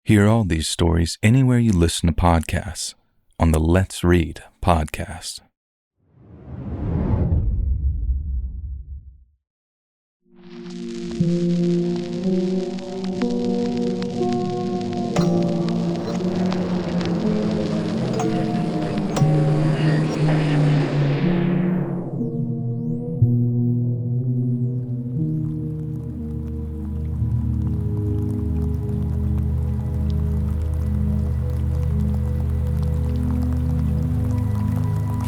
Hear all these stories anywhere you listen to podcasts on the Let's Read podcast.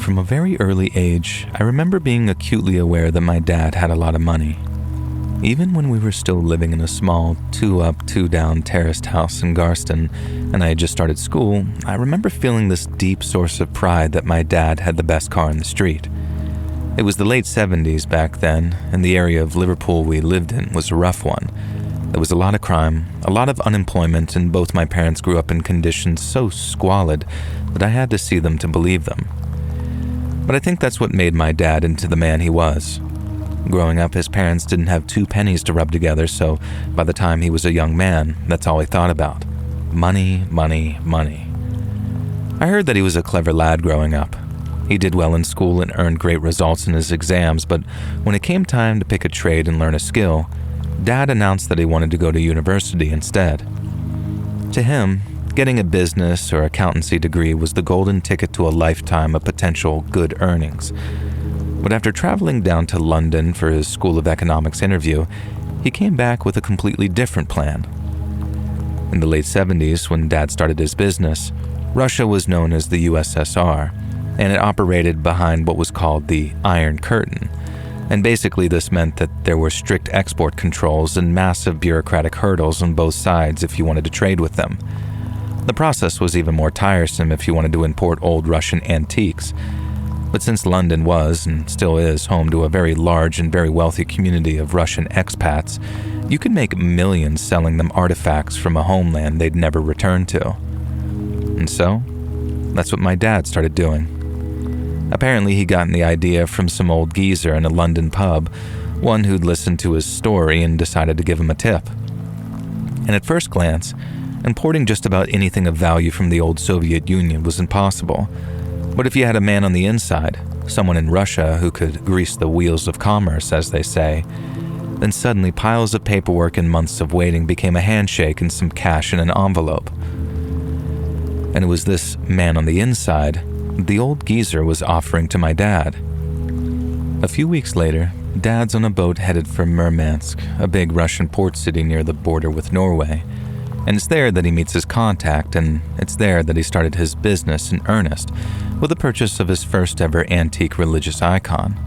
From a very early age, I remember being acutely aware that my dad had a lot of money. Even when we were still living in a small 2-up, 2-down terraced house in Garston, and I had just started school, I remember feeling this deep source of pride that my dad had the best car in the street. It was the late 70s back then, and the area of Liverpool we lived in was a rough one. There was a lot of crime, a lot of unemployment, and both my parents grew up in conditions so squalid that I had to see them to believe them. But I think that's what made my dad into the man he was. Growing up, his parents didn't have 2 pennies to rub together, so by the time he was a young man, that's all he thought about. Money, money, money. I heard that he was a clever lad growing up. He did well in school and earned great results in his exams, but when it came time to pick a trade and learn a skill, Dad announced that he wanted to go to university instead. To him, getting a business or accountancy degree was the golden ticket to a lifetime of potential good earnings. But after traveling down to London for his School of Economics interview, he came back with a completely different plan. In the late 70s, when Dad started his business, Russia was known as the USSR, and it operated behind what was called the Iron Curtain. And basically this meant that there were strict export controls and massive bureaucratic hurdles on both sides if you wanted to trade with them. The process was even more tiresome if you wanted to import old Russian antiques. But since London was, and still is, home to a very large and very wealthy community of Russian expats, you could make millions selling them artifacts from a homeland they'd never returned to. And so, that's what my dad started doing. Apparently he'd gotten the idea from some old geezer in a London pub, one who'd listened to his story and decided to give him a tip. And at first glance, importing just about anything of value from the old Soviet Union was impossible. But if you had a man on the inside, someone in Russia who could grease the wheels of commerce, as they say, then suddenly piles of paperwork and months of waiting became a handshake and some cash in an envelope. And it was this man on the inside the old geezer was offering to my dad. A few weeks later, Dad's on a boat headed for Murmansk, a big Russian port city near the border with Norway. And it's there that he meets his contact, and it's there that he started his business in earnest, with the purchase of his first ever antique religious icon.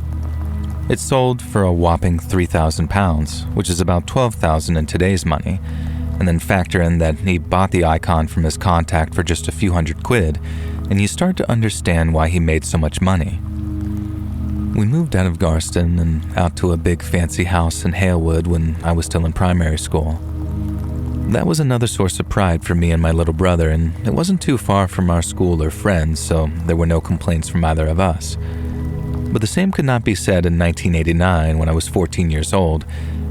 It sold for a whopping £3,000, which is about $12,000 in today's money, and then factor in that he bought the icon from his contact for just a few £100, and you start to understand why he made so much money. We moved out of Garston and out to a big fancy house in Halewood when I was still in primary school. That was another source of pride for me and my little brother, and it wasn't too far from our school or friends, so there were no complaints from either of us. But the same could not be said in 1989 when I was 14 years old,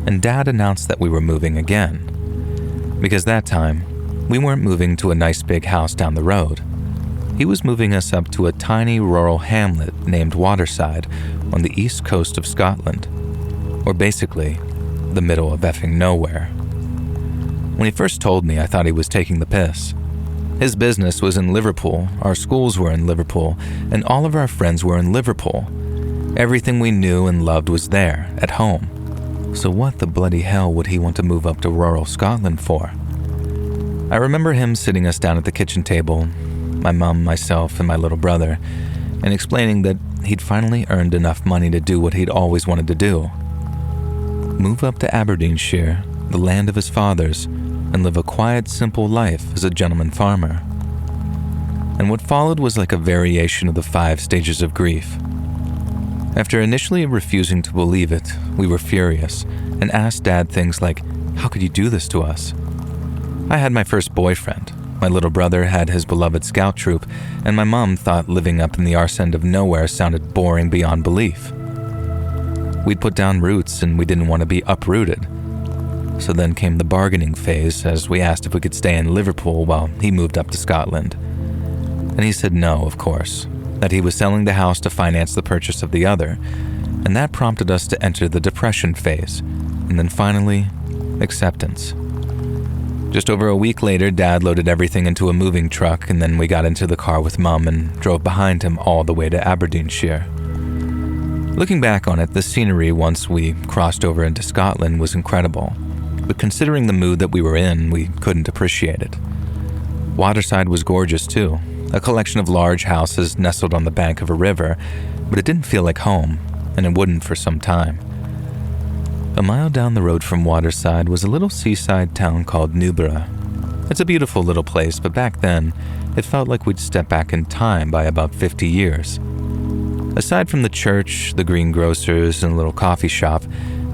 and Dad announced that we were moving again. Because that time, we weren't moving to a nice big house down the road. He was moving us up to a tiny rural hamlet named Waterside on the east coast of Scotland, or basically, the middle of effing nowhere. When he first told me, I thought he was taking the piss. His business was in Liverpool, our schools were in Liverpool, and all of our friends were in Liverpool. Everything we knew and loved was there, at home. So what the bloody hell would he want to move up to rural Scotland for? I remember him sitting us down at the kitchen table, my mum, myself, and my little brother, and explaining that he'd finally earned enough money to do what he'd always wanted to do. Move up to Aberdeenshire, the land of his fathers, and live a quiet, simple life as a gentleman farmer. And what followed was like a variation of the 5 stages of grief. After initially refusing to believe it, we were furious and asked Dad things like, "How could you do this to us?" I had my first boyfriend, my little brother had his beloved scout troop, and my mom thought living up in the arse end of nowhere sounded boring beyond belief. We'd put down roots and we didn't want to be uprooted. so then came the bargaining phase as we asked if we could stay in Liverpool while he moved up to Scotland. And he said no, of course, that he was selling the house to finance the purchase of the other, and that prompted us to enter the depression phase, and then finally, acceptance. Just over a week later, Dad loaded everything into a moving truck, and then we got into the car with Mum and drove behind him all the way to Aberdeenshire. Looking back on it, the scenery once we crossed over into Scotland was incredible, but considering the mood that we were in, we couldn't appreciate it. Waterside was gorgeous too, a collection of large houses nestled on the bank of a river, but it didn't feel like home, and it wouldn't for some time. A mile down the road from Waterside was a little seaside town called Newborough. It's a beautiful little place, but back then, it felt like we'd stepped back in time by about 50 years. Aside from the church, the greengrocers, and a little coffee shop,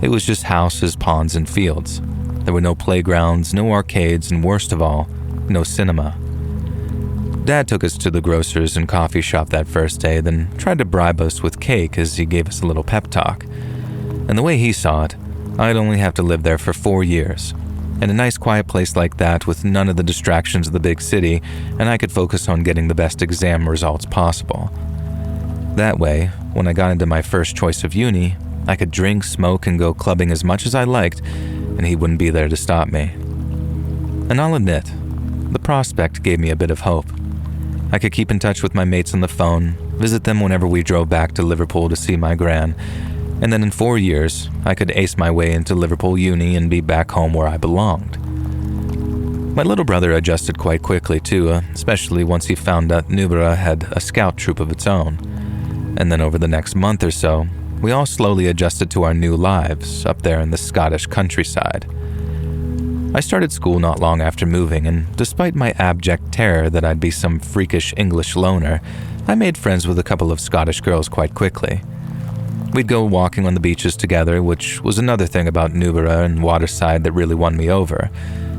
it was just houses, ponds, and fields. There were no playgrounds, no arcades, and worst of all, no cinema. Dad took us to the grocer's and coffee shop that first day, then tried to bribe us with cake as he gave us a little pep talk. And the way he saw it, I'd only have to live there for 4 years, in a nice quiet place like that with none of the distractions of the big city, and I could focus on getting the best exam results possible. That way, when I got into my first choice of uni, I could drink, smoke, and go clubbing as much as I liked, and he wouldn't be there to stop me. And I'll admit, the prospect gave me a bit of hope. I could keep in touch with my mates on the phone, visit them whenever we drove back to Liverpool to see my gran, and then in 4 years, I could ace my way into Liverpool Uni and be back home where I belonged. My little brother adjusted quite quickly too, especially once he found out Newborough had a scout troop of its own. And then over the next month or so, we all slowly adjusted to our new lives up there in the Scottish countryside. I started school not long after moving, and despite my abject terror that I'd be some freakish English loner, I made friends with a couple of Scottish girls quite quickly. We'd go walking on the beaches together, which was another thing about Newborough and Waterside that really won me over.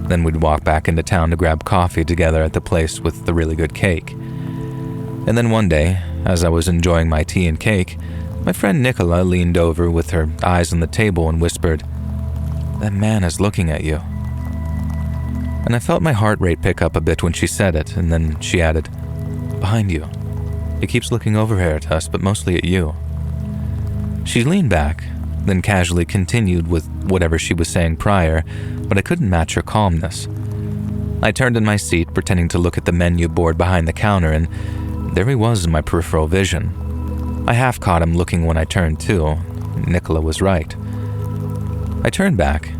Then we'd walk back into town to grab coffee together at the place with the really good cake. And then one day, as I was enjoying my tea and cake, my friend Nicola leaned over with her eyes on the table and whispered, "That man is looking at you." And I felt my heart rate pick up a bit when she said it, and then she added, "Behind you. He keeps looking over here at us, but mostly at you." She leaned back, then casually continued with whatever she was saying prior, but I couldn't match her calmness. I turned in my seat, pretending to look at the menu board behind the counter, and there he was in my peripheral vision. I half caught him looking when I turned too. Nicola was right. I turned back,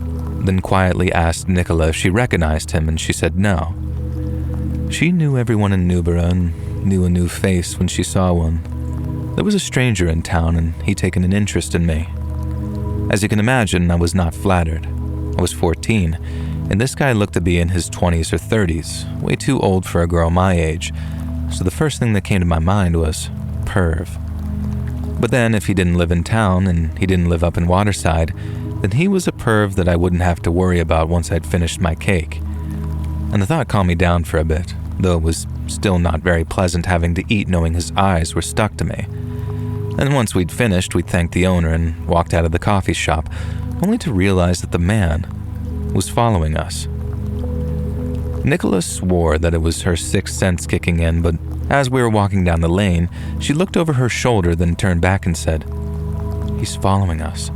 then quietly asked Nicola if she recognized him, and she said no. She knew everyone in Newborough and knew a new face when she saw one. There was a stranger in town, and he'd taken an interest in me. As you can imagine, I was not flattered. I was 14, and this guy looked to be in his 20s or 30s, way too old for a girl my age, so the first thing that came to my mind was perv. But then if he didn't live in town and he didn't live up in Waterside, then he was a perv that I wouldn't have to worry about once I'd finished my cake. And the thought calmed me down for a bit, though it was still not very pleasant having to eat knowing his eyes were stuck to me. And once we'd finished, we'd thanked the owner and walked out of the coffee shop, only to realize that the man was following us. Nicola swore that it was her sixth sense kicking in, but as we were walking down the lane, she looked over her shoulder, then turned back and said, "He's following us."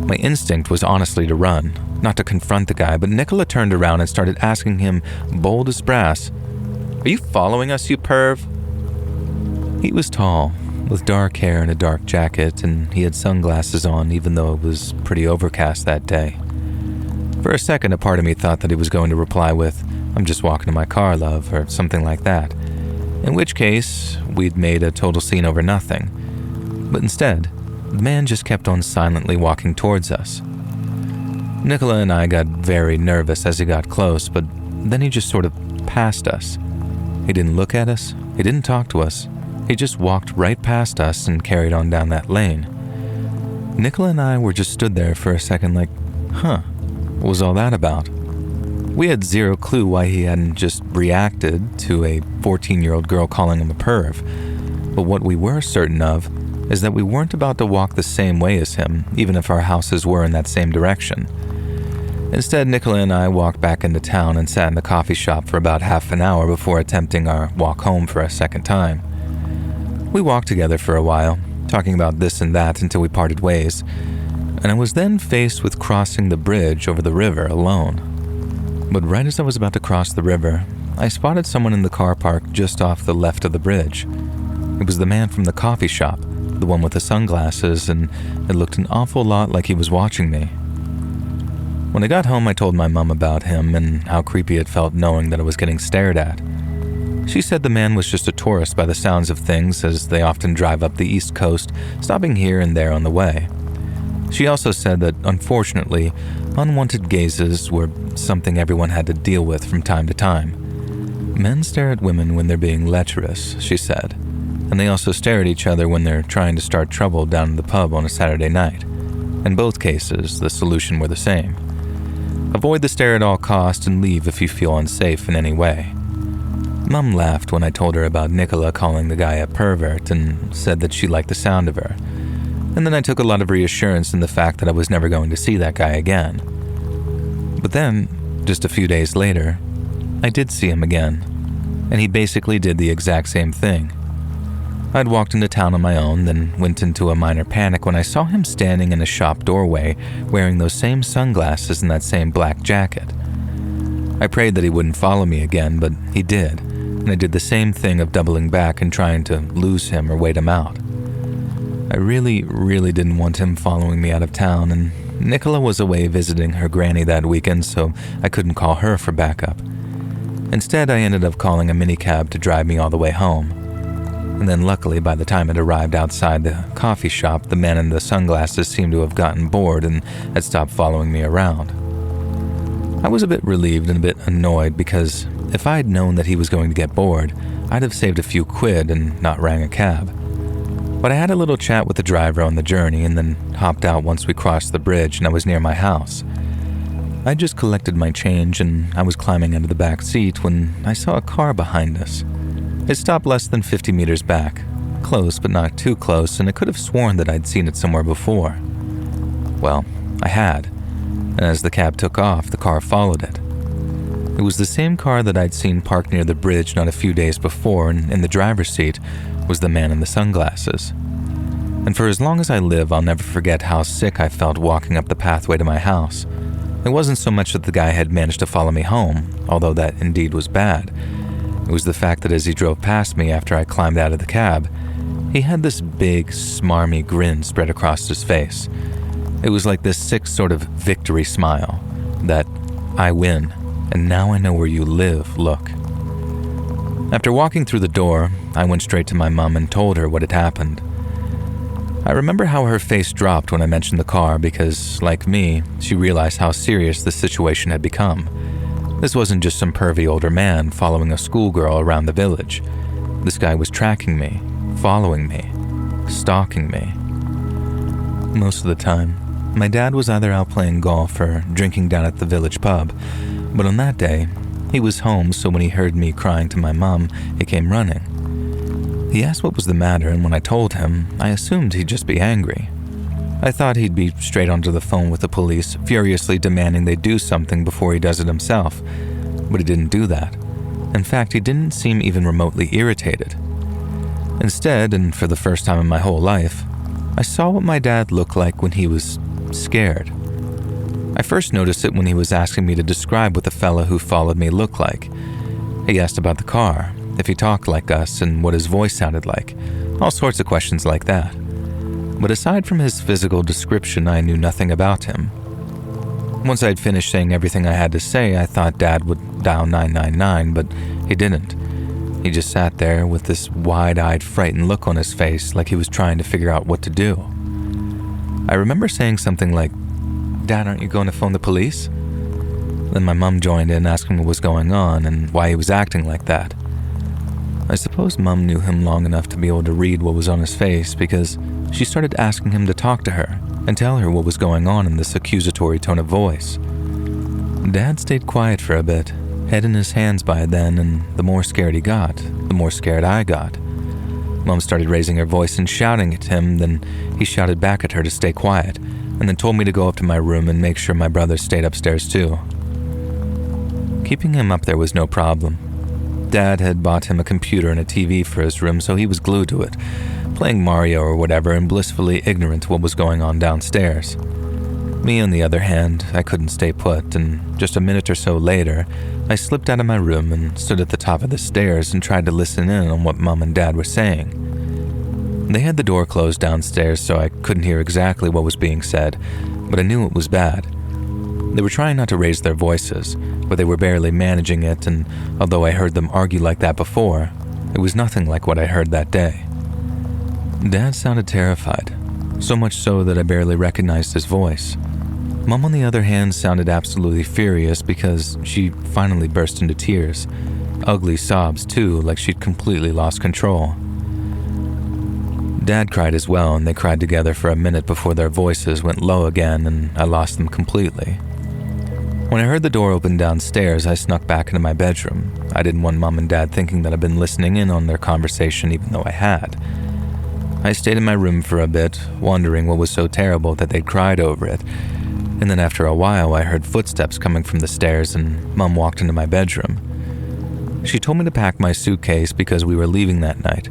My instinct was honestly to run, not to confront the guy, but Nicola turned around and started asking him, bold as brass, "Are you following us, you perv?" He was tall, with dark hair and a dark jacket, and he had sunglasses on even though it was pretty overcast that day. For a second, a part of me thought that he was going to reply with, "I'm just walking to my car, love," or something like that, in which case, we'd made a total scene over nothing. But instead, the man just kept on silently walking towards us. Nicola and I got very nervous as he got close, but then he just sort of passed us. He didn't look at us, he didn't talk to us, he just walked right past us and carried on down that lane. Nicola and I were just stood there for a second like, what was all that about? We had zero clue why he hadn't just reacted to a 14-year-old girl calling him a perv, but what we were certain of is that we weren't about to walk the same way as him, even if our houses were in that same direction. Instead, Nicola and I walked back into town and sat in the coffee shop for about half an hour before attempting our walk home for a second time. We walked together for a while, talking about this and that until we parted ways, and I was then faced with crossing the bridge over the river alone. But right as I was about to cross the river, I spotted someone in the car park just off the left of the bridge. It was the man from the coffee shop, the one with the sunglasses, and it looked an awful lot like he was watching me. When I got home, I told my mom about him and how creepy it felt knowing that I was getting stared at. She said the man was just a tourist by the sounds of things, as they often drive up the East Coast, stopping here and there on the way. She also said that, unfortunately, unwanted gazes were something everyone had to deal with from time to time. Men stare at women when they're being lecherous, she said, and they also stare at each other when they're trying to start trouble down in the pub on a Saturday night. In both cases, the solution were the same. Avoid the stare at all costs and leave if you feel unsafe in any way. Mum laughed when I told her about Nicola calling the guy a pervert and said that she liked the sound of her. And then I took a lot of reassurance in the fact that I was never going to see that guy again. But then, just a few days later, I did see him again, and he basically did the exact same thing. I'd walked into town on my own, then went into a minor panic when I saw him standing in a shop doorway wearing those same sunglasses and that same black jacket. I prayed that he wouldn't follow me again, but he did, and I did the same thing of doubling back and trying to lose him or wait him out. I really didn't want him following me out of town, and Nicola was away visiting her granny that weekend, so I couldn't call her for backup. Instead, I ended up calling a minicab to drive me all the way home. And then luckily, by the time it arrived outside the coffee shop, the man in the sunglasses seemed to have gotten bored and had stopped following me around. I was a bit relieved and a bit annoyed because if I'd known that he was going to get bored, I'd have saved a few quid and not rang a cab. But I had a little chat with the driver on the journey and then hopped out once we crossed the bridge and I was near my house. I just collected my change and I was climbing into the back seat when I saw a car behind us. It stopped less than 50 meters back, close but not too close, and I could have sworn that I'd seen it somewhere before. Well, I had, and as the cab took off, the car followed it. It was the same car that I'd seen parked near the bridge not a few days before, and in the driver's seat was the man in the sunglasses. And for as long as I live, I'll never forget how sick I felt walking up the pathway to my house. It wasn't so much that the guy had managed to follow me home, although that indeed was bad. It was the fact that as he drove past me after I climbed out of the cab, he had this big, smarmy grin spread across his face. It was like this sick sort of victory smile, that I win, and now I know where you live look. After walking through the door, I went straight to my mom and told her what had happened. I remember how her face dropped when I mentioned the car because, like me, she realized how serious the situation had become. This wasn't just some pervy older man following a schoolgirl around the village. This guy was tracking me, following me, stalking me. Most of the time, my dad was either out playing golf or drinking down at the village pub, but on that day, he was home, so when he heard me crying to my mom, he came running. He asked what was the matter, and when I told him, I assumed he'd just be angry. I thought he'd be straight onto the phone with the police, furiously demanding they do something before he does it himself, but he didn't do that. In fact, he didn't seem even remotely irritated. Instead, and for the first time in my whole life, I saw what my dad looked like when he was scared. I first noticed it when he was asking me to describe what the fella who followed me looked like. He asked about the car, if he talked like us, and what his voice sounded like, all sorts of questions like that. But aside from his physical description, I knew nothing about him. Once I'd finished saying everything I had to say, I thought Dad would dial 999, but he didn't. He just sat there with this wide-eyed, frightened look on his face like he was trying to figure out what to do. I remember saying something like, "Dad, aren't you going to phone the police?" Then my mom joined in asking what was going on and why he was acting like that. I suppose Mum knew him long enough to be able to read what was on his face because she started asking him to talk to her and tell her what was going on in this accusatory tone of voice. Dad stayed quiet for a bit, head in his hands by then, and the more scared he got, the more scared I got. Mum started raising her voice and shouting at him, then he shouted back at her to stay quiet, and then told me to go up to my room and make sure my brother stayed upstairs too. Keeping him up there was no problem. Dad had bought him a computer and a TV for his room, so he was glued to it, playing Mario or whatever and blissfully ignorant what was going on downstairs. Me, on the other hand, I couldn't stay put, and just a minute or so later, I slipped out of my room and stood at the top of the stairs and tried to listen in on what Mom and Dad were saying. They had the door closed downstairs, so I couldn't hear exactly what was being said, but I knew it was bad. They were trying not to raise their voices, but they were barely managing it, and although I heard them argue like that before, it was nothing like what I heard that day. Dad sounded terrified, so much so that I barely recognized his voice. Mom, on the other hand, sounded absolutely furious because she finally burst into tears. Ugly sobs, too, like she'd completely lost control. Dad cried as well, and they cried together for a minute before their voices went low again, and I lost them completely. When I heard the door open downstairs, I snuck back into my bedroom. I didn't want Mom and Dad thinking that I'd been listening in on their conversation, even though I had. I stayed in my room for a bit, wondering what was so terrible that they'd cried over it. And then after a while, I heard footsteps coming from the stairs, and Mom walked into my bedroom. She told me to pack my suitcase because we were leaving that night.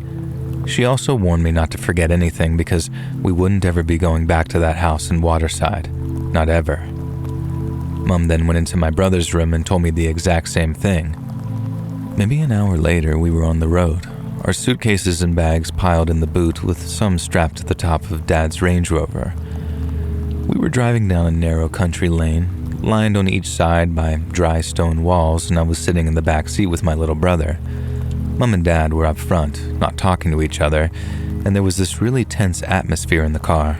She also warned me not to forget anything because we wouldn't ever be going back to that house in Waterside. Not ever. Mom then went into my brother's room and told me the exact same thing. Maybe an hour later, we were on the road, our suitcases and bags piled in the boot with some strapped to the top of Dad's Range Rover. We were driving down a narrow country lane, lined on each side by dry stone walls, and I was sitting in the back seat with my little brother. Mom and Dad were up front, not talking to each other, and there was this really tense atmosphere in the car.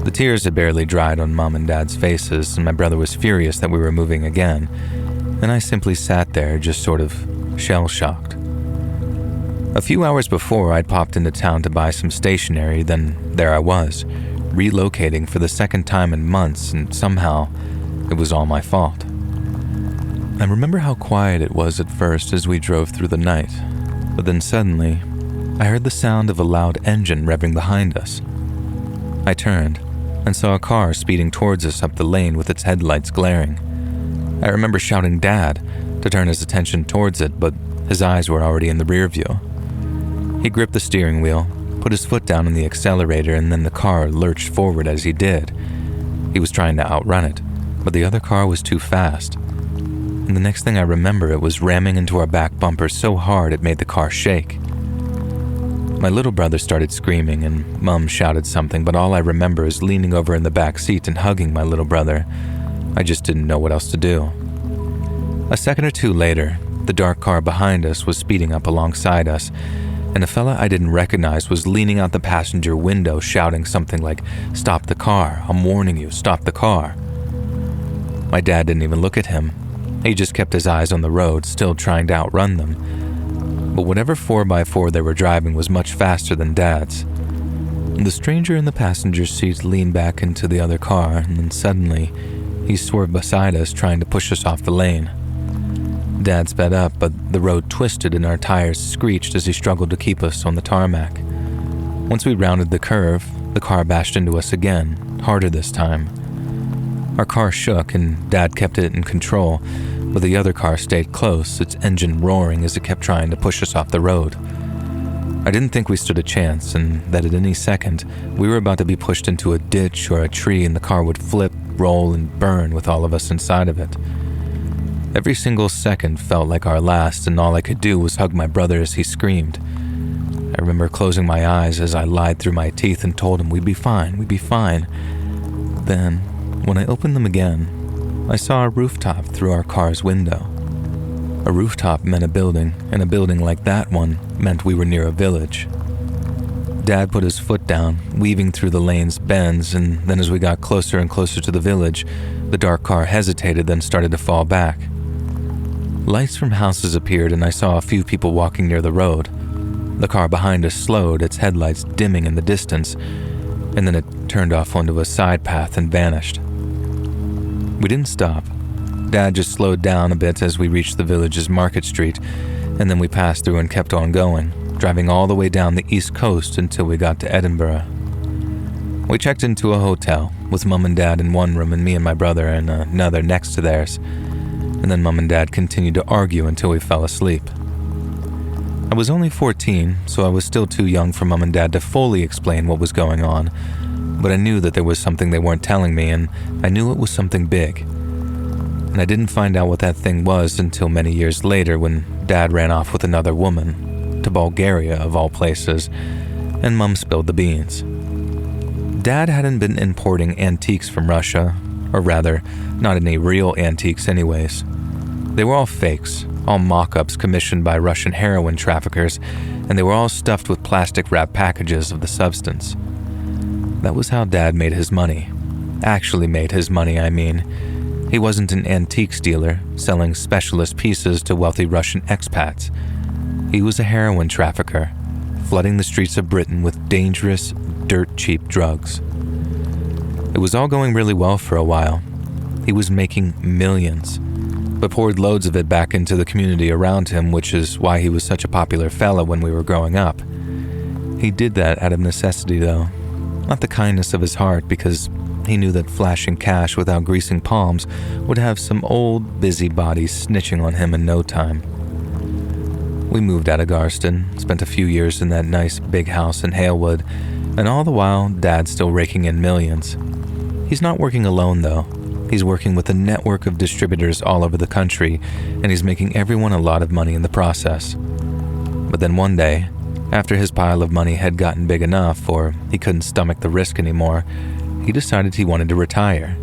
The tears had barely dried on Mom and Dad's faces, and my brother was furious that we were moving again, and I simply sat there just sort of shell-shocked. A few hours before, I'd popped into town to buy some stationery, then there I was, relocating for the second time in months, and somehow it was all my fault. I remember how quiet it was at first as we drove through the night, but then suddenly, I heard the sound of a loud engine revving behind us. I turned and saw a car speeding towards us up the lane with its headlights glaring. I remember shouting "Dad" to turn his attention towards it, but his eyes were already in the rear view. He gripped the steering wheel, put his foot down on the accelerator, and then the car lurched forward as he did. He was trying to outrun it, but the other car was too fast. And the next thing I remember, it was ramming into our back bumper so hard it made the car shake. My little brother started screaming, and Mom shouted something, but all I remember is leaning over in the back seat and hugging my little brother. I just didn't know what else to do. A second or two later, the dark car behind us was speeding up alongside us, and a fella I didn't recognize was leaning out the passenger window shouting something like, "Stop the car, I'm warning you, stop the car." My dad didn't even look at him. He just kept his eyes on the road, still trying to outrun them. But whatever 4x4 they were driving was much faster than Dad's. The stranger in the passenger seat leaned back into the other car, and then suddenly, he swerved beside us, trying to push us off the lane. Dad sped up, but the road twisted and our tires screeched as he struggled to keep us on the tarmac. Once we rounded the curve, the car bashed into us again, harder this time. Our car shook and Dad kept it in control, but the other car stayed close, its engine roaring as it kept trying to push us off the road. I didn't think we stood a chance, and that at any second, we were about to be pushed into a ditch or a tree and the car would flip, roll, and burn with all of us inside of it. Every single second felt like our last, and all I could do was hug my brother as he screamed. I remember closing my eyes as I lied through my teeth and told him we'd be fine. Then, when I opened them again, I saw a rooftop through our car's window. A rooftop meant a building, and a building like that one meant we were near a village. Dad put his foot down, weaving through the lane's bends, and then as we got closer and closer to the village, the dark car hesitated, then started to fall back. Lights from houses appeared, and I saw a few people walking near the road. The car behind us slowed, its headlights dimming in the distance, and then it turned off onto a side path and vanished. We didn't stop. Dad just slowed down a bit as we reached the village's market street, and then we passed through and kept on going, driving all the way down the east coast until we got to Edinburgh. We checked into a hotel with Mom and Dad in one room and me and my brother in another next to theirs. And then Mom and Dad continued to argue until we fell asleep. I was only 14, so I was still too young for Mom and Dad to fully explain what was going on, but I knew that there was something they weren't telling me, and I knew it was something big. And I didn't find out what that thing was until many years later when Dad ran off with another woman, to Bulgaria of all places, and Mom spilled the beans. Dad hadn't been importing antiques from Russia, or rather, not any real antiques anyways. They were all fakes, all mock-ups commissioned by Russian heroin traffickers, and they were all stuffed with plastic-wrapped packages of the substance. That was how Dad made his money. Actually made his money, I mean. He wasn't an antiques dealer, selling specialist pieces to wealthy Russian expats. He was a heroin trafficker, flooding the streets of Britain with dangerous, dirt-cheap drugs. It was all going really well for a while. He was making millions, but poured loads of it back into the community around him, which is why he was such a popular fella when we were growing up. He did that out of necessity, though. Not the kindness of his heart, because he knew that flashing cash without greasing palms would have some old busybodies snitching on him in no time. We moved out of Garston, spent a few years in that nice big house in Halewood, and all the while, Dad's still raking in millions. He's not working alone, though. He's working with a network of distributors all over the country, and he's making everyone a lot of money in the process. But then one day, after his pile of money had gotten big enough, or he couldn't stomach the risk anymore, he decided he wanted to retire.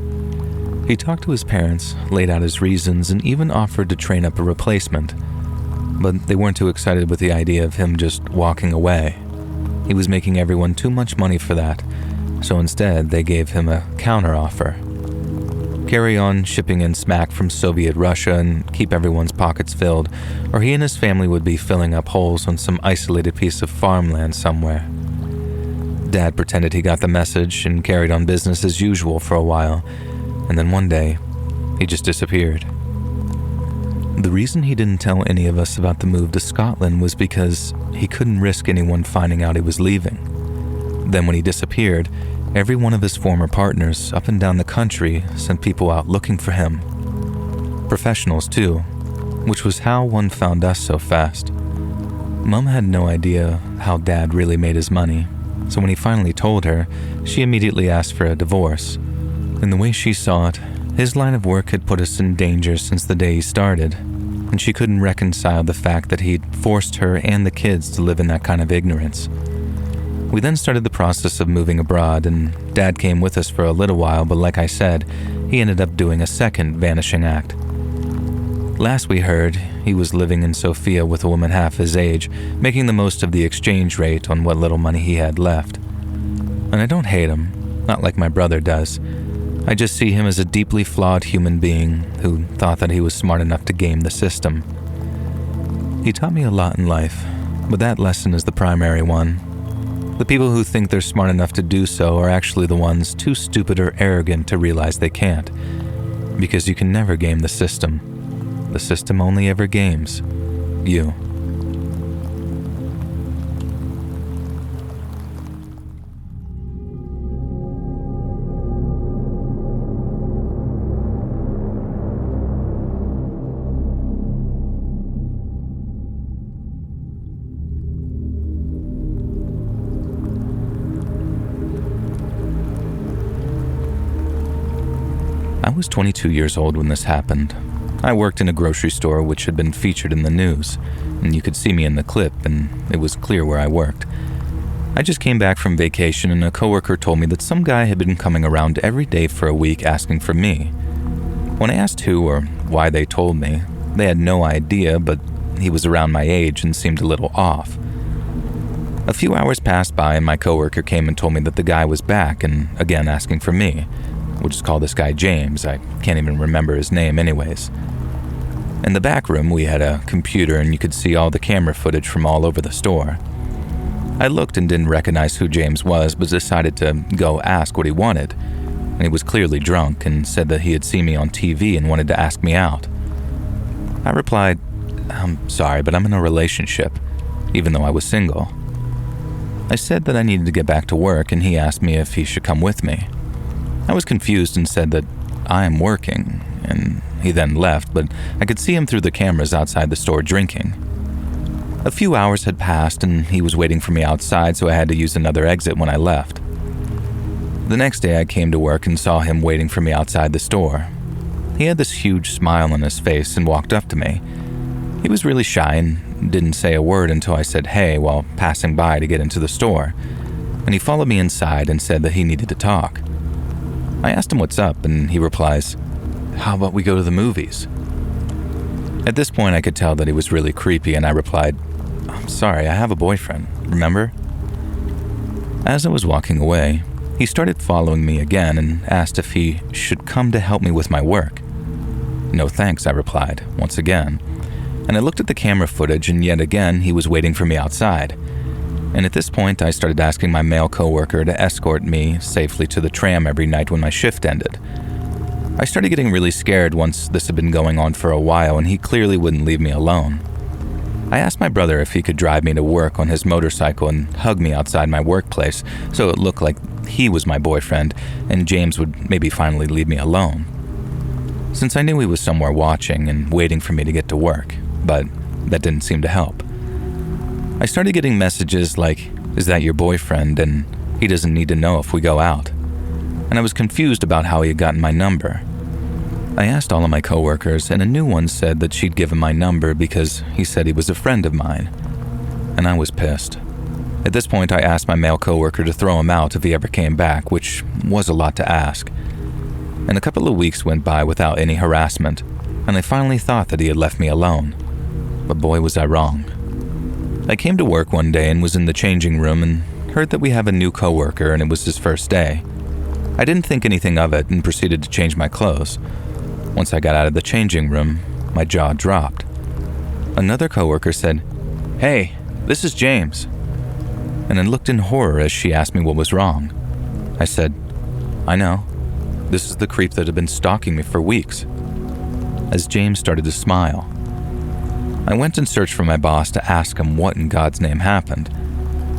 He talked to his parents, laid out his reasons, and even offered to train up a replacement. But they weren't too excited with the idea of him just walking away. He was making everyone too much money for that, so instead they gave him a counteroffer. Carry on shipping in smack from Soviet Russia and keep everyone's pockets filled, or he and his family would be filling up holes on some isolated piece of farmland somewhere. Dad pretended he got the message and carried on business as usual for a while, and then one day, he just disappeared. The reason he didn't tell any of us about the move to Scotland was because he couldn't risk anyone finding out he was leaving. Then when he disappeared, every one of his former partners up and down the country sent people out looking for him. Professionals too, which was how one found us so fast. Mom had no idea how Dad really made his money, so when he finally told her, she immediately asked for a divorce. And the way she saw it, his line of work had put us in danger since the day he started, and she couldn't reconcile the fact that he'd forced her and the kids to live in that kind of ignorance. We then started the process of moving abroad, and Dad came with us for a little while, but like I said, he ended up doing a second vanishing act. Last we heard, he was living in Sofia with a woman half his age, making the most of the exchange rate on what little money he had left. And I don't hate him, not like my brother does. I just see him as a deeply flawed human being who thought that he was smart enough to game the system. He taught me a lot in life, but that lesson is the primary one. The people who think they're smart enough to do so are actually the ones too stupid or arrogant to realize they can't. Because you can never game the system. The system only ever games you. I was 22 years old when this happened. I worked in a grocery store which had been featured in the news, and you could see me in the clip, and it was clear where I worked. I just came back from vacation, and a coworker told me that some guy had been coming around every day for a week asking for me. When I asked who or why they told me, they had no idea, but he was around my age and seemed a little off. A few hours passed by, and my coworker came and told me that the guy was back and again asking for me. We'll just call this guy James. I can't even remember his name anyways. In the back room, we had a computer and you could see all the camera footage from all over the store. I looked and didn't recognize who James was, but decided to go ask what he wanted. And he was clearly drunk and said that he had seen me on TV and wanted to ask me out. I replied, "I'm sorry, but I'm in a relationship," even though I was single. I said that I needed to get back to work, and he asked me if he should come with me. I was confused and said that I am working, and he then left, but I could see him through the cameras outside the store drinking. A few hours had passed, and he was waiting for me outside, so I had to use another exit when I left. The next day I came to work and saw him waiting for me outside the store. He had this huge smile on his face and walked up to me. He was really shy and didn't say a word until I said hey while passing by to get into the store, and he followed me inside and said that he needed to talk. I asked him what's up, and he replies, "How about we go to the movies?" At this point I could tell that he was really creepy, and I replied, "I'm sorry, I have a boyfriend, remember?" As I was walking away, he started following me again and asked if he should come to help me with my work. "No thanks," I replied, once again, and I looked at the camera footage, and yet again he was waiting for me outside. And at this point I started asking my male coworker to escort me safely to the tram every night when my shift ended. I started getting really scared once this had been going on for a while, and he clearly wouldn't leave me alone. I asked my brother if he could drive me to work on his motorcycle and hug me outside my workplace so it looked like he was my boyfriend and James would maybe finally leave me alone. Since I knew he was somewhere watching and waiting for me to get to work, but that didn't seem to help. I started getting messages like, "Is that your boyfriend? And he doesn't need to know if we go out." And I was confused about how he had gotten my number. I asked all of my coworkers, and a new one said that she'd given my number because he said he was a friend of mine. And I was pissed. At this point, I asked my male coworker to throw him out if he ever came back, which was a lot to ask. And a couple of weeks went by without any harassment, and I finally thought that he had left me alone. But boy, was I wrong. I came to work one day and was in the changing room and heard that we have a new coworker and it was his first day. I didn't think anything of it and proceeded to change my clothes. Once I got out of the changing room, my jaw dropped. Another coworker said, "Hey, this is James," and I looked in horror as she asked me what was wrong. I said, "I know. This is the creep that had been stalking me for weeks," as James started to smile. I went and searched for my boss to ask him what in God's name happened.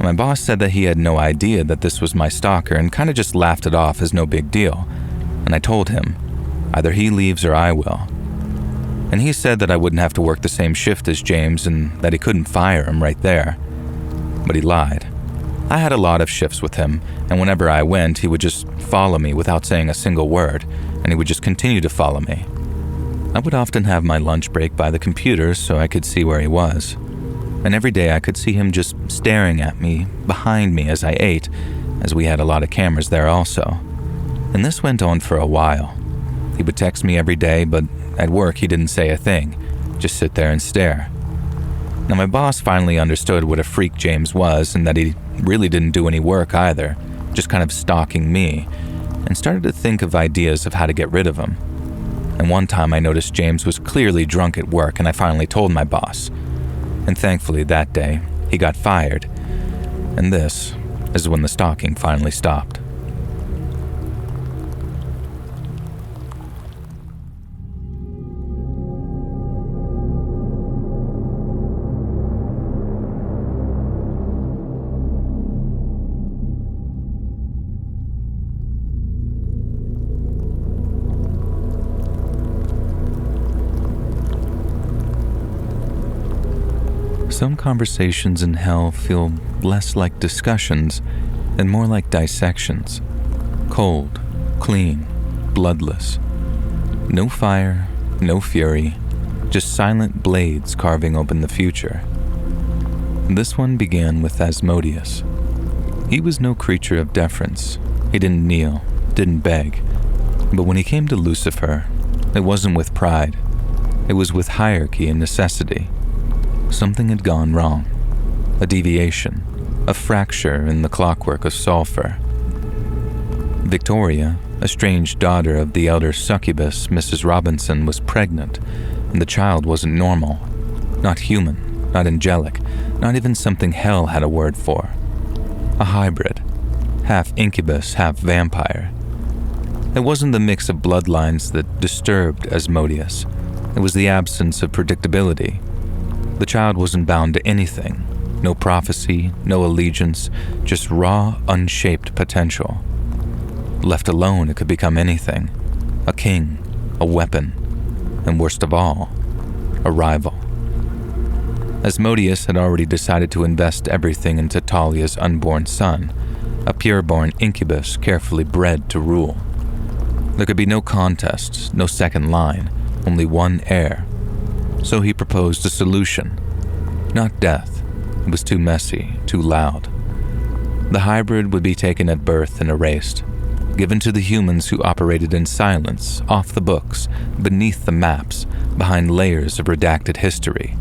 My boss said that he had no idea that this was my stalker and kind of just laughed it off as no big deal, and I told him, either he leaves or I will. And he said that I wouldn't have to work the same shift as James and that he couldn't fire him right there. But he lied. I had a lot of shifts with him, and whenever I went, he would just follow me without saying a single word, and he would just continue to follow me. I would often have my lunch break by the computer so I could see where he was. And every day I could see him just staring at me, behind me as I ate, as we had a lot of cameras there also. And this went on for a while. He would text me every day, but at work he didn't say a thing, just sit there and stare. Now my boss finally understood what a freak James was and that he really didn't do any work either, just kind of stalking me, and started to think of ideas of how to get rid of him. And one time I noticed James was clearly drunk at work, and I finally told my boss. And thankfully that day, he got fired. And this is when the stalking finally stopped. Some conversations in hell feel less like discussions and more like dissections. Cold, clean, bloodless. No fire, no fury, just silent blades carving open the future. This one began with Asmodeus. He was no creature of deference. He didn't kneel, didn't beg. But when he came to Lucifer, it wasn't with pride. It was with hierarchy and necessity. Something had gone wrong. A deviation, a fracture in the clockwork of sulfur. Victoria, a strange daughter of the elder succubus, Mrs. Robinson, was pregnant, and the child wasn't normal. Not human, not angelic, not even something hell had a word for. A hybrid, half incubus, half vampire. It wasn't the mix of bloodlines that disturbed Asmodeus. It was the absence of predictability. The child wasn't bound to anything. No prophecy, no allegiance, just raw, unshaped potential. Left alone, it could become anything. A king, a weapon, and worst of all, a rival. Asmodeus had already decided to invest everything into Talia's unborn son, a pure-born incubus carefully bred to rule. There could be no contests, no second line, only one heir. So he proposed a solution. Not death. It was too messy, too loud. The hybrid would be taken at birth and erased, given to the humans who operated in silence, off the books, beneath the maps, behind layers of redacted history.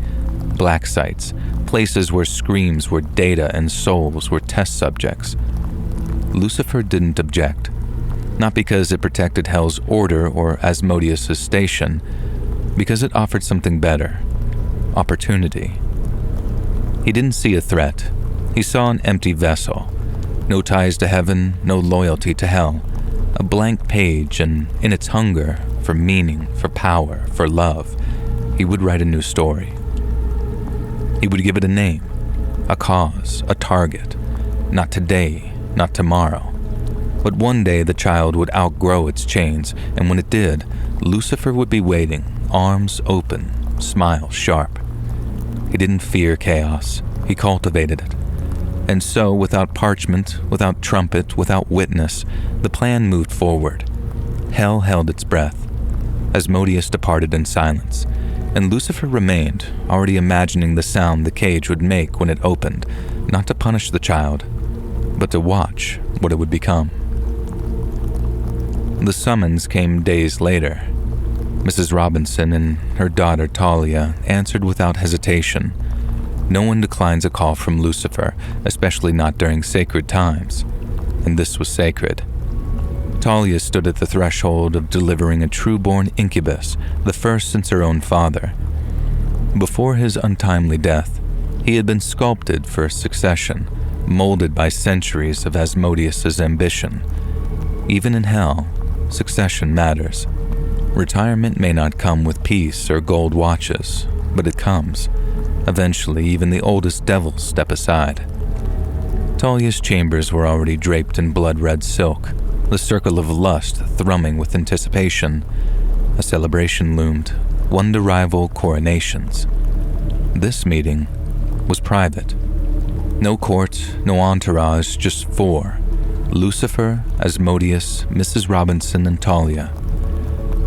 Black sites, places where screams were data and souls were test subjects. Lucifer didn't object, not because it protected Hell's order or Asmodeus' station, because it offered something better, opportunity. He didn't see a threat. He saw an empty vessel. No ties to heaven, no loyalty to hell. A blank page, and in its hunger for meaning, for power, for love, he would write a new story. He would give it a name, a cause, a target. Not today, not tomorrow. But one day the child would outgrow its chains, and when it did, Lucifer would be waiting, arms open, smile sharp. He didn't fear chaos, he cultivated it. And so, without parchment, without trumpet, without witness, the plan moved forward. Hell held its breath. Asmodeus departed in silence, and Lucifer remained, already imagining the sound the cage would make when it opened, not to punish the child, but to watch what it would become. The summons came days later. Mrs. Robinson and her daughter Talia answered without hesitation. No one declines a call from Lucifer, especially not during sacred times, and this was sacred. Talia stood at the threshold of delivering a true-born incubus, the first since her own father. Before his untimely death, he had been sculpted for succession, molded by centuries of Asmodeus' ambition. Even in hell, succession matters. Retirement may not come with peace or gold watches, but it comes. Eventually, even the oldest devils step aside. Talia's chambers were already draped in blood-red silk, the circle of lust thrumming with anticipation. A celebration loomed, one to rival coronations. This meeting was private. No court, no entourage, just four. Lucifer, Asmodeus, Mrs. Robinson, and Talia.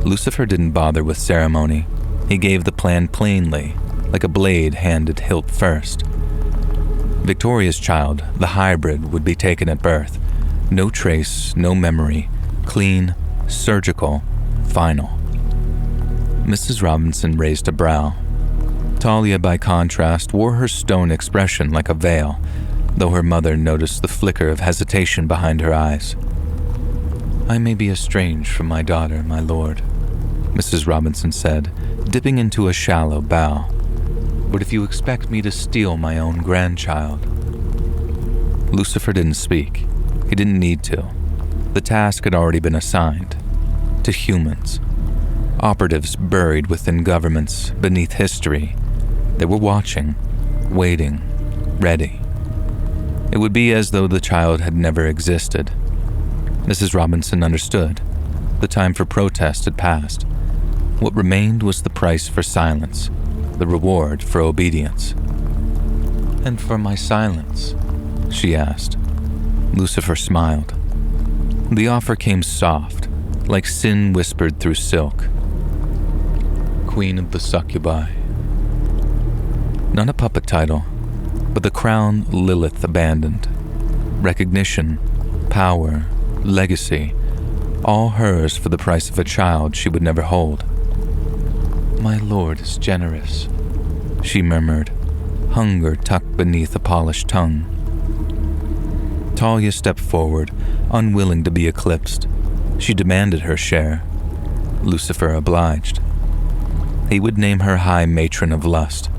Lucifer didn't bother with ceremony. He gave the plan plainly, like a blade handed hilt first. Victoria's child, the hybrid, would be taken at birth. No trace, no memory, clean, surgical, final. Mrs. Robinson raised a brow. Talia, by contrast, wore her stone expression like a veil, though her mother noticed the flicker of hesitation behind her eyes. "I may be estranged from my daughter, my lord," Mrs. Robinson said, dipping into a shallow bow. "But if you expect me to steal my own grandchild..." Lucifer didn't speak. He didn't need to. The task had already been assigned. To humans. Operatives buried within governments, beneath history. They were watching, waiting, ready. It would be as though the child had never existed. Mrs. Robinson understood. The time for protest had passed. What remained was the price for silence, the reward for obedience. "And for my silence?" she asked. Lucifer smiled. The offer came soft, like sin whispered through silk. "Queen of the Succubi." Not a puppet title, but the crown Lilith abandoned. Recognition, power, legacy, all hers for the price of a child she would never hold. "My lord is generous," she murmured, hunger tucked beneath a polished tongue. Talia stepped forward, unwilling to be eclipsed. She demanded her share. Lucifer obliged. He would name her High Matron of Lust,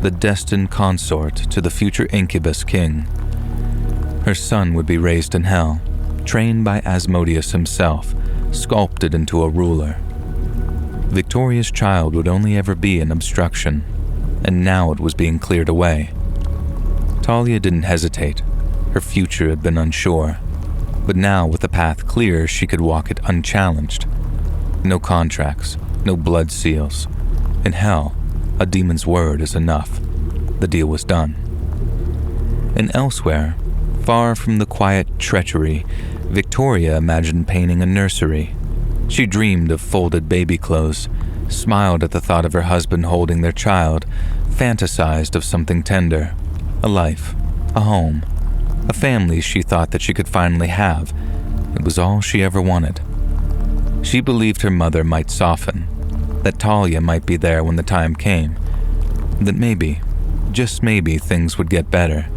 the destined consort to the future incubus king. Her son would be raised in hell, trained by Asmodeus himself, sculpted into a ruler. Victoria's child would only ever be an obstruction, and now it was being cleared away. Talia didn't hesitate. Her future had been unsure. But now, with the path clear, she could walk it unchallenged. No contracts, no blood seals. In hell, a demon's word is enough. The deal was done. And elsewhere, far from the quiet treachery, Victoria imagined painting a nursery. She dreamed of folded baby clothes, smiled at the thought of her husband holding their child, fantasized of something tender, a life, a home, a family she thought that she could finally have. It was all she ever wanted. She believed her mother might soften, that Talia might be there when the time came, that maybe, just maybe, things would get better.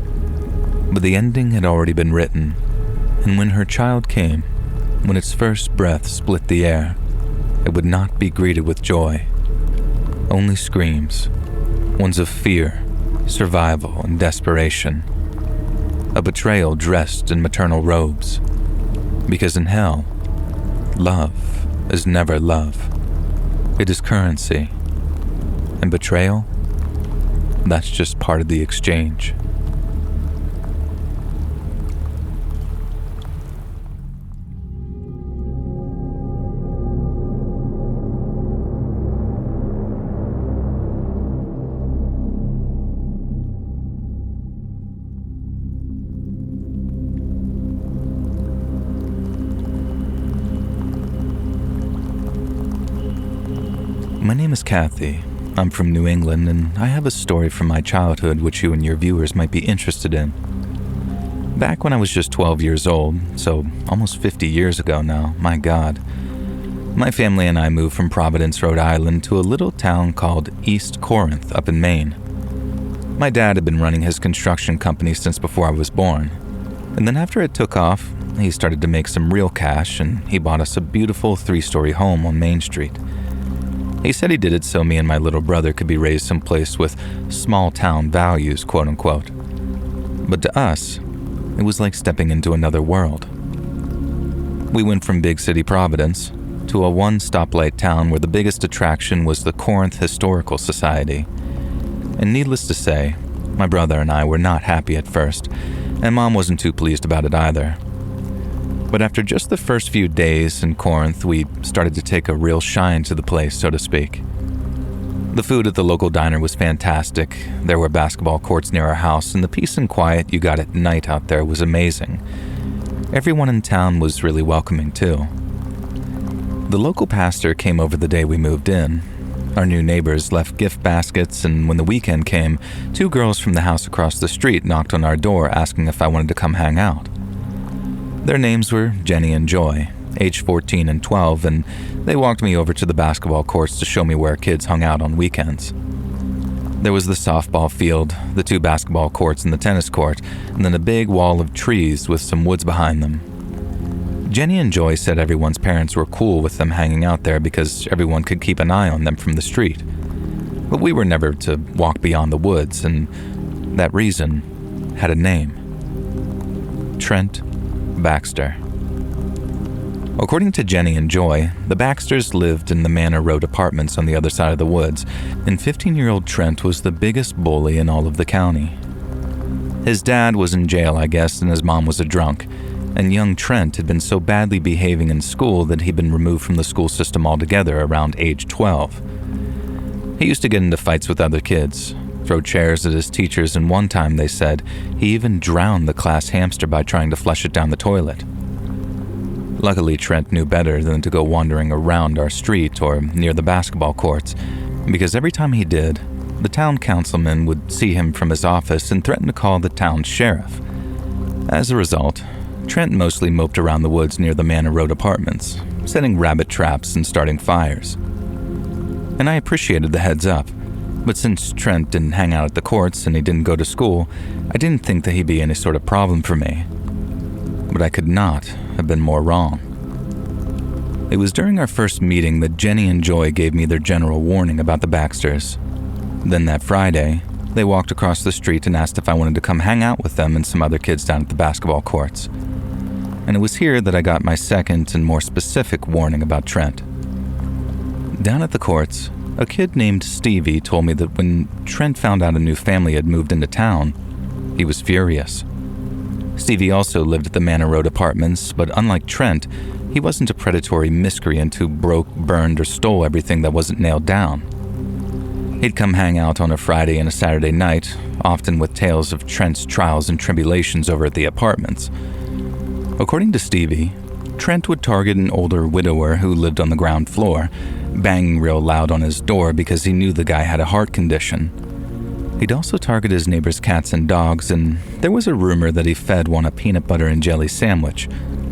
But the ending had already been written, and when her child came, when its first breath split the air, it would not be greeted with joy. Only screams, ones of fear, survival, and desperation. A betrayal dressed in maternal robes. Because in hell, love is never love. It is currency. And betrayal, that's just part of the exchange. My name is Kathy. I'm from New England, and I have a story from my childhood which you and your viewers might be interested in. Back when I was just 12 years old, so almost 50 years ago now, my God, my family and I moved from Providence, Rhode Island to a little town called East Corinth up in Maine. My dad had been running his construction company since before I was born, and then after it took off, he started to make some real cash, and he bought us a beautiful 3-story home on Main Street. He said he did it so me and my little brother could be raised someplace with small-town values, quote-unquote. But to us, it was like stepping into another world. We went from big city Providence to a one-stoplight town where the biggest attraction was the Corinth Historical Society. And needless to say, my brother and I were not happy at first, and Mom wasn't too pleased about it either. But after just the first few days in Corinth, we started to take a real shine to the place, so to speak. The food at the local diner was fantastic. There were basketball courts near our house, and the peace and quiet you got at night out there was amazing. Everyone in town was really welcoming, too. The local pastor came over the day we moved in. Our new neighbors left gift baskets, and when the weekend came, 2 girls from the house across the street knocked on our door asking if I wanted to come hang out. Their names were Jenny and Joy, age 14 and 12, and they walked me over to the basketball courts to show me where kids hung out on weekends. There was the softball field, the 2 basketball courts and the tennis court, and then a big wall of trees with some woods behind them. Jenny and Joy said everyone's parents were cool with them hanging out there because everyone could keep an eye on them from the street. But we were never to walk beyond the woods, and that reason had a name. Trent Baxter. According to Jenny and Joy, the Baxters lived in the Manor Road apartments on the other side of the woods, and 15-year-old Trent was the biggest bully in all of the county. His dad was in jail, I guess, and his mom was a drunk, and young Trent had been so badly behaving in school that he'd been removed from the school system altogether around age 12. He used to get into fights with other kids, throw chairs at his teachers, and one time they said he even drowned the class hamster by trying to flush it down the toilet. Luckily, Trent knew better than to go wandering around our street or near the basketball courts, because every time he did, the town councilman would see him from his office and threaten to call the town sheriff. As a result, Trent mostly moped around the woods near the Manor Road apartments, setting rabbit traps and starting fires. And I appreciated the heads up. But since Trent didn't hang out at the courts and he didn't go to school, I didn't think that he'd be any sort of problem for me. But I could not have been more wrong. It was during our first meeting that Jenny and Joy gave me their general warning about the Baxters. Then that Friday, they walked across the street and asked if I wanted to come hang out with them and some other kids down at the basketball courts. And it was here that I got my second and more specific warning about Trent. Down at the courts, a kid named Stevie told me that when Trent found out a new family had moved into town, He was furious. Stevie also lived at the Manor Road apartments, but unlike Trent, he wasn't a predatory miscreant who broke, burned, or stole everything that wasn't nailed down. He'd come hang out on a Friday and a Saturday night, often with tales of Trent's trials and tribulations over at the apartments. According to Stevie, Trent would target an older widower who lived on the ground floor, banging real loud on his door because he knew the guy had a heart condition. He'd also target his neighbor's cats and dogs, and there was a rumor that he fed one a peanut butter and jelly sandwich,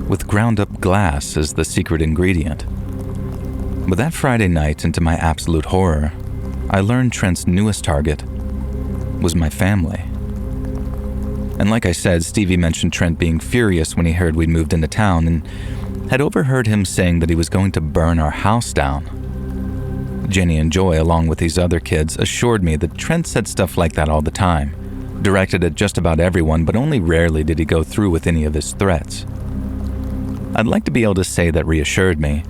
with ground-up glass as the secret ingredient. But that Friday night, and to my absolute horror, I learned Trent's newest target was my family. And like I said, Stevie mentioned Trent being furious when he heard we'd moved into town and had overheard him saying that he was going to burn our house down. Jenny and Joy, along with these other kids, assured me that Trent said stuff like that all the time, directed at just about everyone, but only rarely did he go through with any of his threats. I'd like to be able to say that reassured me,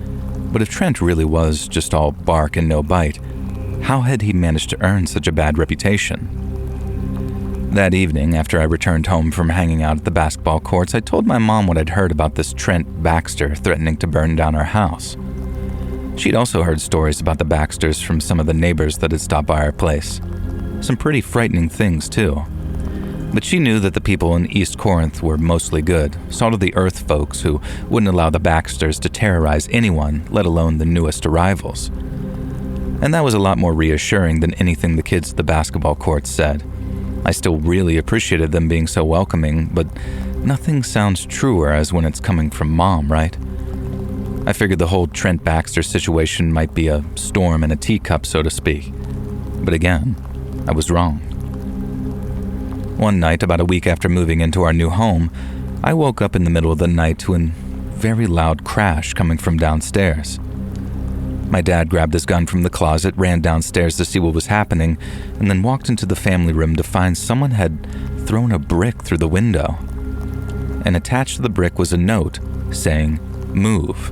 but if Trent really was just all bark and no bite, how had he managed to earn such a bad reputation? That evening, after I returned home from hanging out at the basketball courts, I told my mom what I'd heard about this Trent Baxter threatening to burn down our house. She'd also heard stories about the Baxters from some of the neighbors that had stopped by our place. Some pretty frightening things, too. But she knew that the people in East Corinth were mostly good, salt of the earth folks who wouldn't allow the Baxters to terrorize anyone, let alone the newest arrivals. And that was a lot more reassuring than anything the kids at the basketball courts said. I still really appreciated them being so welcoming, but nothing sounds truer as when it's coming from Mom, right? I figured the whole Trent Baxter situation might be a storm in a teacup, so to speak. But again, I was wrong. One night, about a week after moving into our new home, I woke up in the middle of the night to a very loud crash coming from downstairs. My dad grabbed his gun from the closet, ran downstairs to see what was happening, and then walked into the family room to find someone had thrown a brick through the window. And attached to the brick was a note saying, "Move."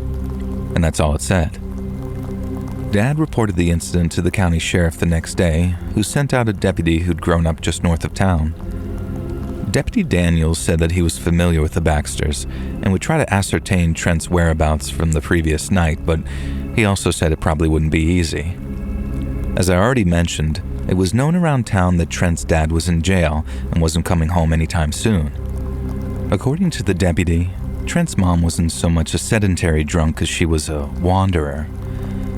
And that's all it said. Dad reported the incident to the county sheriff the next day, who sent out a deputy who'd grown up just north of town. Deputy Daniels said that he was familiar with the Baxters and would try to ascertain Trent's whereabouts from the previous night, but he also said it probably wouldn't be easy. As I already mentioned, it was known around town that Trent's dad was in jail and wasn't coming home anytime soon. According to the deputy, Trent's mom wasn't so much a sedentary drunk as she was a wanderer.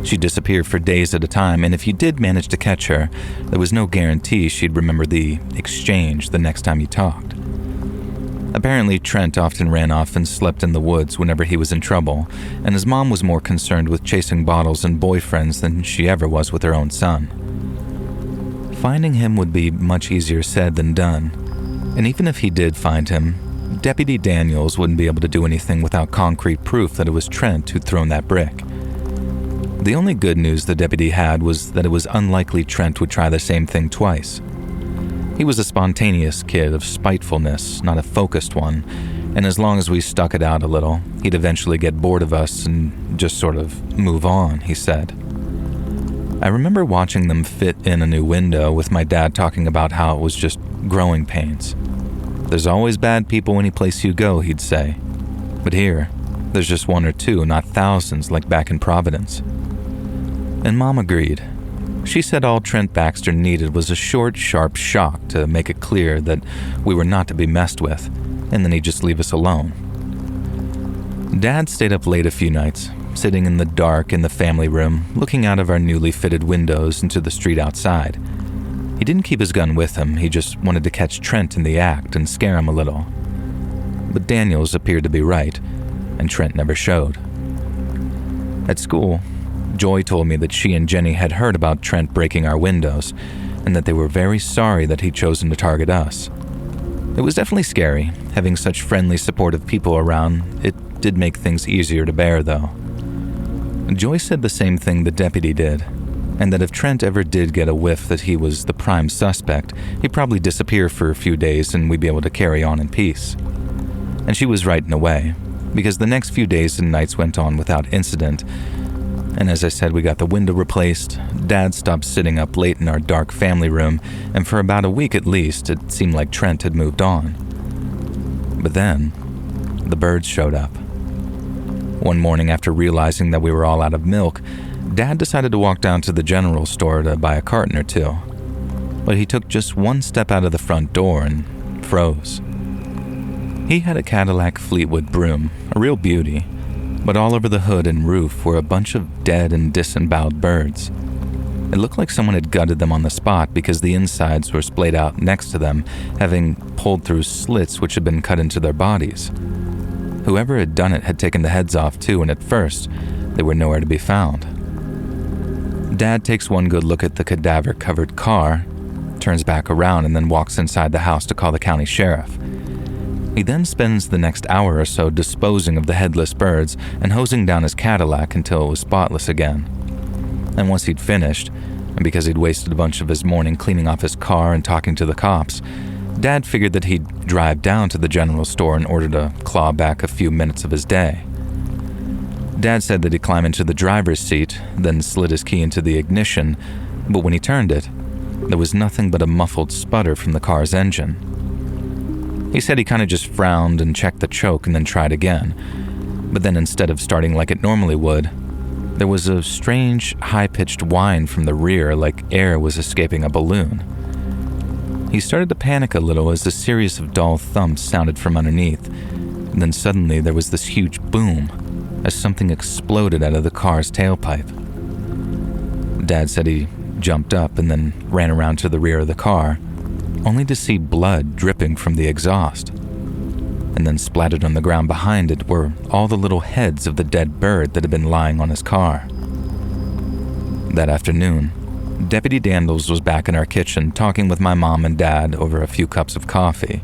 She'd disappear for days at a time, and if you did manage to catch her, there was no guarantee she'd remember the exchange the next time you talked. Apparently, Trent often ran off and slept in the woods whenever he was in trouble, and his mom was more concerned with chasing bottles and boyfriends than she ever was with her own son. Finding him would be much easier said than done, and even if he did find him, Deputy Daniels wouldn't be able to do anything without concrete proof that it was Trent who'd thrown that brick. The only good news the deputy had was that it was unlikely Trent would try the same thing twice. He was a spontaneous kid of spitefulness, not a focused one, and as long as we stuck it out a little, he'd eventually get bored of us and just sort of move on, he said. I remember watching them fit in a new window with my dad talking about how it was just growing pains. There's always bad people any place you go, he'd say. But here, there's just one or two, not thousands like back in Providence. And Mom agreed. She said all Trent Baxter needed was a short, sharp shock to make it clear that we were not to be messed with, and then he'd just leave us alone. Dad stayed up late a few nights, sitting in the dark in the family room, looking out of our newly fitted windows into the street outside. He didn't keep his gun with him, he just wanted to catch Trent in the act and scare him a little. But Daniels appeared to be right, and Trent never showed. At school, Joy told me that she and Jenny had heard about Trent breaking our windows, and that they were very sorry that he'd chosen to target us. It was definitely scary, having such friendly, supportive people around. It did make things easier to bear, though. Joy said the same thing the deputy did, and that if Trent ever did get a whiff that he was the prime suspect, he'd probably disappear for a few days and we'd be able to carry on in peace. And she was right in a way, because the next few days and nights went on without incident, And as I said, we got the window replaced. Dad stopped sitting up late in our dark family room, and for about a week at least, it seemed like Trent had moved on. But then, the birds showed up. One morning after realizing that we were all out of milk, Dad decided to walk down to the general store to buy a carton or two. But he took just one step out of the front door and froze. He had a Cadillac Fleetwood broom, a real beauty, but all over the hood and roof were a bunch of dead and disemboweled birds. It looked like someone had gutted them on the spot because the insides were splayed out next to them, having pulled through slits which had been cut into their bodies. Whoever had done it had taken the heads off too, and at first, they were nowhere to be found. Dad takes one good look at the cadaver-covered car, turns back around, and then walks inside the house to call the county sheriff. He then spends the next hour or so disposing of the headless birds and hosing down his Cadillac until it was spotless again. And once he'd finished, and because he'd wasted a bunch of his morning cleaning off his car and talking to the cops, Dad figured that he'd drive down to the general store in order to claw back a few minutes of his day. Dad said that he'd climb into the driver's seat, then slid his key into the ignition, but when he turned it, there was nothing but a muffled sputter from the car's engine. He said he kind of just frowned and checked the choke and then tried again, but then instead of starting like it normally would, there was a strange, high-pitched whine from the rear like air was escaping a balloon. He started to panic a little as a series of dull thumps sounded from underneath, and then suddenly there was this huge boom as something exploded out of the car's tailpipe. Dad said he jumped up and then ran around to the rear of the car, only to see blood dripping from the exhaust. And then splattered on the ground behind it were all the little heads of the dead bird that had been lying on his car. That afternoon, Deputy Daniels was back in our kitchen talking with my mom and Dad over a few cups of coffee.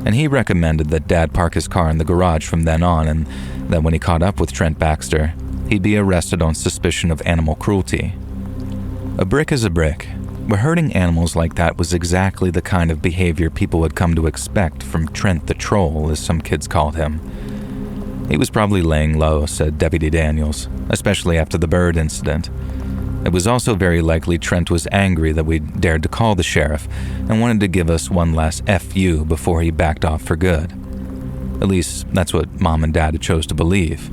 And he recommended that Dad park his car in the garage from then on, and that when he caught up with Trent Baxter, he'd be arrested on suspicion of animal cruelty. A brick is a brick, but hurting animals like that was exactly the kind of behavior people had come to expect from Trent the Troll, as some kids called him. He was probably laying low, said Deputy Daniels, especially after the bird incident. It was also very likely Trent was angry that we'd dared to call the sheriff and wanted to give us one last F.U. before he backed off for good. At least, that's what Mom and Dad had chose to believe.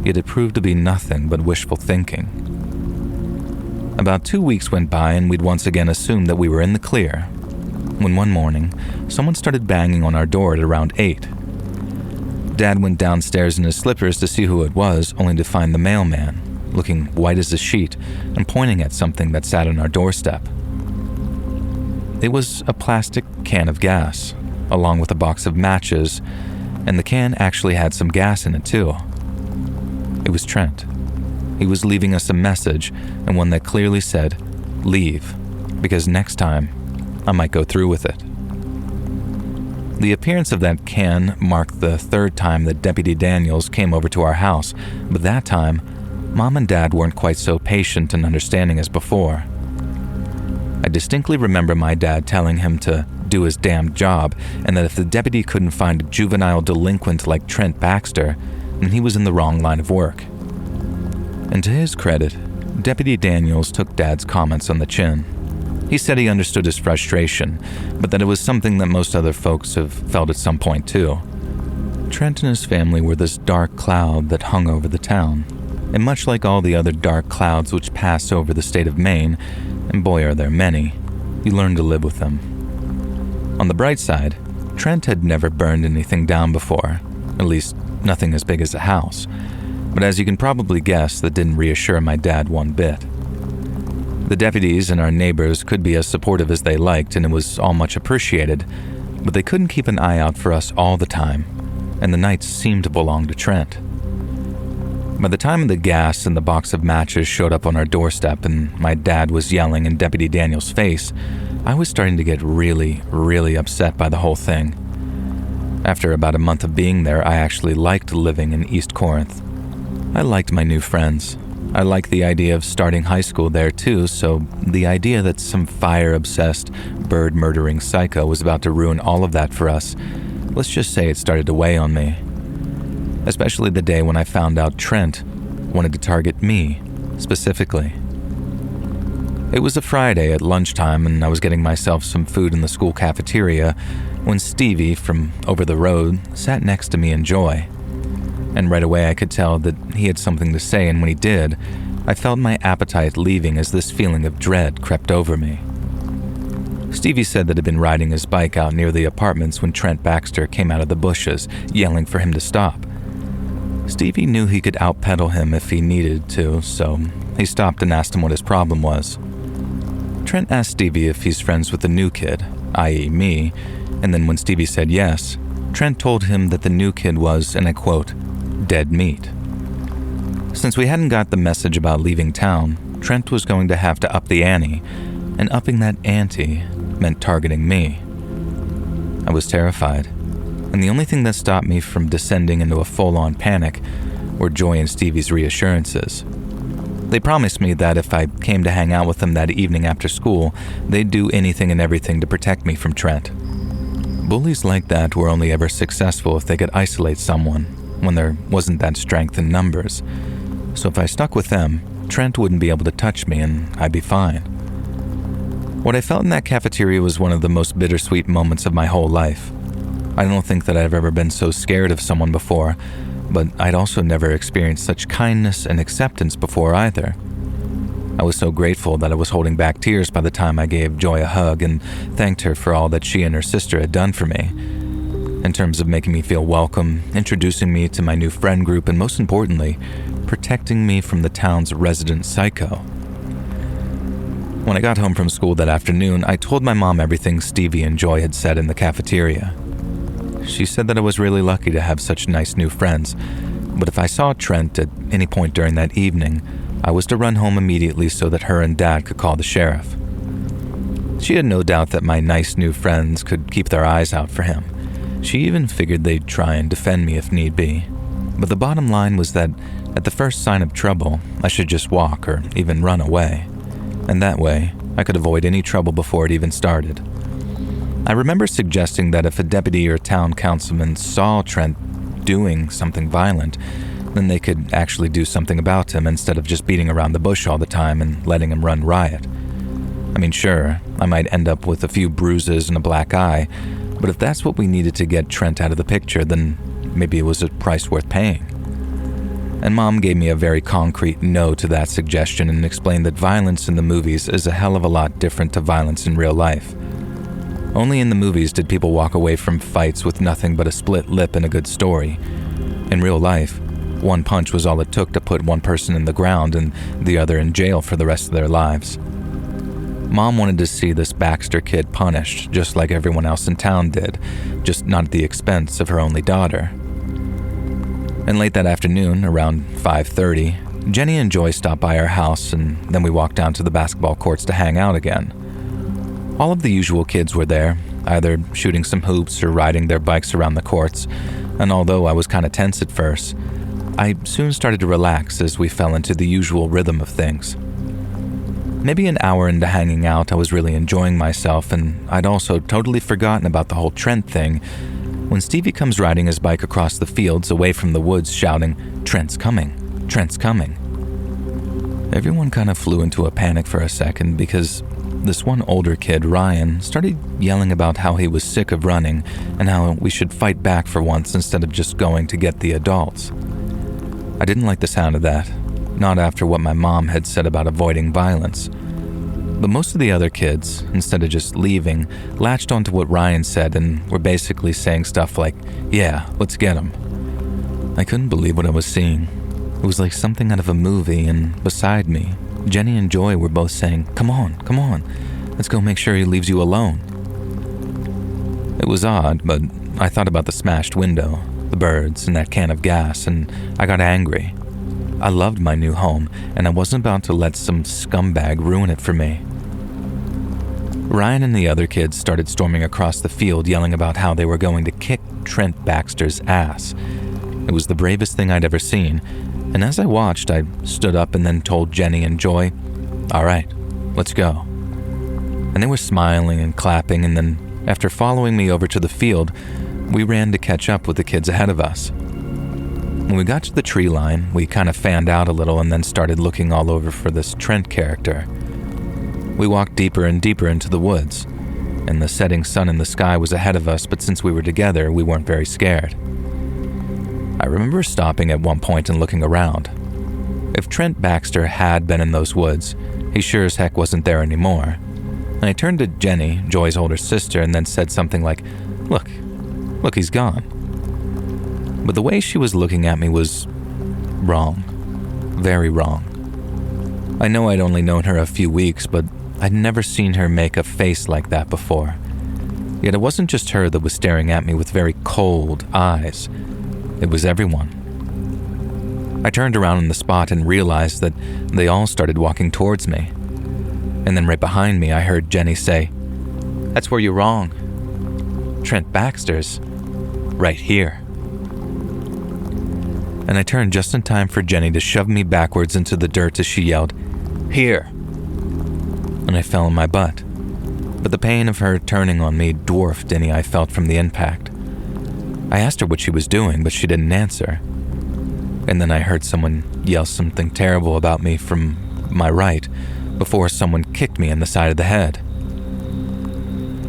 Yet it proved to be nothing but wishful thinking. About 2 weeks went by and we'd once again assumed that we were in the clear, when one morning, someone started banging on our door at around 8. Dad went downstairs in his slippers to see who it was, only to find the mailman, looking white as a sheet and pointing at something that sat on our doorstep. It was a plastic can of gas, along with a box of matches, and the can actually had some gas in it too. It was Trent. He was leaving us a message, and one that clearly said, "Leave, because next time, I might go through with it." The appearance of that can marked the third time that Deputy Daniels came over to our house, but that time, Mom and Dad weren't quite so patient and understanding as before. I distinctly remember my dad telling him to do his damned job, and that if the deputy couldn't find a juvenile delinquent like Trent Baxter, then he was in the wrong line of work. And to his credit, Deputy Daniels took Dad's comments on the chin. He said he understood his frustration, but that it was something that most other folks have felt at some point too. Trent and his family were this dark cloud that hung over the town, and much like all the other dark clouds which pass over the state of Maine, and boy are there many, you learn to live with them. On the bright side, Trent had never burned anything down before, at least nothing as big as a house, but as you can probably guess, that didn't reassure my dad one bit. The deputies and our neighbors could be as supportive as they liked, and it was all much appreciated, but they couldn't keep an eye out for us all the time, and the nights seemed to belong to Trent. By the time the gas and the box of matches showed up on our doorstep and my dad was yelling in Deputy Daniels' face, I was starting to get really, really upset by the whole thing. After about a month of being there, I actually liked living in East Corinth. I liked my new friends. I liked the idea of starting high school there too, so the idea that some fire-obsessed, bird-murdering psycho was about to ruin all of that for us, let's just say it started to weigh on me. Especially the day when I found out Trent wanted to target me, specifically. It was a Friday at lunchtime, and I was getting myself some food in the school cafeteria when Stevie, from over the road, sat next to me in Joy. And right away I could tell that he had something to say, and when he did, I felt my appetite leaving as this feeling of dread crept over me. Stevie said that he'd been riding his bike out near the apartments when Trent Baxter came out of the bushes, yelling for him to stop. Stevie knew he could outpedal him if he needed to, so he stopped and asked him what his problem was. Trent asked Stevie if he's friends with the new kid, i.e. me, and then when Stevie said yes, Trent told him that the new kid was, and I quote, dead meat. Since we hadn't got the message about leaving town, Trent was going to have to up the ante, and upping that ante meant targeting me. I was terrified, and the only thing that stopped me from descending into a full-on panic were Joy and Stevie's reassurances. They promised me that if I came to hang out with them that evening after school, they'd do anything and everything to protect me from Trent. Bullies like that were only ever successful if they could isolate someone, when there wasn't that strength in numbers. So if I stuck with them, Trent wouldn't be able to touch me and I'd be fine. What I felt in that cafeteria was one of the most bittersweet moments of my whole life. I don't think that I've ever been so scared of someone before, but I'd also never experienced such kindness and acceptance before either. I was so grateful that I was holding back tears by the time I gave Joy a hug and thanked her for all that she and her sister had done for me, in terms of making me feel welcome, introducing me to my new friend group, and most importantly, protecting me from the town's resident psycho. When I got home from school that afternoon, I told my mom everything Stevie and Joy had said in the cafeteria. She said that I was really lucky to have such nice new friends, but if I saw Trent at any point during that evening, I was to run home immediately so that her and Dad could call the sheriff. She had no doubt that my nice new friends could keep their eyes out for him. She even figured they'd try and defend me if need be. But the bottom line was that at the first sign of trouble, I should just walk or even run away. And that way, I could avoid any trouble before it even started. I remember suggesting that if a deputy or town councilman saw Trent doing something violent, then they could actually do something about him instead of just beating around the bush all the time and letting him run riot. I mean, sure, I might end up with a few bruises and a black eye, but if that's what we needed to get Trent out of the picture, then maybe it was a price worth paying. And Mom gave me a very concrete no to that suggestion and explained that violence in the movies is a hell of a lot different to violence in real life. Only in the movies did people walk away from fights with nothing but a split lip and a good story. In real life, one punch was all it took to put one person in the ground and the other in jail for the rest of their lives. Mom wanted to see this Baxter kid punished just like everyone else in town did, just not at the expense of her only daughter. And late that afternoon, around 5:30, Jenny and Joy stopped by our house, and then we walked down to the basketball courts to hang out again. All of the usual kids were there, either shooting some hoops or riding their bikes around the courts, and although I was kind of tense at first, I soon started to relax as we fell into the usual rhythm of things. Maybe an hour into hanging out, I was really enjoying myself, and I'd also totally forgotten about the whole Trent thing when Stevie comes riding his bike across the fields away from the woods shouting, "Trent's coming, Trent's coming." Everyone kind of flew into a panic for a second because this one older kid, Ryan, started yelling about how he was sick of running and how we should fight back for once instead of just going to get the adults. I didn't like the sound of that, not after what my mom had said about avoiding violence. But most of the other kids, instead of just leaving, latched onto what Ryan said and were basically saying stuff like, "Yeah, let's get him." I couldn't believe what I was seeing. It was like something out of a movie, and beside me, Jenny and Joy were both saying, come on, let's go make sure he leaves you alone." It was odd, but I thought about the smashed window, the birds, and that can of gas, and I got angry. I loved my new home, and I wasn't about to let some scumbag ruin it for me. Ryan and the other kids started storming across the field yelling about how they were going to kick Trent Baxter's ass. It was the bravest thing I'd ever seen, and as I watched, I stood up and then told Jenny and Joy, "All right, let's go." And they were smiling and clapping, and then after following me over to the field, we ran to catch up with the kids ahead of us. When we got to the tree line, we kind of fanned out a little and then started looking all over for this Trent character. We walked deeper and deeper into the woods, and the setting sun in the sky was ahead of us, but since we were together, we weren't very scared. I remember stopping at one point and looking around. If Trent Baxter had been in those woods, he sure as heck wasn't there anymore. And I turned to Jenny, Joy's older sister, and then said something like, Look, he's gone." But the way she was looking at me was wrong. Very wrong. I know I'd only known her a few weeks, but I'd never seen her make a face like that before. Yet it wasn't just her that was staring at me with very cold eyes. It was everyone. I turned around in the spot and realized that they all started walking towards me. And then right behind me, I heard Jenny say, "That's where you're wrong. Trent Baxter's right here." And I turned just in time for Jenny to shove me backwards into the dirt as she yelled, "Here!" And I fell on my butt. But the pain of her turning on me dwarfed any I felt from the impact. I asked her what she was doing, but she didn't answer. And then I heard someone yell something terrible about me from my right before someone kicked me in the side of the head.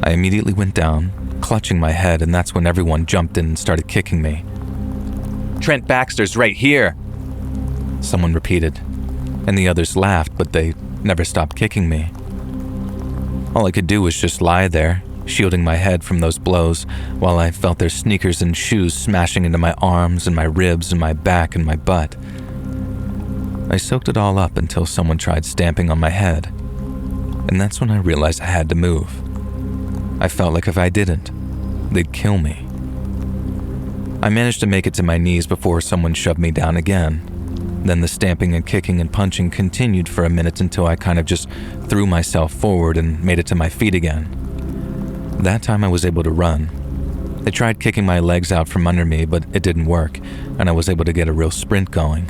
I immediately went down, clutching my head, and that's when everyone jumped in and started kicking me. "Trent Baxter's right here," someone repeated, and the others laughed, but they never stopped kicking me. All I could do was just lie there, shielding my head from those blows, while I felt their sneakers and shoes smashing into my arms and my ribs and my back and my butt. I soaked it all up until someone tried stamping on my head, and that's when I realized I had to move. I felt like if I didn't, they'd kill me. I managed to make it to my knees before someone shoved me down again. Then the stamping and kicking and punching continued for a minute until I kind of just threw myself forward and made it to my feet again. That time I was able to run. They tried kicking my legs out from under me, but it didn't work, and I was able to get a real sprint going.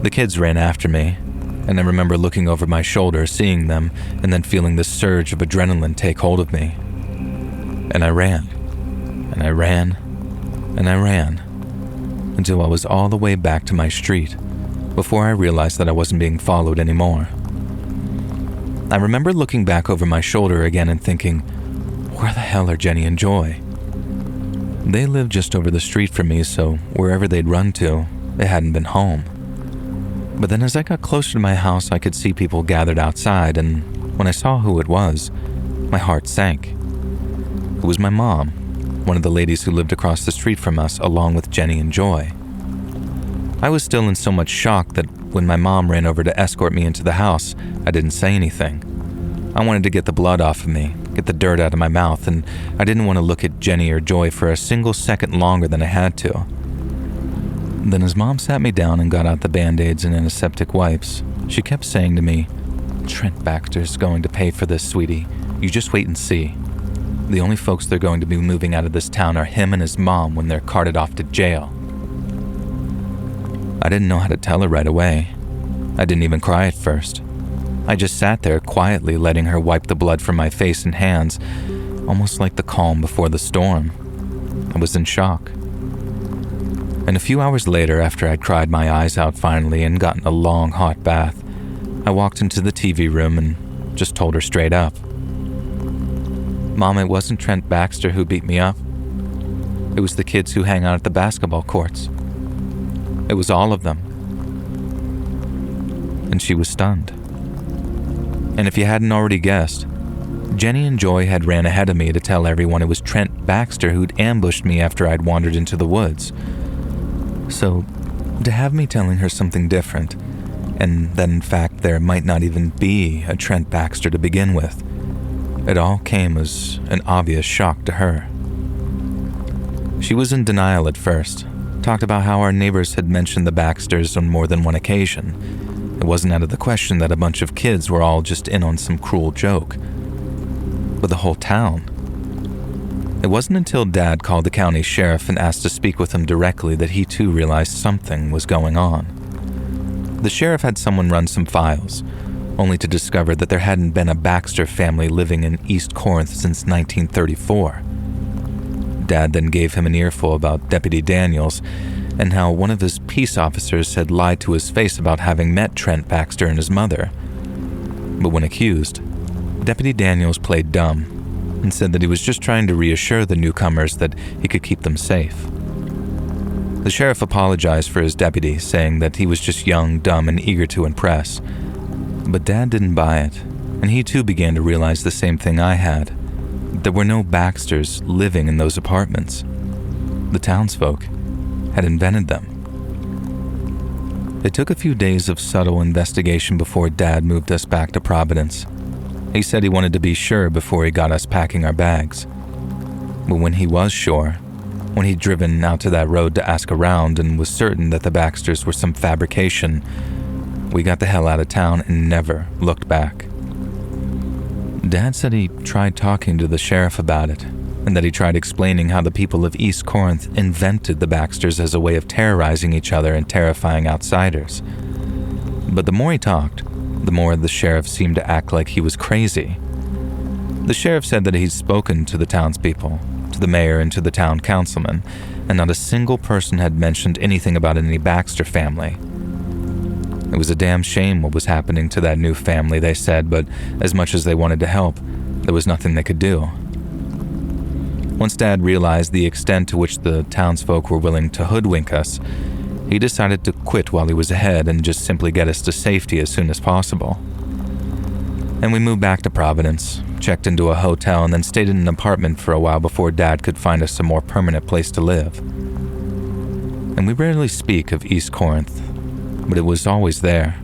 The kids ran after me, and I remember looking over my shoulder, seeing them, and then feeling this surge of adrenaline take hold of me. And I ran, and I ran, and I ran, until I was all the way back to my street, before I realized that I wasn't being followed anymore. I remember looking back over my shoulder again and thinking, where the hell are Jenny and Joy? They lived just over the street from me, so wherever they'd run to, they hadn't been home. But then as I got closer to my house, I could see people gathered outside, and when I saw who it was, my heart sank. It was my mom, one of the ladies who lived across the street from us, along with Jenny and Joy. I was still in so much shock that when my mom ran over to escort me into the house, I didn't say anything. I wanted to get the blood off of me, get the dirt out of my mouth, and I didn't want to look at Jenny or Joy for a single second longer than I had to. Then as Mom sat me down and got out the Band-Aids and antiseptic wipes, she kept saying to me, "Trent Baxter's going to pay for this, sweetie. You just wait and see. The only folks they're going to be moving out of this town are him and his mom when they're carted off to jail." I didn't know how to tell her right away. I didn't even cry at first. I just sat there quietly letting her wipe the blood from my face and hands, almost like the calm before the storm. I was in shock. And a few hours later, after I'd cried my eyes out finally and gotten a long hot bath, I walked into the TV room and just told her straight up, "Mom, it wasn't Trent Baxter who beat me up. It was the kids who hang out at the basketball courts. It was all of them." And she was stunned. And if you hadn't already guessed, Jenny and Joy had ran ahead of me to tell everyone it was Trent Baxter who'd ambushed me after I'd wandered into the woods. So, to have me telling her something different, and that in fact there might not even be a Trent Baxter to begin with, it all came as an obvious shock to her. She was in denial at first, talked about how our neighbors had mentioned the Baxters on more than one occasion. It wasn't out of the question that a bunch of kids were all just in on some cruel joke. But the whole town. It wasn't until Dad called the county sheriff and asked to speak with him directly that he too realized something was going on. The sheriff had someone run some files, only to discover that there hadn't been a Baxter family living in East Corinth since 1934. Dad then gave him an earful about Deputy Daniels, and how one of his peace officers had lied to his face about having met Trent Baxter and his mother. But when accused, Deputy Daniels played dumb and said that he was just trying to reassure the newcomers that he could keep them safe. The sheriff apologized for his deputy, saying that he was just young, dumb, and eager to impress. But Dad didn't buy it, and he too began to realize the same thing I had. There were no Baxters living in those apartments. The townsfolk had invented them. It took a few days of subtle investigation before Dad moved us back to Providence. He said he wanted to be sure before he got us packing our bags. But when he was sure, when he'd driven out to that road to ask around and was certain that the Baxters were some fabrication, we got the hell out of town and never looked back. Dad said he tried talking to the sheriff about it, and that he tried explaining how the people of East Corinth invented the Baxters as a way of terrorizing each other and terrifying outsiders. But the more he talked, the more the sheriff seemed to act like he was crazy. The sheriff said that he'd spoken to the townspeople, to the mayor and to the town councilman, and not a single person had mentioned anything about any Baxter family. It was a damn shame what was happening to that new family, they said, but as much as they wanted to help, there was nothing they could do. Once Dad realized the extent to which the townsfolk were willing to hoodwink us, he decided to quit while he was ahead and just simply get us to safety as soon as possible. And we moved back to Providence, checked into a hotel, and then stayed in an apartment for a while before Dad could find us a more permanent place to live. And we rarely speak of East Corinth, but it was always there.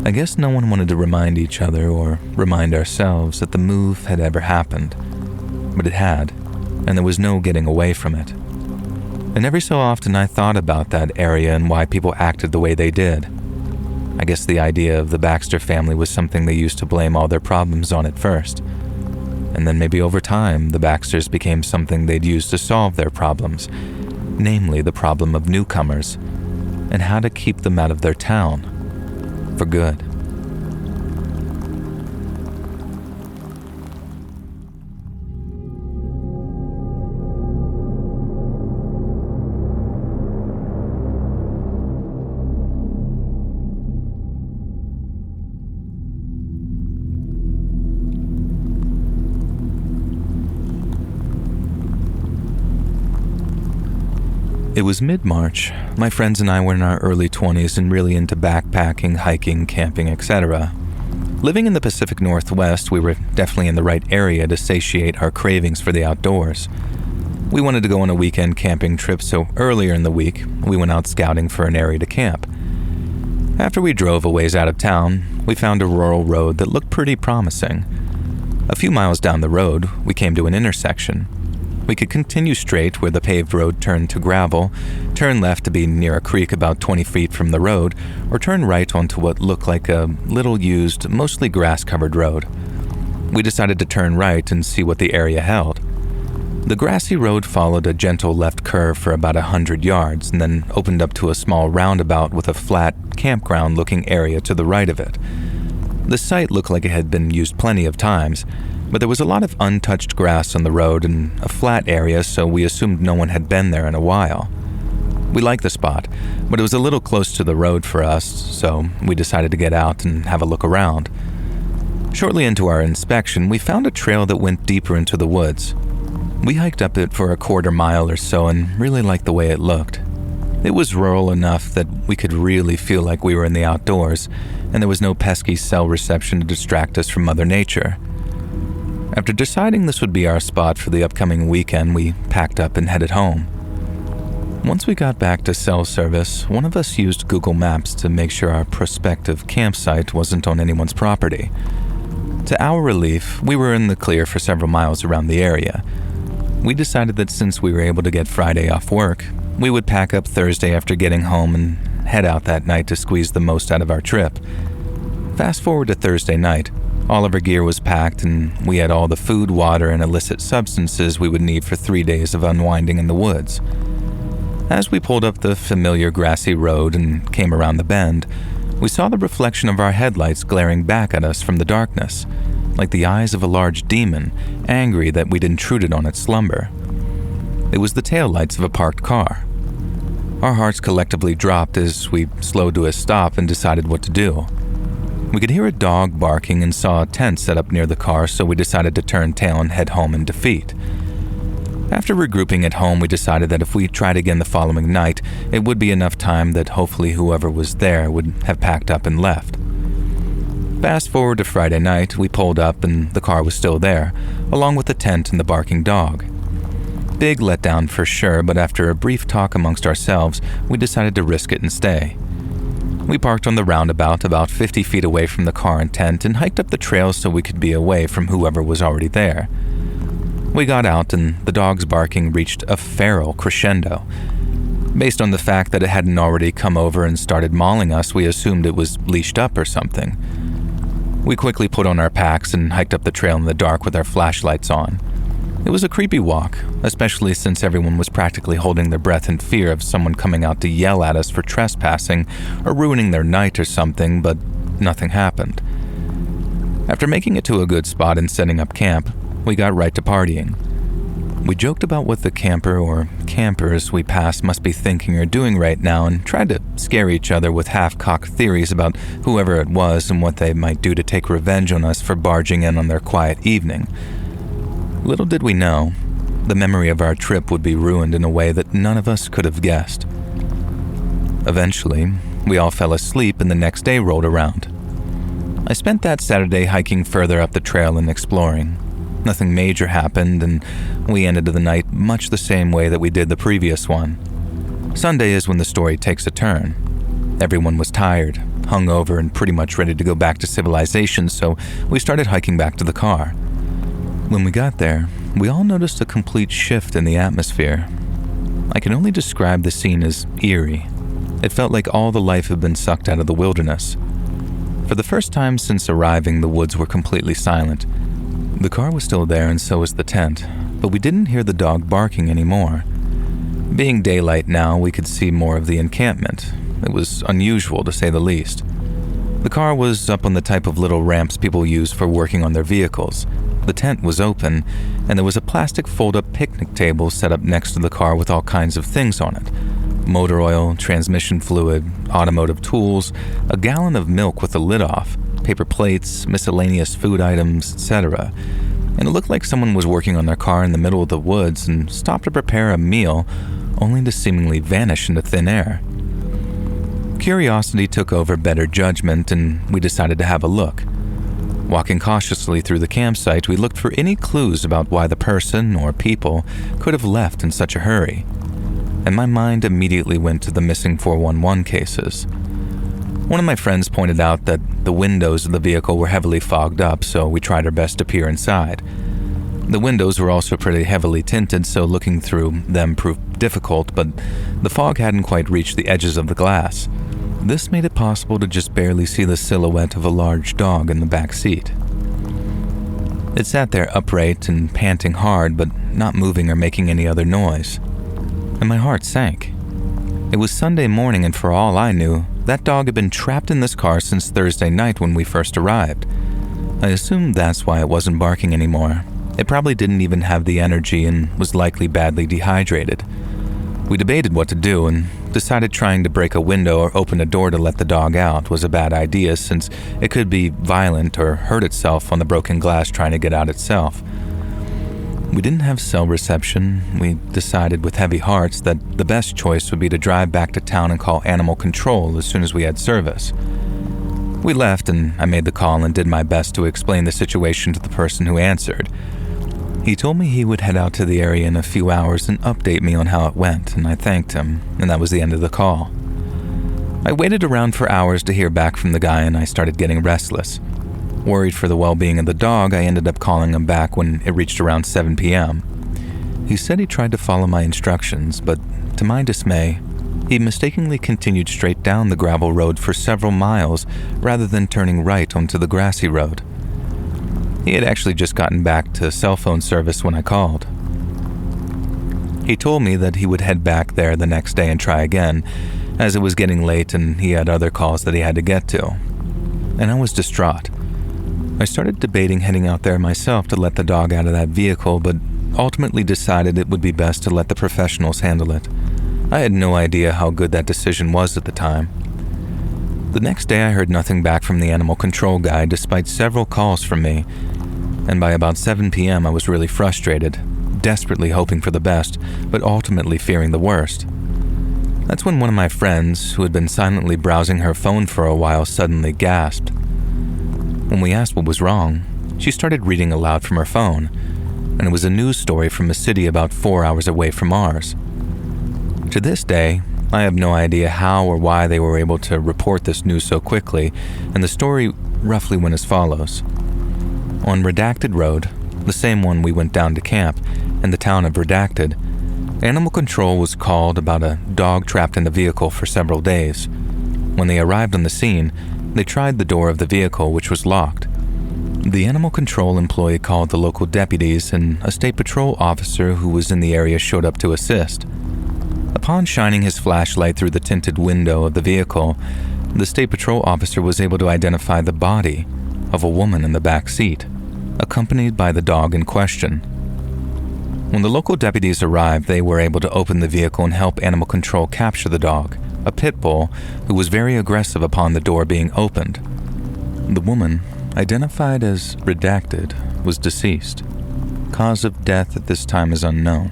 I guess no one wanted to remind each other or remind ourselves that the move had ever happened, but it had, and there was no getting away from it. And every so often I thought about that area and why people acted the way they did. I guess the idea of the Baxter family was something they used to blame all their problems on at first. And then maybe over time, the Baxters became something they'd use to solve their problems, namely the problem of newcomers, and how to keep them out of their town, for good. It was mid-March. My friends and I were in our early 20s and really into backpacking, hiking, camping, etc. Living in the Pacific Northwest, we were definitely in the right area to satiate our cravings for the outdoors. We wanted to go on a weekend camping trip, so earlier in the week, we went out scouting for an area to camp. After we drove a ways out of town, we found a rural road that looked pretty promising. A few miles down the road, we came to an intersection. We could continue straight where the paved road turned to gravel, turn left to be near a creek about 20 feet from the road, or turn right onto what looked like a little used, mostly grass-covered road. We decided to turn right and see what the area held. The grassy road followed a gentle left curve for about 100 yards and then opened up to a small roundabout with a flat, campground-looking area to the right of it. The site looked like it had been used plenty of times, but there was a lot of untouched grass on the road and a flat area, so we assumed no one had been there in a while. We liked the spot, but it was a little close to the road for us, so we decided to get out and have a look around. Shortly into our inspection, we found a trail that went deeper into the woods. We hiked up it for a quarter mile or so and really liked the way it looked. It was rural enough that we could really feel like we were in the outdoors, and there was no pesky cell reception to distract us from Mother Nature. After deciding this would be our spot for the upcoming weekend, we packed up and headed home. Once we got back to cell service, one of us used Google Maps to make sure our prospective campsite wasn't on anyone's property. To our relief, we were in the clear for several miles around the area. We decided that since we were able to get Friday off work, we would pack up Thursday after getting home and head out that night to squeeze the most out of our trip. Fast forward to Thursday night. All of our gear was packed, and we had all the food, water, and illicit substances we would need for 3 days of unwinding in the woods. As we pulled up the familiar grassy road and came around the bend, we saw the reflection of our headlights glaring back at us from the darkness, like the eyes of a large demon, angry that we'd intruded on its slumber. It was the taillights of a parked car. Our hearts collectively dropped as we slowed to a stop and decided what to do. We could hear a dog barking and saw a tent set up near the car, so we decided to turn tail and head home in defeat. After regrouping at home, we decided that if we tried again the following night, it would be enough time that hopefully whoever was there would have packed up and left. Fast forward to Friday night, we pulled up and the car was still there, along with the tent and the barking dog. Big letdown for sure, but after a brief talk amongst ourselves, we decided to risk it and stay. We parked on the roundabout about 50 feet away from the car and tent and hiked up the trail so we could be away from whoever was already there. We got out and the dog's barking reached a feral crescendo. Based on the fact that it hadn't already come over and started mauling us, we assumed it was leashed up or something. We quickly put on our packs and hiked up the trail in the dark with our flashlights on. It was a creepy walk, especially since everyone was practically holding their breath in fear of someone coming out to yell at us for trespassing or ruining their night or something, but nothing happened. After making it to a good spot and setting up camp, we got right to partying. We joked about what the camper or campers we passed must be thinking or doing right now and tried to scare each other with half-cocked theories about whoever it was and what they might do to take revenge on us for barging in on their quiet evening. Little did we know, the memory of our trip would be ruined in a way that none of us could have guessed. Eventually, we all fell asleep and the next day rolled around. I spent that Saturday hiking further up the trail and exploring. Nothing major happened, and we ended the night much the same way that we did the previous one. Sunday is when the story takes a turn. Everyone was tired, hungover, and pretty much ready to go back to civilization, so we started hiking back to the car. When we got there, we all noticed a complete shift in the atmosphere. I can only describe the scene as eerie. It felt like all the life had been sucked out of the wilderness. For the first time since arriving, the woods were completely silent. The car was still there and so was the tent, but we didn't hear the dog barking anymore. Being daylight now, we could see more of the encampment. It was unusual to say the least. The car was up on the type of little ramps people use for working on their vehicles. The tent was open, and there was a plastic fold-up picnic table set up next to the car with all kinds of things on it. Motor oil, transmission fluid, automotive tools, a gallon of milk with the lid off, paper plates, miscellaneous food items, etc. And it looked like someone was working on their car in the middle of the woods and stopped to prepare a meal, only to seemingly vanish into thin air. Curiosity took over better judgment, and we decided to have a look. Walking cautiously through the campsite, we looked for any clues about why the person or people could have left in such a hurry. And my mind immediately went to the missing 411 cases. One of my friends pointed out that the windows of the vehicle were heavily fogged up, so we tried our best to peer inside. The windows were also pretty heavily tinted, so looking through them proved difficult, but the fog hadn't quite reached the edges of the glass. This made it possible to just barely see the silhouette of a large dog in the back seat. It sat there upright and panting hard, but not moving or making any other noise. And my heart sank. It was Sunday morning, and for all I knew, that dog had been trapped in this car since Thursday night when we first arrived. I assumed that's why it wasn't barking anymore. It probably didn't even have the energy and was likely badly dehydrated. We debated what to do and decided trying to break a window or open a door to let the dog out was a bad idea, since it could be violent or hurt itself on the broken glass trying to get out itself. We didn't have cell reception. We decided with heavy hearts that the best choice would be to drive back to town and call animal control as soon as we had service. We left, and I made the call and did my best to explain the situation to the person who answered. He told me he would head out to the area in a few hours and update me on how it went, and I thanked him, and that was the end of the call. I waited around for hours to hear back from the guy, and I started getting restless. Worried for the well-being of the dog, I ended up calling him back when it reached around 7 p.m. He said he tried to follow my instructions, but to my dismay, he mistakenly continued straight down the gravel road for several miles rather than turning right onto the grassy road. He had actually just gotten back to cell phone service when I called. He told me that he would head back there the next day and try again, as it was getting late and he had other calls that he had to get to. And I was distraught. I started debating heading out there myself to let the dog out of that vehicle, but ultimately decided it would be best to let the professionals handle it. I had no idea how good that decision was at the time. The next day I heard nothing back from the animal control guy despite several calls from me, and by about 7 p.m. I was really frustrated, desperately hoping for the best, but ultimately fearing the worst. That's when one of my friends, who had been silently browsing her phone for a while, suddenly gasped. When we asked what was wrong, she started reading aloud from her phone, and it was a news story from a city about 4 hours away from ours. To this day, I have no idea how or why they were able to report this news so quickly, and the story roughly went as follows. On Redacted Road, the same one we went down to camp, in the town of Redacted, animal control was called about a dog trapped in the vehicle for several days. When they arrived on the scene, they tried the door of the vehicle, which was locked. The animal control employee called the local deputies, and a state patrol officer who was in the area showed up to assist. Upon shining his flashlight through the tinted window of the vehicle, the state patrol officer was able to identify the body of a woman in the back seat, accompanied by the dog in question. When the local deputies arrived, they were able to open the vehicle and help animal control capture the dog, a pit bull who was very aggressive upon the door being opened. The woman, identified as Redacted, was deceased. Cause of death at this time is unknown.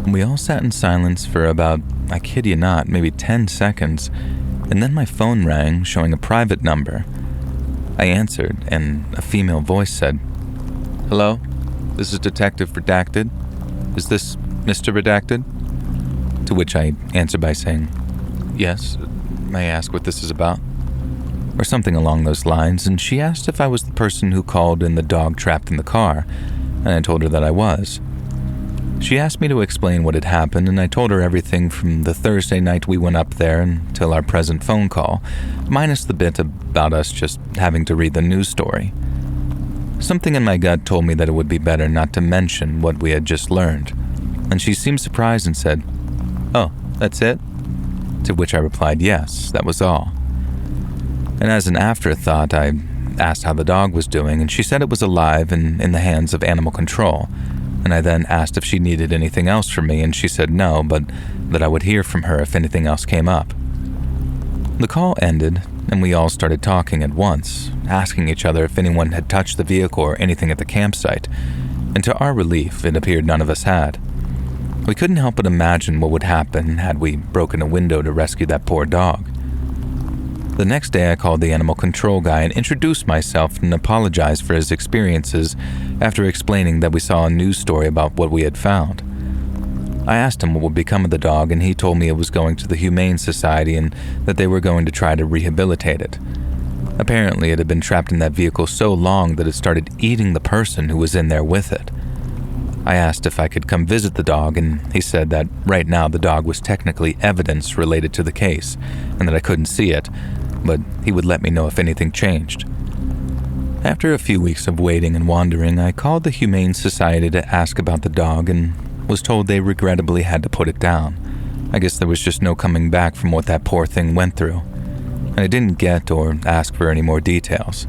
We all sat in silence for about, I kid you not, maybe 10 seconds, and then my phone rang, showing a private number. I answered, and a female voice said, "Hello, this is Detective Redacted. Is this Mr. Redacted?" To which I answered by saying, "Yes, may I ask what this is about?" Or something along those lines, and she asked if I was the person who called in the dog trapped in the car, and I told her that I was. She asked me to explain what had happened, and I told her everything from the Thursday night we went up there until our present phone call, minus the bit about us just having to read the news story. Something in my gut told me that it would be better not to mention what we had just learned, and she seemed surprised and said, "Oh, that's it?" To which I replied, yes, that was all. And as an afterthought, I asked how the dog was doing, and she said it was alive and in the hands of animal control. And I then asked if she needed anything else from me, and she said no, but that I would hear from her if anything else came up. The call ended, and we all started talking at once, asking each other if anyone had touched the vehicle or anything at the campsite, and to our relief, it appeared none of us had. We couldn't help but imagine what would happen had we broken a window to rescue that poor dog. The next day I called the animal control guy and introduced myself and apologized for his experiences after explaining that we saw a news story about what we had found. I asked him what would become of the dog, and he told me it was going to the Humane Society and that they were going to try to rehabilitate it. Apparently it had been trapped in that vehicle so long that it started eating the person who was in there with it. I asked if I could come visit the dog, and he said that right now the dog was technically evidence related to the case and that I couldn't see it, but he would let me know if anything changed. After a few weeks of waiting and wandering, I called the Humane Society to ask about the dog and was told they regrettably had to put it down. I guess there was just no coming back from what that poor thing went through, and I didn't get or ask for any more details.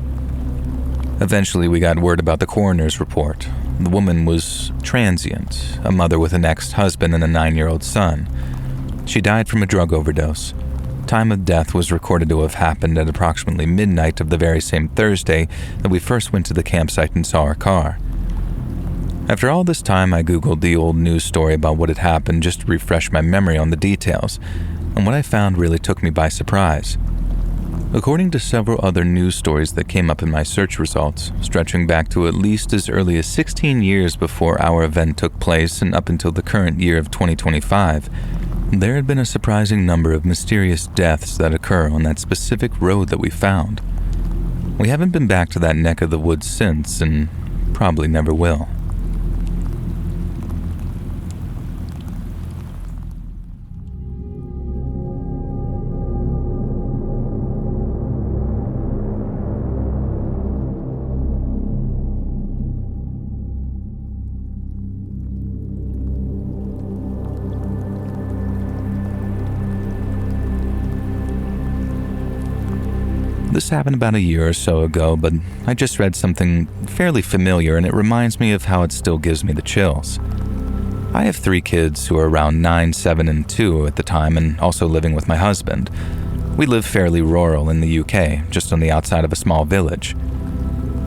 Eventually we got word about the coroner's report. The woman was transient, a mother with an ex-husband and a 9-year-old son. She died from a drug overdose. Time of death was recorded to have happened at approximately midnight of the very same Thursday that we first went to the campsite and saw our car. After all this time, I googled the old news story about what had happened just to refresh my memory on the details, and what I found really took me by surprise. According to several other news stories that came up in my search results, stretching back to at least as early as 16 years before our event took place and up until the current year of 2025, there had been a surprising number of mysterious deaths that occur on that specific road that we found. We haven't been back to that neck of the woods since, and probably never will. This happened about a year or so ago, but I just read something fairly familiar and it reminds me of how it still gives me the chills. I have 3 kids who are around 9, 7, and 2 at the time, and also living with my husband. We live fairly rural in the UK, just on the outside of a small village.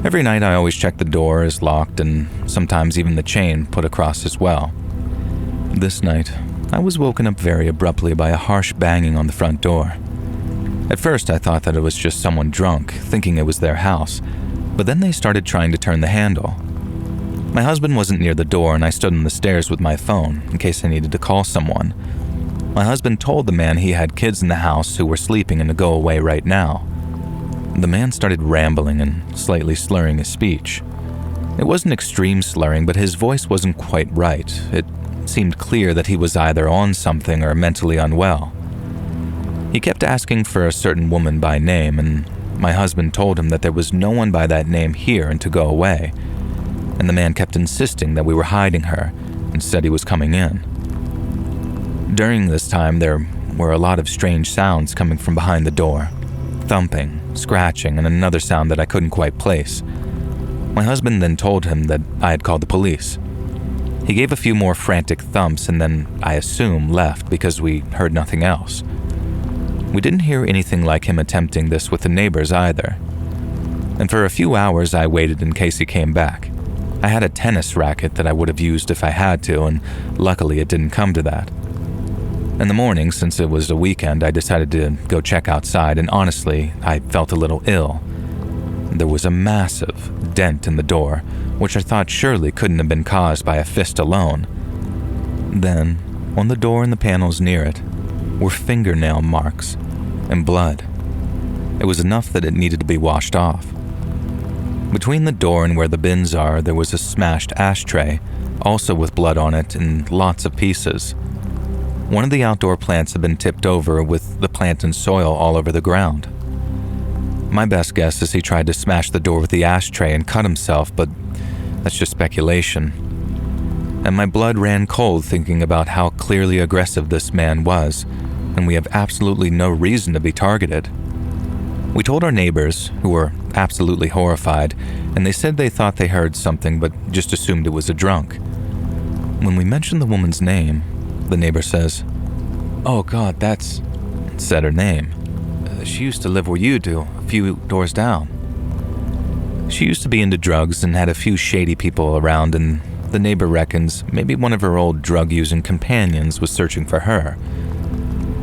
Every night I always check the door is locked and sometimes even the chain put across as well. This night, I was woken up very abruptly by a harsh banging on the front door. At first I thought that it was just someone drunk, thinking it was their house, but then they started trying to turn the handle. My husband wasn't near the door and I stood on the stairs with my phone in case I needed to call someone. My husband told the man he had kids in the house who were sleeping and to go away right now. The man started rambling and slightly slurring his speech. It wasn't extreme slurring, but his voice wasn't quite right. It seemed clear that he was either on something or mentally unwell. He kept asking for a certain woman by name, and my husband told him that there was no one by that name here and to go away. And the man kept insisting that we were hiding her and said he was coming in. During this time, there were a lot of strange sounds coming from behind the door. Thumping, scratching, and another sound that I couldn't quite place. My husband then told him that I had called the police. He gave a few more frantic thumps and then, I assume, left because we heard nothing else. We didn't hear anything like him attempting this with the neighbors either. And for a few hours I waited in case he came back. I had a tennis racket that I would have used if I had to, and luckily it didn't come to that. In the morning, since it was a weekend, I decided to go check outside, and honestly, I felt a little ill. There was a massive dent in the door, which I thought surely couldn't have been caused by a fist alone. Then, on the door and the panels near it, were fingernail marks and blood. It was enough that it needed to be washed off. Between the door and where the bins are, there was a smashed ashtray, also with blood on it in lots of pieces. One of the outdoor plants had been tipped over with the plant and soil all over the ground. My best guess is he tried to smash the door with the ashtray and cut himself, but that's just speculation. And my blood ran cold thinking about how clearly aggressive this man was, and we have absolutely no reason to be targeted. We told our neighbors, who were absolutely horrified, and they said they thought they heard something but just assumed it was a drunk. When we mentioned the woman's name, the neighbor says, "Oh God, said her name. She used to live where you do, a few doors down." She used to be into drugs and had a few shady people around, and the neighbor reckons maybe one of her old drug-using companions was searching for her.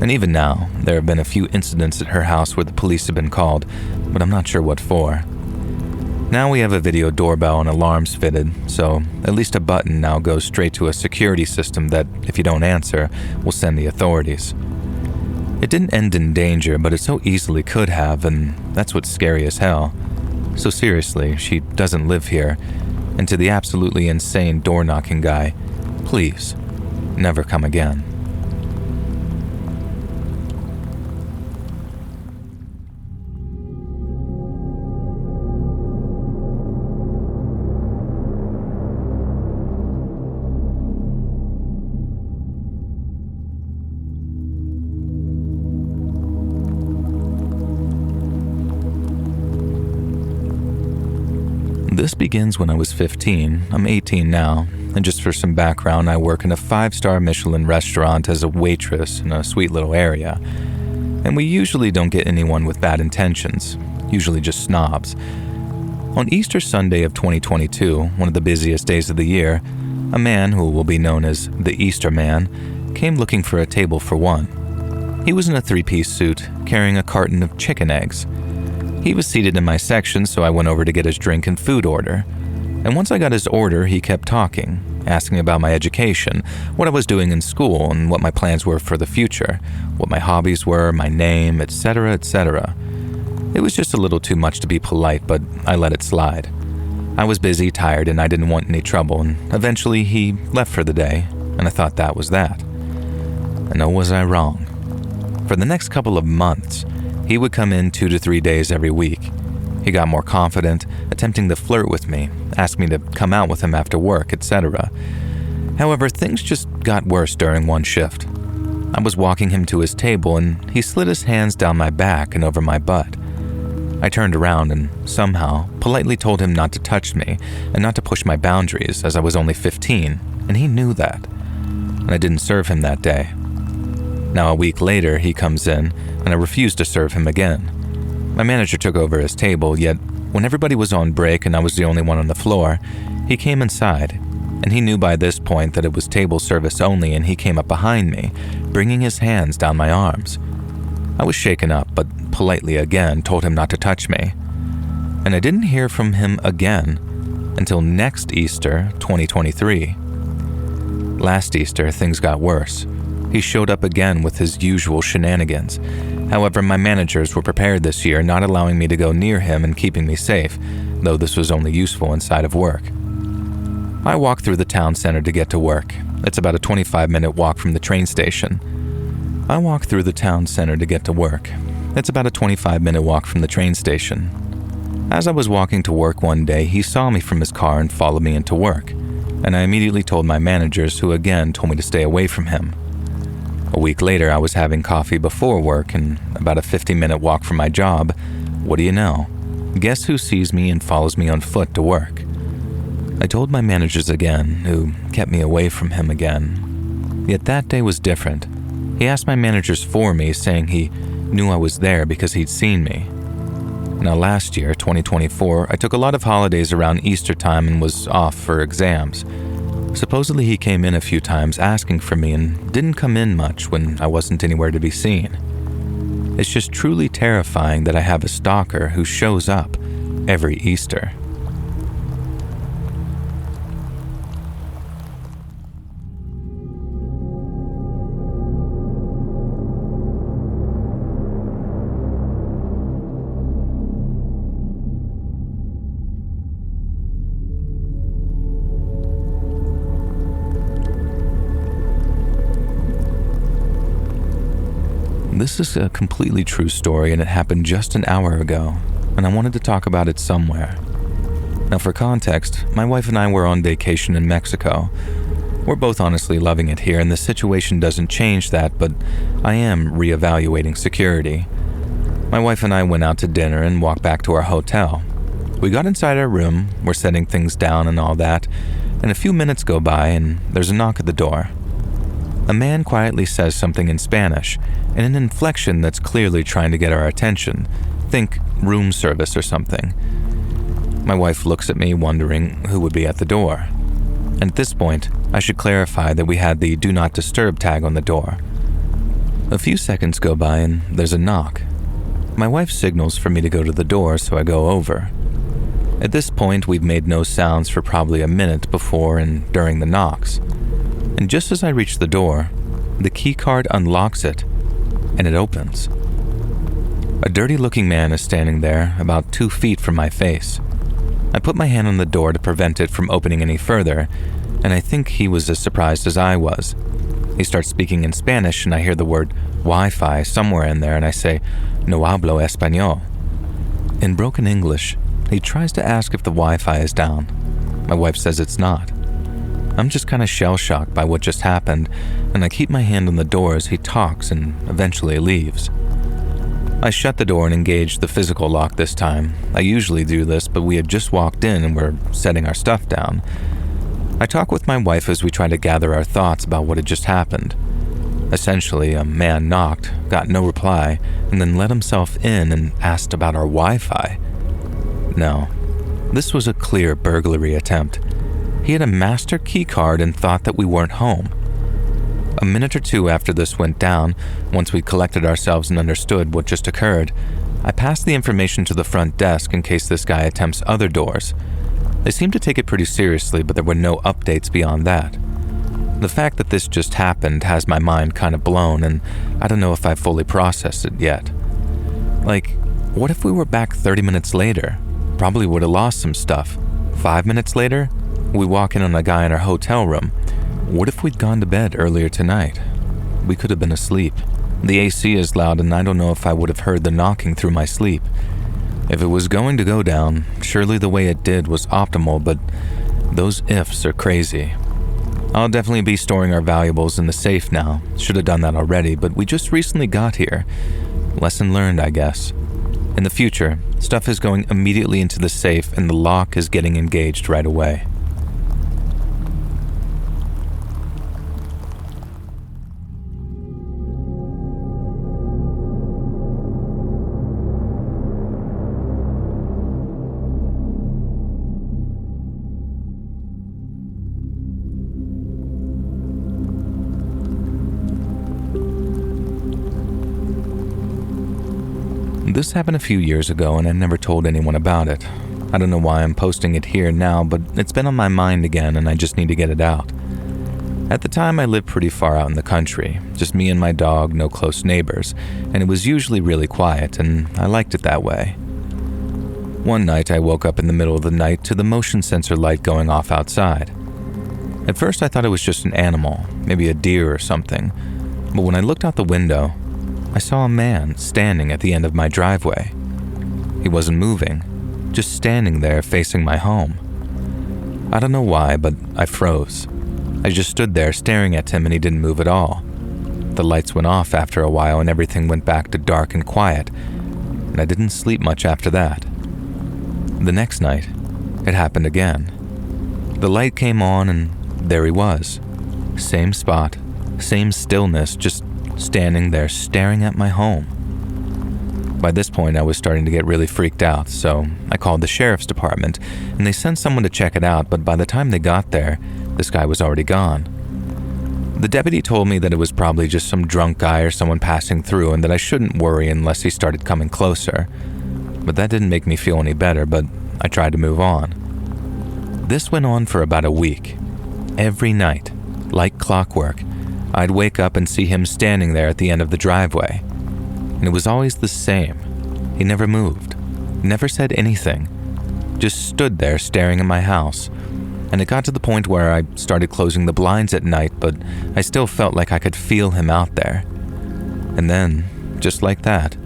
And even now, there have been a few incidents at her house where the police have been called, but I'm not sure what for. Now we have a video doorbell and alarms fitted, so at least a button now goes straight to a security system that, if you don't answer, will send the authorities. It didn't end in danger, but it so easily could have, and that's what's scary as hell. So seriously, she doesn't live here, and to the absolutely insane door-knocking guy, please, never come again. This begins when I was 15. I'm 18 now, and just for some background, I work in a 5-star Michelin restaurant as a waitress in a sweet little area. And we usually don't get anyone with bad intentions, usually just snobs. On Easter Sunday of 2022, one of the busiest days of the year, a man who will be known as the Easter Man came looking for a table for one. He was in a 3-piece suit, carrying a carton of chicken eggs. He was seated in my section, so I went over to get his drink and food order. And once I got his order, he kept talking, asking about my education, what I was doing in school, and what my plans were for the future, what my hobbies were, my name, etc., etc. It was just a little too much to be polite, but I let it slide. I was busy, tired, and I didn't want any trouble, and eventually he left for the day, and I thought that was that. And oh, was I wrong. For the next couple of months, he would come in 2 to 3 days every week. He got more confident, attempting to flirt with me, asked me to come out with him after work, etc. However, things just got worse during one shift. I was walking him to his table and he slid his hands down my back and over my butt. I turned around and somehow politely told him not to touch me and not to push my boundaries as I was only 15, and he knew that. and I didn't serve him that day. Now a week later, he comes in, and I refused to serve him again. My manager took over his table, yet when everybody was on break and I was the only one on the floor, he came inside, and he knew by this point that it was table service only, and he came up behind me, bringing his hands down my arms. I was shaken up, but politely again told him not to touch me. And I didn't hear from him again until next Easter, 2023. Last Easter, things got worse. He showed up again with his usual shenanigans. However, my managers were prepared this year, not allowing me to go near him and keeping me safe, though this was only useful inside of work. I walk through the town center to get to work. It's about a 25-minute walk from the train station. As I was walking to work one day, he saw me from his car and followed me into work, and I immediately told my managers, who again told me to stay away from him. A week later, I was having coffee before work and about a 50-minute walk from my job. What do you know? Guess who sees me and follows me on foot to work? I told my managers again, who kept me away from him again. Yet that day was different. He asked my managers for me, saying he knew I was there because he'd seen me. Now last year, 2024, I took a lot of holidays around Easter time and was off for exams. Supposedly he came in a few times asking for me and didn't come in much when I wasn't anywhere to be seen. It's just truly terrifying that I have a stalker who shows up every Easter. This is a completely true story, and it happened just an hour ago, and I wanted to talk about it somewhere. Now for context, my wife and I were on vacation in Mexico. We're both honestly loving it here, and the situation doesn't change that, but I am reevaluating security. My wife and I went out to dinner and walked back to our hotel. We got inside our room, we're setting things down and all that, and a few minutes go by and there's a knock at the door. A man quietly says something in Spanish, in an inflection that's clearly trying to get our attention. Think room service or something. My wife looks at me, wondering who would be at the door. And at this point, I should clarify that we had the Do Not Disturb tag on the door. A few seconds go by and there's a knock. My wife signals for me to go to the door, so I go over. At this point, we've made no sounds for probably a minute before and during the knocks. And just as I reach the door, the key card unlocks it, and it opens. A dirty-looking man is standing there, about 2 feet from my face. I put my hand on the door to prevent it from opening any further, and I think he was as surprised as I was. He starts speaking in Spanish, and I hear the word Wi-Fi somewhere in there, and I say, "No hablo español." In broken English, he tries to ask if the Wi-Fi is down. My wife says it's not. I'm just kind of shell-shocked by what just happened, and I keep my hand on the door as he talks and eventually leaves. I shut the door and engage the physical lock this time. I usually do this, but we had just walked in and we're setting our stuff down. I talk with my wife as we try to gather our thoughts about what had just happened. Essentially, a man knocked, got no reply, and then let himself in and asked about our Wi-Fi. No, this was a clear burglary attempt. He had a master key card and thought that we weren't home. A minute or two after this went down, once we'd collected ourselves and understood what just occurred, I passed the information to the front desk in case this guy attempts other doors. They seemed to take it pretty seriously, but there were no updates beyond that. The fact that this just happened has my mind kind of blown, and I don't know if I've fully processed it yet. Like, what if we were back 30 minutes later? Probably would have lost some stuff. 5 minutes later? We walk in on a guy in our hotel room. What if we'd gone to bed earlier tonight? We could have been asleep. The AC is loud and I don't know if I would have heard the knocking through my sleep. If it was going to go down, surely the way it did was optimal, but those ifs are crazy. I'll definitely be storing our valuables in the safe now. Should have done that already, but we just recently got here. Lesson learned, I guess. In the future, stuff is going immediately into the safe and the lock is getting engaged right away. This happened a few years ago and I never told anyone about it. I don't know why I'm posting it here now, but it's been on my mind again and I just need to get it out. At the time, I lived pretty far out in the country, just me and my dog, no close neighbors, and it was usually really quiet, and I liked it that way. One night, I woke up in the middle of the night to the motion sensor light going off outside. At first, I thought it was just an animal, maybe a deer or something, but when I looked out the window, I saw a man standing at the end of my driveway. He wasn't moving, just standing there facing my home. I don't know why, but I froze. I just stood there staring at him and he didn't move at all. The lights went off after a while and everything went back to dark and quiet, and I didn't sleep much after that. The next night, it happened again. The light came on and there he was. Same spot, same stillness, just standing there staring at my home. By this point, I was starting to get really freaked out, so I called the sheriff's department and they sent someone to check it out, but by the time they got there, this guy was already gone. The deputy told me that it was probably just some drunk guy or someone passing through and that I shouldn't worry unless he started coming closer. But that didn't make me feel any better, but I tried to move on. This went on for about a week. Every night, like clockwork, I'd wake up and see him standing there at the end of the driveway. And it was always the same. He never moved, never said anything, just stood there staring at my house. And it got to the point where I started closing the blinds at night, but I still felt like I could feel him out there. And then, just like that,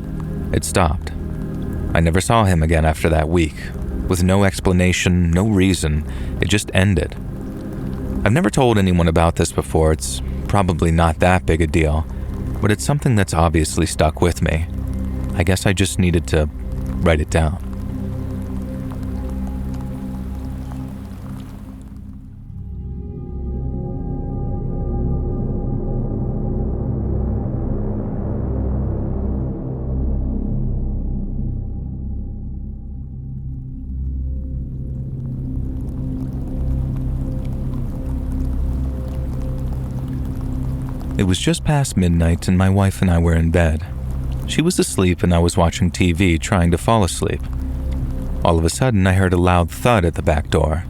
it stopped. I never saw him again after that week. With no explanation, no reason, it just ended. I've never told anyone about this before. It's probably not that big a deal, but it's something that's obviously stuck with me. I guess I just needed to write it down. It was just past midnight and my wife and I were in bed. She was asleep and I was watching TV trying to fall asleep. All of a sudden, I heard a loud thud at the back door.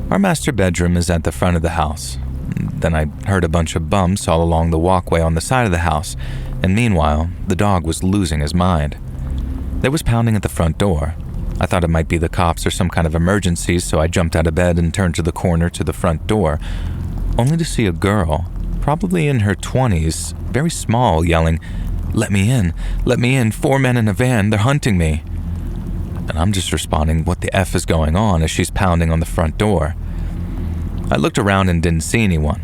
Our master bedroom is at the front of the house. Then I heard a bunch of bumps all along the walkway on the side of the house, and meanwhile, the dog was losing his mind. There was pounding at the front door. I thought it might be the cops or some kind of emergency, so I jumped out of bed and turned to the corner to the front door, only to see a girl, probably in her 20s, very small, yelling, let me in, 4 men in a van, they're hunting me." And I'm just responding, what the F is going on, as she's pounding on the front door. I looked around and didn't see anyone.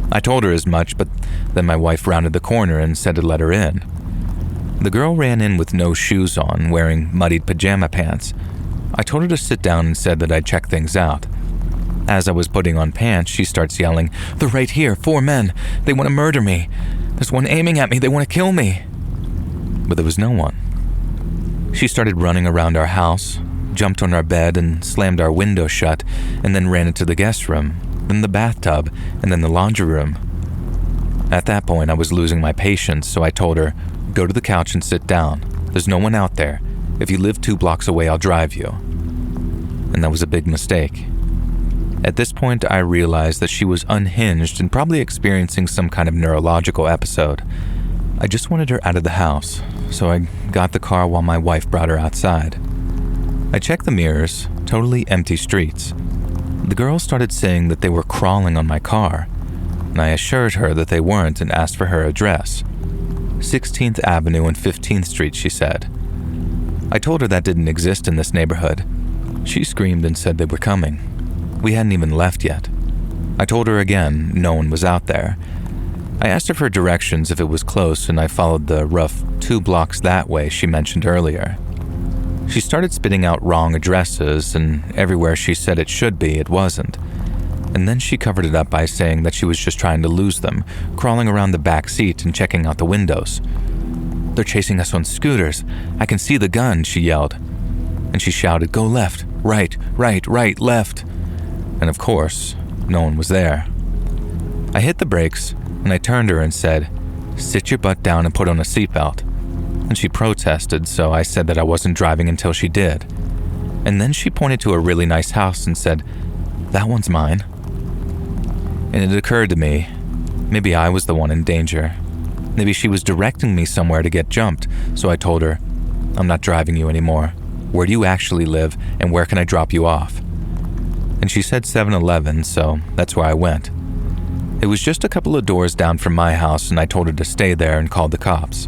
I told her as much, but then my wife rounded the corner and said to let her in. The girl ran in with no shoes on, wearing muddied pajama pants. I told her to sit down and said that I'd check things out. As I was putting on pants, she starts yelling, "They're right here, 4 men. They want to murder me. There's one aiming at me. They want to kill me." But there was no one. She started running around our house, jumped on our bed and slammed our window shut, and then ran into the guest room, then the bathtub, and then the laundry room. At that point, I was losing my patience, so I told her, "Go to the couch and sit down. There's no one out there. If you live 2 blocks away, I'll drive you." And that was a big mistake. At this point, I realized that she was unhinged and probably experiencing some kind of neurological episode. I just wanted her out of the house, so I got the car while my wife brought her outside. I checked the mirrors, totally empty streets. The girl started saying that they were crawling on my car, and I assured her that they weren't and asked for her address. 16th Avenue and 15th Street, she said. I told her that didn't exist in this neighborhood. She screamed and said they were coming. We hadn't even left yet. I told her again no one was out there. I asked her for directions if it was close, and I followed the rough 2 blocks that way she mentioned earlier. She started spitting out wrong addresses, and everywhere she said it should be, it wasn't. And then she covered it up by saying that she was just trying to lose them, crawling around the back seat and checking out the windows. "They're chasing us on scooters. I can see the gun," she yelled. And she shouted, "Go left, right, left." And of course, no one was there. I hit the brakes, and I turned to her and said, "Sit your butt down and put on a seatbelt." and she protested, so I said that I wasn't driving until she did. And then she pointed to a really nice house and said, "That one's mine." And it occurred to me, maybe I was the one in danger. Maybe she was directing me somewhere to get jumped, so I told her, "I'm not driving you anymore. Where do you actually live, and where can I drop you off?" And she said 7-Eleven, so that's where I went. It was just a couple of doors down from my house, and I told her to stay there and called the cops.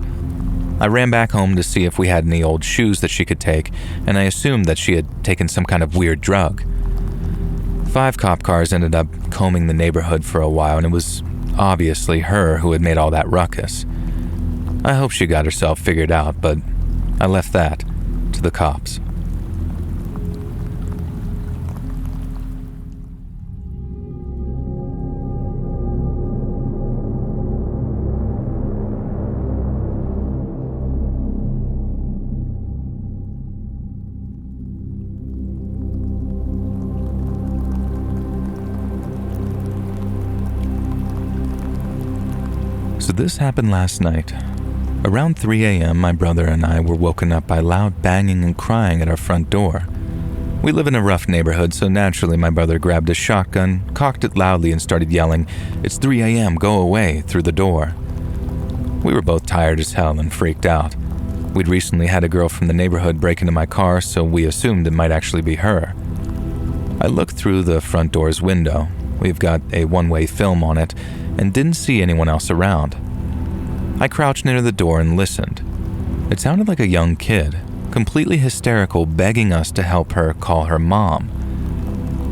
I ran back home to see if we had any old shoes that she could take, and I assumed that she had taken some kind of weird drug. 5 cop cars ended up combing the neighborhood for a while, and it was obviously her who had made all that ruckus. I hope she got herself figured out, but I left that to the cops. So this happened last night. Around 3 a.m., my brother and I were woken up by loud banging and crying at our front door. We live in a rough neighborhood, so naturally my brother grabbed a shotgun, cocked it loudly, and started yelling, "It's 3 a.m., go away," through the door. We were both tired as hell and freaked out. We'd recently had a girl from the neighborhood break into my car, so we assumed it might actually be her. I looked through the front door's window. We've got a one-way film on it, and didn't see anyone else around. I crouched near the door and listened. It sounded like a young kid, completely hysterical, begging us to help her call her mom.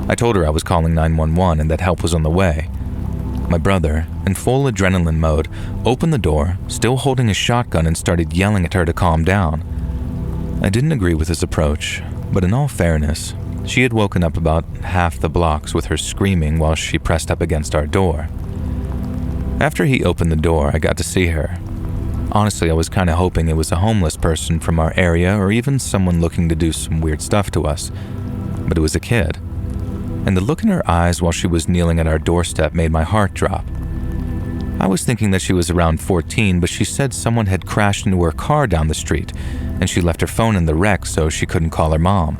I told her I was calling 911 and that help was on the way. My brother, in full adrenaline mode, opened the door, still holding his shotgun, and started yelling at her to calm down. I didn't agree with his approach, but in all fairness, she had woken up about half the blocks with her screaming while she pressed up against our door. After he opened the door, I got to see her. Honestly, I was kind of hoping it was a homeless person from our area or even someone looking to do some weird stuff to us. But it was a kid. And the look in her eyes while she was kneeling at our doorstep made my heart drop. I was thinking that she was around 14, but she said someone had crashed into her car down the street, and she left her phone in the wreck so she couldn't call her mom.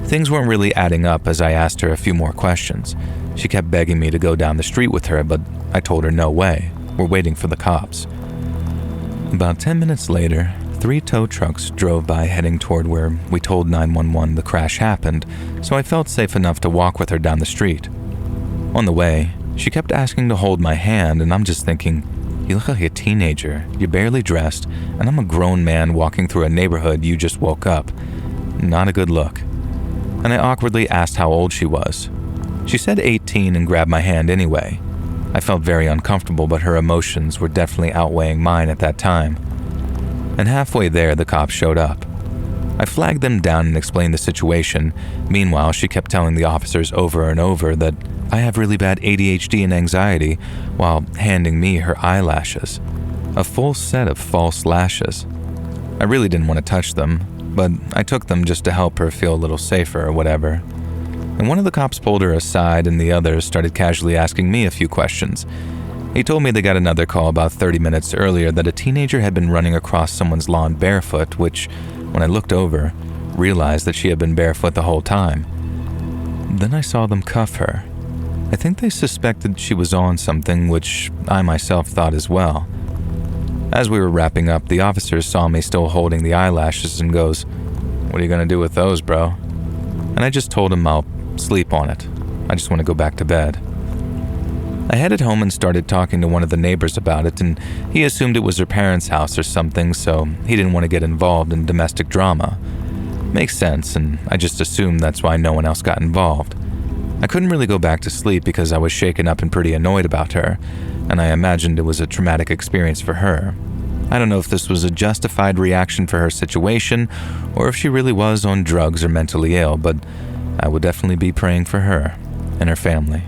Things weren't really adding up as I asked her a few more questions. She kept begging me to go down the street with her, but I told her no way. We're waiting for the cops. About 10 minutes later, 3 tow trucks drove by heading toward where we told 911 the crash happened, so I felt safe enough to walk with her down the street. On the way, she kept asking to hold my hand, and I'm just thinking, you look like a teenager, you're barely dressed, and I'm a grown man walking through a neighborhood you just woke up. Not a good look. And I awkwardly asked how old she was. She said 18 and grabbed my hand anyway. I felt very uncomfortable, but her emotions were definitely outweighing mine at that time. And halfway there, the cops showed up. I flagged them down and explained the situation. Meanwhile, she kept telling the officers over and over that I have really bad ADHD and anxiety, while handing me her eyelashes. A full set of false lashes. I really didn't want to touch them, but I took them just to help her feel a little safer or whatever. And one of the cops pulled her aside, and the others started casually asking me a few questions. He told me they got another call about 30 minutes earlier that a teenager had been running across someone's lawn barefoot, which, when I looked over, realized that she had been barefoot the whole time. Then I saw them cuff her. I think they suspected she was on something, which I myself thought as well. As we were wrapping up, the officers saw me still holding the eyelashes and goes, "What are you gonna do with those, bro?" And I just told him I'll sleep on it. I just want to go back to bed. I headed home and started talking to one of the neighbors about it, and he assumed it was her parents' house or something, so he didn't want to get involved in domestic drama. Makes sense, and I just assumed that's why no one else got involved. I couldn't really go back to sleep because I was shaken up and pretty annoyed about her, and I imagined it was a traumatic experience for her. I don't know if this was a justified reaction for her situation, or if she really was on drugs or mentally ill, but I would definitely be praying for her and her family.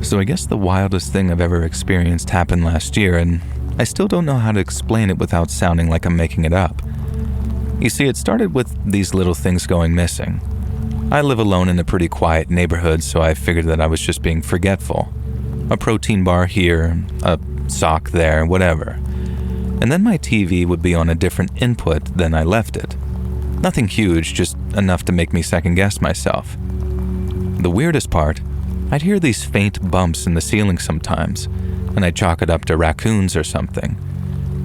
So I guess the wildest thing I've ever experienced happened last year, and I still don't know how to explain it without sounding like I'm making it up. You see, it started with these little things going missing. I live alone in a pretty quiet neighborhood, so I figured that I was just being forgetful. A protein bar here, a sock there, whatever. And then my TV would be on a different input than I left it. Nothing huge, just enough to make me second-guess myself. The weirdest part, I'd hear these faint bumps in the ceiling sometimes, and I'd chalk it up to raccoons or something.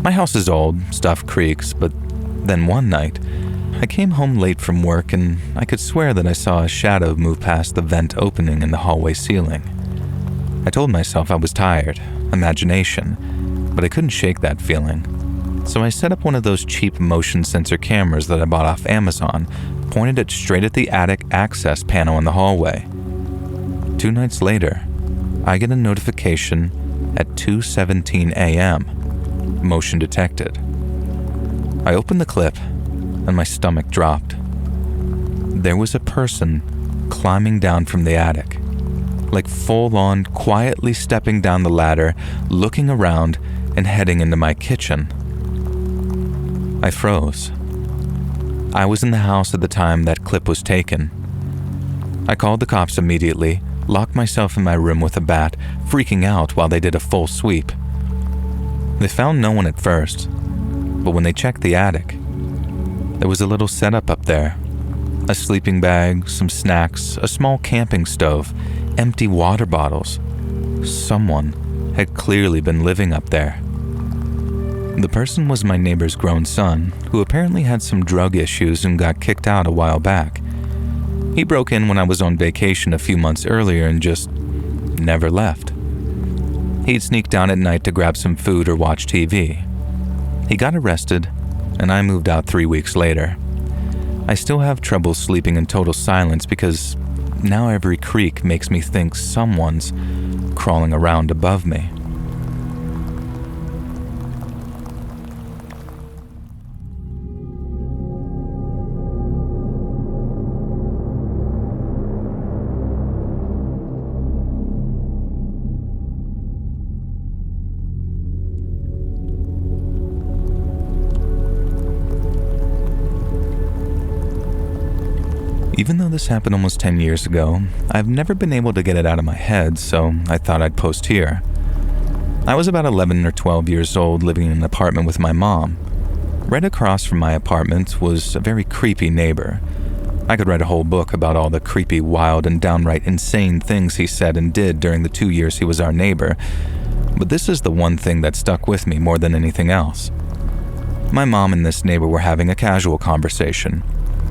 My house is old, stuff creaks, but then one night, I came home late from work and I could swear that I saw a shadow move past the vent opening in the hallway ceiling. I told myself I was tired, imagination, but I couldn't shake that feeling. So I set up one of those cheap motion sensor cameras that I bought off Amazon, pointed it straight at the attic access panel in the hallway. 2 nights later, I get a notification at 2:17 a.m. Motion detected. I opened the clip and my stomach dropped. There was a person climbing down from the attic, like full-on quietly stepping down the ladder, looking around and heading into my kitchen. I froze. I was in the house at the time that clip was taken. I called the cops immediately, locked myself in my room with a bat, freaking out while they did a full sweep. They found no one at first, but when they checked the attic, there was a little setup up there. A sleeping bag, some snacks, a small camping stove, empty water bottles. Someone had clearly been living up there. The person was my neighbor's grown son, who apparently had some drug issues and got kicked out a while back. He broke in when I was on vacation a few months earlier and just never left. He'd sneak down at night to grab some food or watch TV. He got arrested, and I moved out 3 weeks later. I still have trouble sleeping in total silence because now every creak makes me think someone's crawling around above me. Even though this happened almost 10 years ago, I've never been able to get it out of my head, so I thought I'd post here. I was about 11 or 12 years old living in an apartment with my mom. Right across from my apartment was a very creepy neighbor. I could write a whole book about all the creepy, wild, and downright insane things he said and did during the 2 years he was our neighbor, but this is the one thing that stuck with me more than anything else. My mom and this neighbor were having a casual conversation.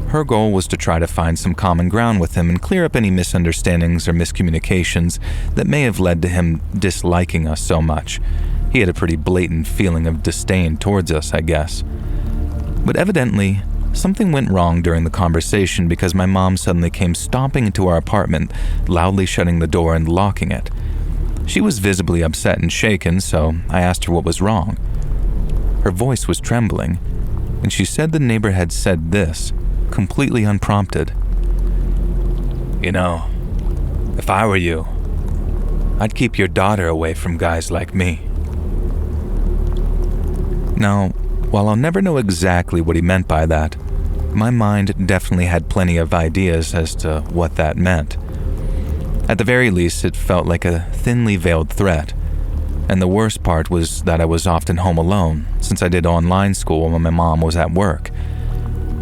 Her goal was to try to find some common ground with him and clear up any misunderstandings or miscommunications that may have led to him disliking us so much. He had a pretty blatant feeling of disdain towards us, I guess. But evidently, something went wrong during the conversation because my mom suddenly came stomping into our apartment, loudly shutting the door and locking it. She was visibly upset and shaken, so I asked her what was wrong. Her voice was trembling, and she said the neighbor had said this, completely unprompted. "You know, if I were you, I'd keep your daughter away from guys like me." Now, while I'll never know exactly what he meant by that, my mind definitely had plenty of ideas as to what that meant. At the very least, it felt like a thinly veiled threat, and the worst part was that I was often home alone, since I did online school when my mom was at work.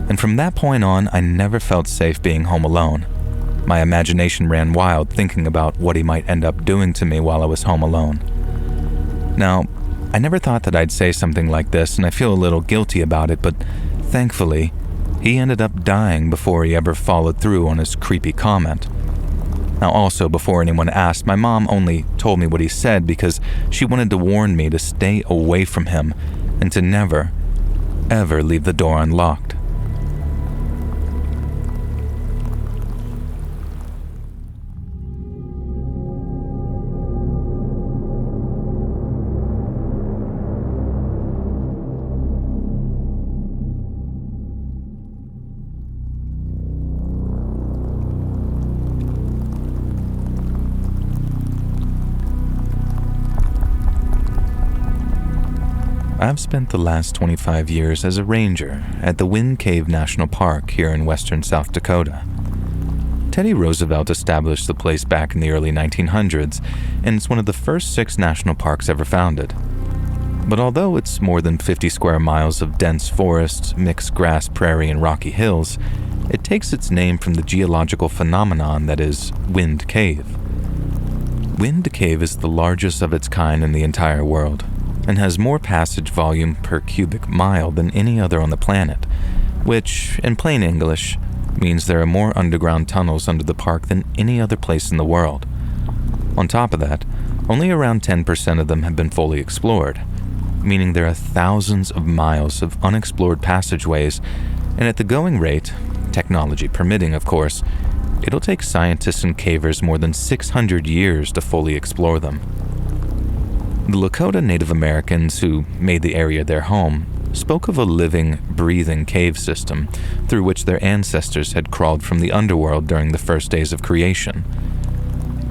And from that point on, I never felt safe being home alone. My imagination ran wild thinking about what he might end up doing to me while I was home alone. Now, I never thought that I'd say something like this, and I feel a little guilty about it, but thankfully, he ended up dying before he ever followed through on his creepy comment. Now also, before anyone asked, my mom only told me what he said because she wanted to warn me to stay away from him and to never, ever leave the door unlocked. I've spent the last 25 years as a ranger at the Wind Cave National Park here in western South Dakota. Teddy Roosevelt established the place back in the early 1900s, and it's one of the first 6 national parks ever founded. But although it's more than 50 square miles of dense forest, mixed grass, prairie, and rocky hills, it takes its name from the geological phenomenon that is Wind Cave. Wind Cave is the largest of its kind in the entire world, and has more passage volume per cubic mile than any other on the planet, which, in plain English, means there are more underground tunnels under the park than any other place in the world. On top of that, only around 10% of them have been fully explored, meaning there are thousands of miles of unexplored passageways, and at the going rate, technology permitting of course, it'll take scientists and cavers more than 600 years to fully explore them. The Lakota Native Americans who made the area their home spoke of a living, breathing cave system through which their ancestors had crawled from the underworld during the first days of creation.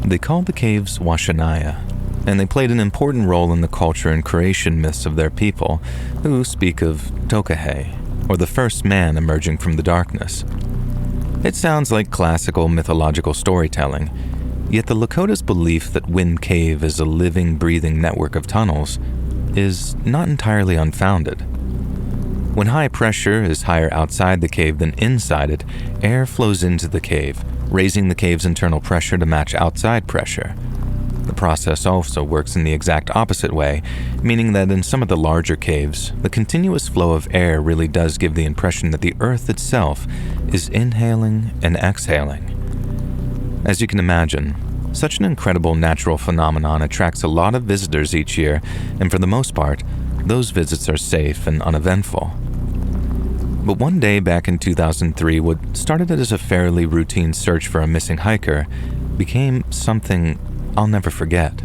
They called the caves Washanaya, and they played an important role in the culture and creation myths of their people, who speak of Tokahei, or the first man emerging from the darkness. It sounds like classical mythological storytelling, yet the Lakota's belief that Wind Cave is a living, breathing network of tunnels is not entirely unfounded. When high pressure is higher outside the cave than inside it, air flows into the cave, raising the cave's internal pressure to match outside pressure. The process also works in the exact opposite way, meaning that in some of the larger caves, the continuous flow of air really does give the impression that the earth itself is inhaling and exhaling. As you can imagine, such an incredible natural phenomenon attracts a lot of visitors each year, and for the most part, those visits are safe and uneventful. But one day back in 2003, what started as a fairly routine search for a missing hiker became something I'll never forget.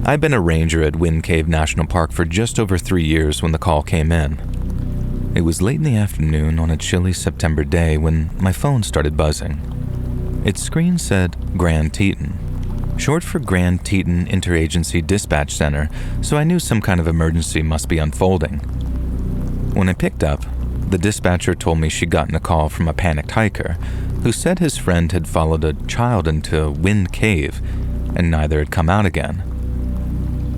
I'd been a ranger at Wind Cave National Park for just over 3 years when the call came in. It was late in the afternoon on a chilly September day when my phone started buzzing. Its screen said Grand Teton, short for Grand Teton Interagency Dispatch Center, so I knew some kind of emergency must be unfolding. When I picked up, the dispatcher told me she'd gotten a call from a panicked hiker who said his friend had followed a child into Wind Cave and neither had come out again.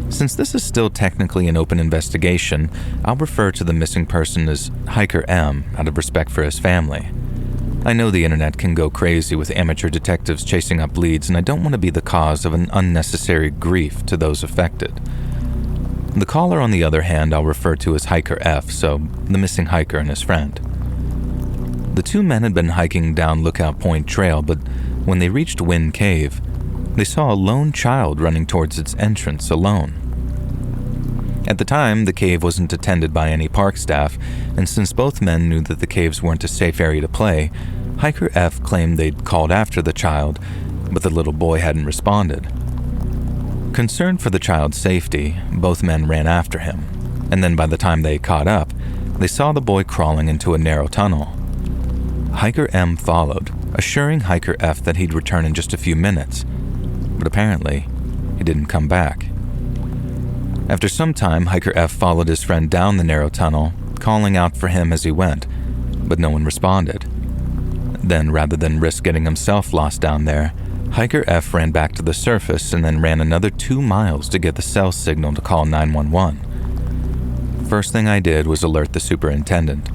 Since this is still technically an open investigation, I'll refer to the missing person as Hiker M out of respect for his family. I know the internet can go crazy with amateur detectives chasing up leads, and I don't want to be the cause of an unnecessary grief to those affected. The caller, on the other hand, I'll refer to as Hiker F, so the missing hiker and his friend. The 2 men had been hiking down Lookout Point Trail, but when they reached Wind Cave, they saw a lone child running towards its entrance alone. At the time, the cave wasn't attended by any park staff, and since both men knew that the caves weren't a safe area to play, Hiker F claimed they'd called after the child, but the little boy hadn't responded. Concerned for the child's safety, both men ran after him, and then by the time they caught up, they saw the boy crawling into a narrow tunnel. Hiker M followed, assuring Hiker F that he'd return in just a few minutes, but apparently, he didn't come back. After some time, Hiker F followed his friend down the narrow tunnel, calling out for him as he went, but no one responded. Then, rather than risk getting himself lost down there, Hiker F ran back to the surface and then ran another 2 miles to get the cell signal to call 911. First thing I did was alert the superintendent.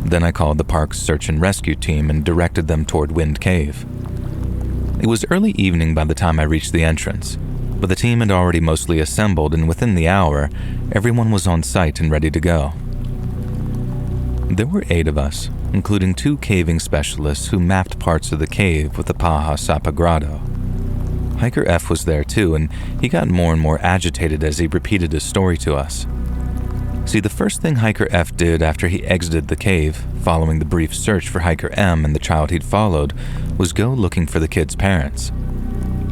Then I called the park's search and rescue team and directed them toward Wind Cave. It was early evening by the time I reached the entrance, but the team had already mostly assembled, and within the hour, everyone was on site and ready to go. There were 8 of us, including 2 caving specialists who mapped parts of the cave with the Paha Sapagrado. Hiker F was there too, and he got more and more agitated as he repeated his story to us. See, the first thing Hiker F did after he exited the cave, following the brief search for Hiker M and the child he'd followed, was go looking for the kid's parents.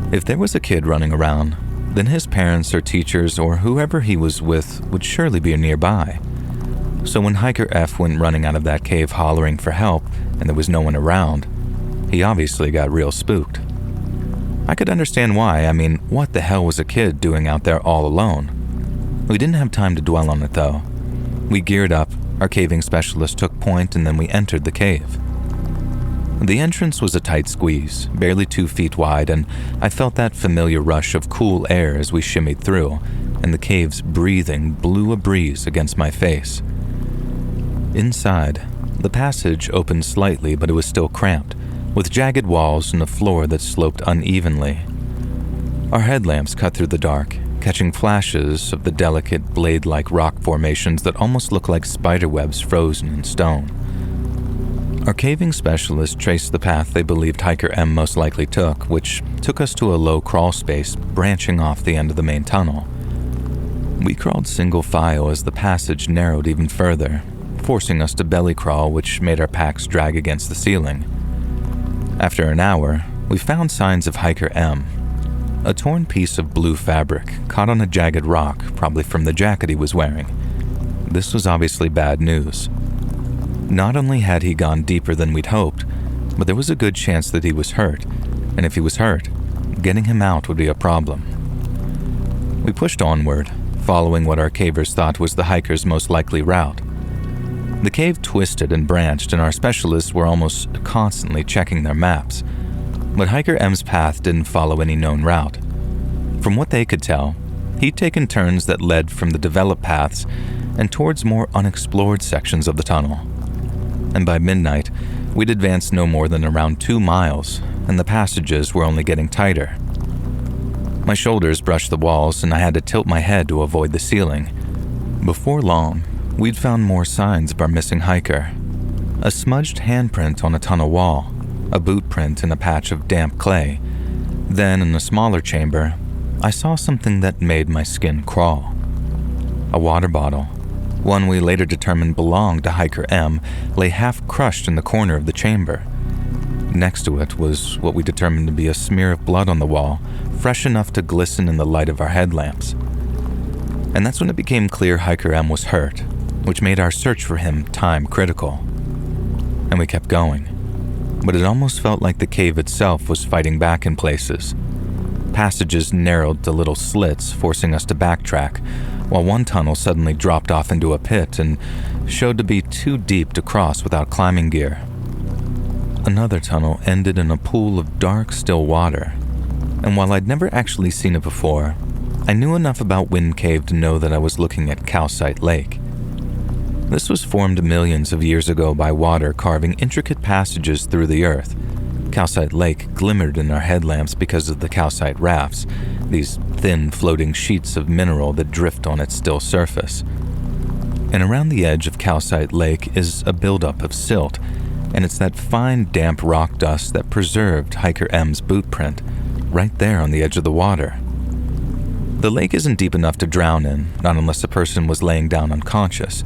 If there was a kid running around, then his parents or teachers or whoever he was with would surely be nearby. So when Hiker F went running out of that cave hollering for help and there was no one around, he obviously got real spooked. I could understand why. I mean, what the hell was a kid doing out there all alone? We didn't have time to dwell on it though. We geared up, our caving specialist took point, and then we entered the cave. The entrance was a tight squeeze, barely 2 feet wide, and I felt that familiar rush of cool air as we shimmied through, and the cave's breathing blew a breeze against my face. Inside, the passage opened slightly, but it was still cramped, with jagged walls and a floor that sloped unevenly. Our headlamps cut through the dark, catching flashes of the delicate blade-like rock formations that almost look like spiderwebs frozen in stone. Our caving specialist traced the path they believed Hiker M most likely took, which took us to a low crawl space branching off the end of the main tunnel. We crawled single file as the passage narrowed even further, forcing us to belly crawl, which made our packs drag against the ceiling. After an hour, we found signs of Hiker M. A torn piece of blue fabric caught on a jagged rock, probably from the jacket he was wearing. This was obviously bad news. Not only had he gone deeper than we'd hoped, but there was a good chance that he was hurt, and if he was hurt, getting him out would be a problem. We pushed onward, following what our cavers thought was the hiker's most likely route. The cave twisted and branched, and our specialists were almost constantly checking their maps. But Hiker M's path didn't follow any known route. From what they could tell, he'd taken turns that led from the developed paths and towards more unexplored sections of the tunnel. And by midnight, we'd advanced no more than around 2 miles, and the passages were only getting tighter. My shoulders brushed the walls, and I had to tilt my head to avoid the ceiling. Before long, we'd found more signs of our missing hiker. A smudged handprint on a tunnel wall, a boot print in a patch of damp clay. Then, in a smaller chamber, I saw something that made my skin crawl. A water bottle, one we later determined belonged to Hiker M, lay half crushed in the corner of the chamber. Next to it was what we determined to be a smear of blood on the wall, fresh enough to glisten in the light of our headlamps. And that's when it became clear Hiker M was hurt, which made our search for him time critical. And we kept going. But it almost felt like the cave itself was fighting back in places. Passages narrowed to little slits, forcing us to backtrack, while one tunnel suddenly dropped off into a pit and showed to be too deep to cross without climbing gear. Another tunnel ended in a pool of dark, still water, and while I'd never actually seen it before, I knew enough about Wind Cave to know that I was looking at Calcite Lake. This was formed millions of years ago by water carving intricate passages through the earth. Calcite Lake glimmered in our headlamps because of the calcite rafts, these thin floating sheets of mineral that drift on its still surface. And around the edge of Calcite Lake is a buildup of silt, and it's that fine damp rock dust that preserved Hiker M's boot print, right there on the edge of the water. The lake isn't deep enough to drown in, not unless a person was laying down unconscious.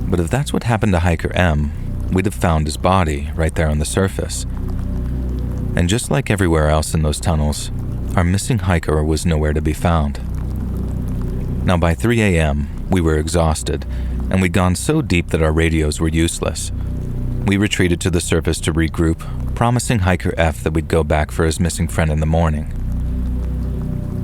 But if that's what happened to Hiker M, we'd have found his body right there on the surface. And just like everywhere else in those tunnels, our missing hiker was nowhere to be found. Now by 3 a.m., we were exhausted, and we'd gone so deep that our radios were useless. We retreated to the surface to regroup, promising Hiker F that we'd go back for his missing friend in the morning.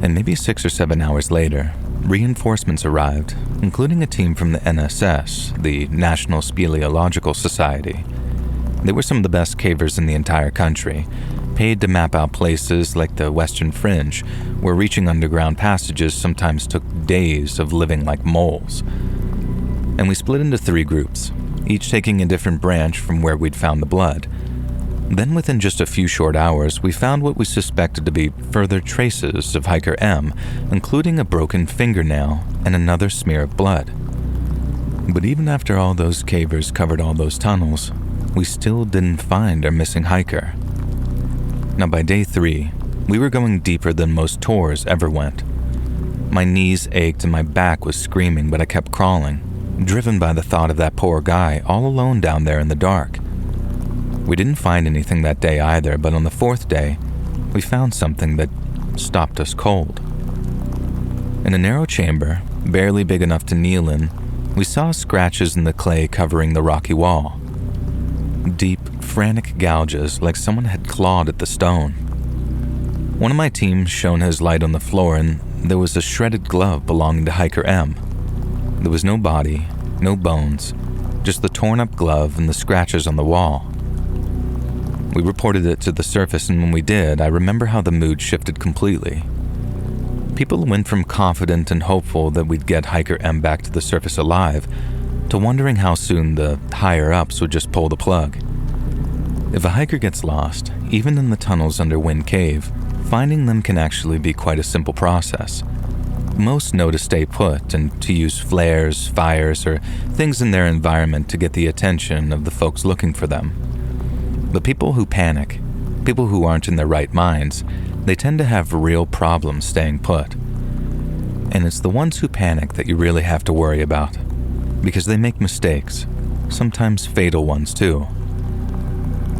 And maybe 6 or 7 hours later, reinforcements arrived, including a team from the NSS, the National Speleological Society. They were some of the best cavers in the entire country, paid to map out places like the Western Fringe, where reaching underground passages sometimes took days of living like moles. And we split into 3 groups, each taking a different branch from where we'd found the blood. Then within just a few short hours, we found what we suspected to be further traces of Hiker M, including a broken fingernail and another smear of blood. But even after all those cavers covered all those tunnels, we still didn't find our missing hiker. Now by day 3, we were going deeper than most tours ever went. My knees ached and my back was screaming, but I kept crawling, driven by the thought of that poor guy all alone down there in the dark. We didn't find anything that day either, but on the 4th day, we found something that stopped us cold. In a narrow chamber, barely big enough to kneel in, we saw scratches in the clay covering the rocky wall. Deep, frantic gouges like someone had clawed at the stone. One of my team shone his light on the floor, and there was a shredded glove belonging to Hiker M. There was no body, no bones, just the torn up glove and the scratches on the wall. We reported it to the surface, and when we did, I remember how the mood shifted completely. People went from confident and hopeful that we'd get Hiker M back to the surface alive to wondering how soon the higher-ups would just pull the plug. If a hiker gets lost, even in the tunnels under Wind Cave, finding them can actually be quite a simple process. Most know to stay put and to use flares, fires, or things in their environment to get the attention of the folks looking for them. But people who panic, people who aren't in their right minds, they tend to have real problems staying put. And it's the ones who panic that you really have to worry about, because they make mistakes, sometimes fatal ones too.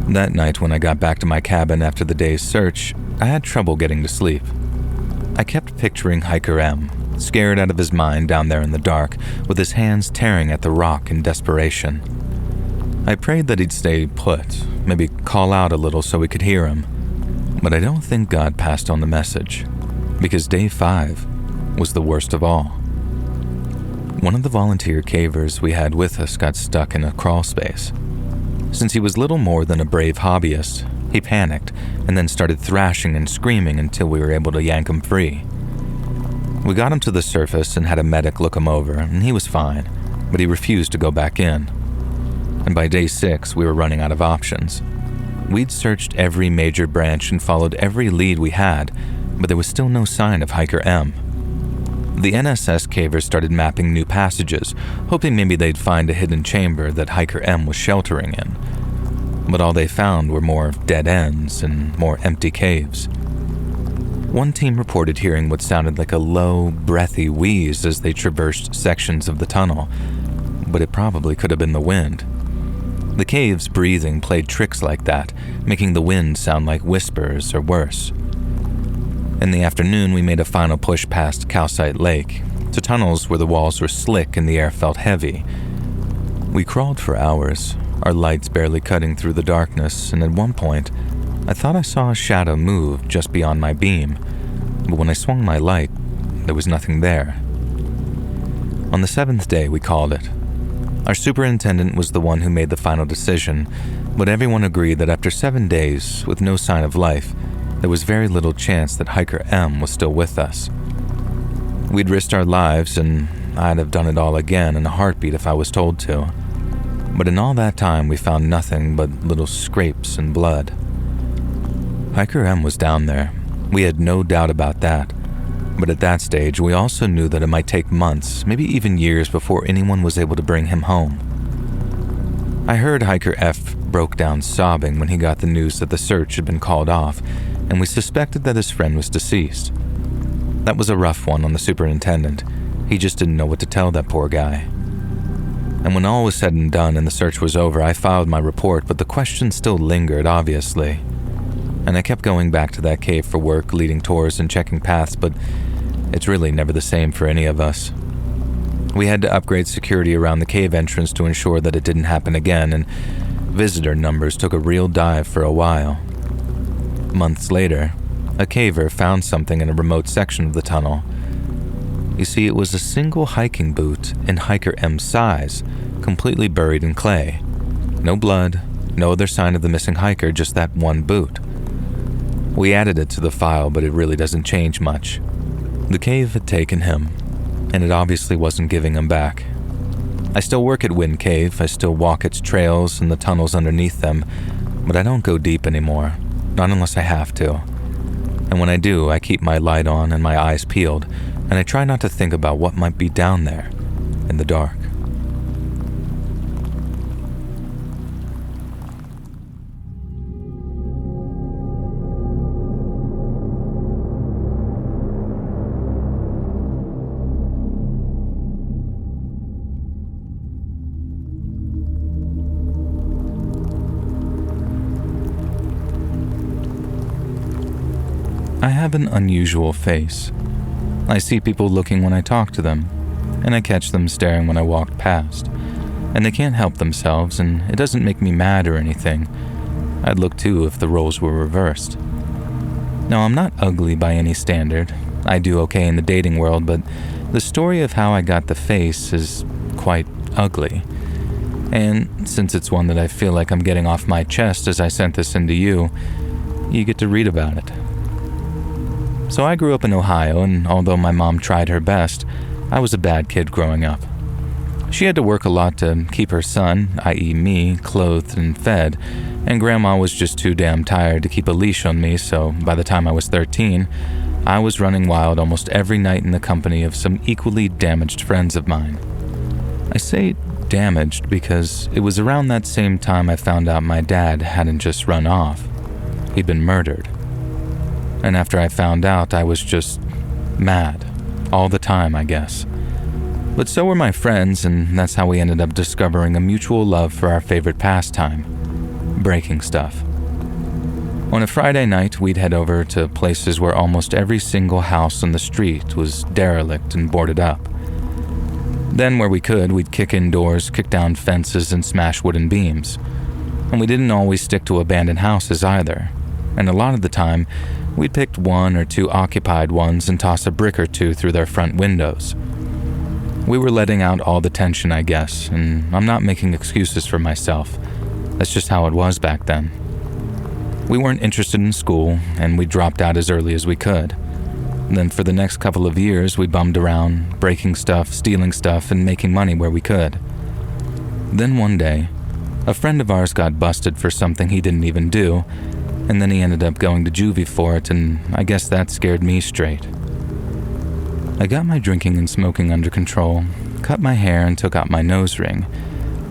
That night when I got back to my cabin after the day's search, I had trouble getting to sleep. I kept picturing Hiker M, scared out of his mind down there in the dark, with his hands tearing at the rock in desperation. I prayed that he'd stay put, maybe call out a little so we could hear him. But I don't think God passed on the message, because day 5 was the worst of all. One of the volunteer cavers we had with us got stuck in a crawl space. Since he was little more than a brave hobbyist, he panicked and then started thrashing and screaming until we were able to yank him free. We got him to the surface and had a medic look him over, and he was fine, but he refused to go back in. And by day 6, we were running out of options. We'd searched every major branch and followed every lead we had, but there was still no sign of Hiker M. The NSS cavers started mapping new passages, hoping maybe they'd find a hidden chamber that Hiker M was sheltering in. But all they found were more dead ends and more empty caves. One team reported hearing what sounded like a low, breathy wheeze as they traversed sections of the tunnel, but it probably could have been the wind. The cave's breathing played tricks like that, making the wind sound like whispers or worse. In the afternoon, we made a final push past Calcite Lake, to tunnels where the walls were slick and the air felt heavy. We crawled for hours, our lights barely cutting through the darkness, and at one point, I thought I saw a shadow move just beyond my beam, but when I swung my light, there was nothing there. On the 7th day, we called it. Our superintendent was the one who made the final decision, but everyone agreed that after 7 days, with no sign of life, there was very little chance that Hiker M was still with us. We'd risked our lives, and I'd have done it all again in a heartbeat if I was told to. But in all that time, we found nothing but little scrapes and blood. Hiker M was down there. We had no doubt about that. But at that stage, we also knew that it might take months, maybe even years, before anyone was able to bring him home. I heard Hiker F broke down sobbing when he got the news that the search had been called off, and we suspected that his friend was deceased. That was a rough one on the superintendent. He just didn't know what to tell that poor guy. And when all was said and done and the search was over, I filed my report, but the question still lingered, obviously. And I kept going back to that cave for work, leading tours and checking paths, but it's really never the same for any of us. We had to upgrade security around the cave entrance to ensure that it didn't happen again, and visitor numbers took a real dive for a while. Months later, a caver found something in a remote section of the tunnel. You see, it was a single hiking boot in Hiker M's size, completely buried in clay. No blood, no other sign of the missing hiker, just that one boot. We added it to the file, but it really doesn't change much. The cave had taken him, and it obviously wasn't giving him back. I still work at Wind Cave, I still walk its trails and the tunnels underneath them, but I don't go deep anymore, not unless I have to. And when I do, I keep my light on and my eyes peeled, and I try not to think about what might be down there in the dark. I have an unusual face. I see people looking when I talk to them, and I catch them staring when I walk past, and they can't help themselves, and it doesn't make me mad or anything. I'd look too if the roles were reversed. Now, I'm not ugly by any standard. I do okay in the dating world, but the story of how I got the face is quite ugly. And since it's one that I feel like I'm getting off my chest as I sent this into you, you get to read about it. So I grew up in Ohio, and although my mom tried her best, I was a bad kid growing up. She had to work a lot to keep her son, i.e. me, clothed and fed, and Grandma was just too damn tired to keep a leash on me, so by the time I was 13, I was running wild almost every night in the company of some equally damaged friends of mine. I say damaged because it was around that same time I found out my dad hadn't just run off. He'd been murdered. And after I found out, I was just mad. All the time, I guess. But so were my friends, and that's how we ended up discovering a mutual love for our favorite pastime, breaking stuff. On a Friday night, we'd head over to places where almost every single house on the street was derelict and boarded up. Then where we could, we'd kick in doors, kick down fences, and smash wooden beams. And we didn't always stick to abandoned houses either. And a lot of the time, we'd pick one or two occupied ones and toss a brick or two through their front windows. We were letting out all the tension, I guess, and I'm not making excuses for myself. That's just how it was back then. We weren't interested in school, and we dropped out as early as we could. Then for the next couple of years, we bummed around, breaking stuff, stealing stuff, and making money where we could. Then one day, a friend of ours got busted for something he didn't even do, and then he ended up going to juvie for it, and I guess that scared me straight. I got my drinking and smoking under control, cut my hair and took out my nose ring,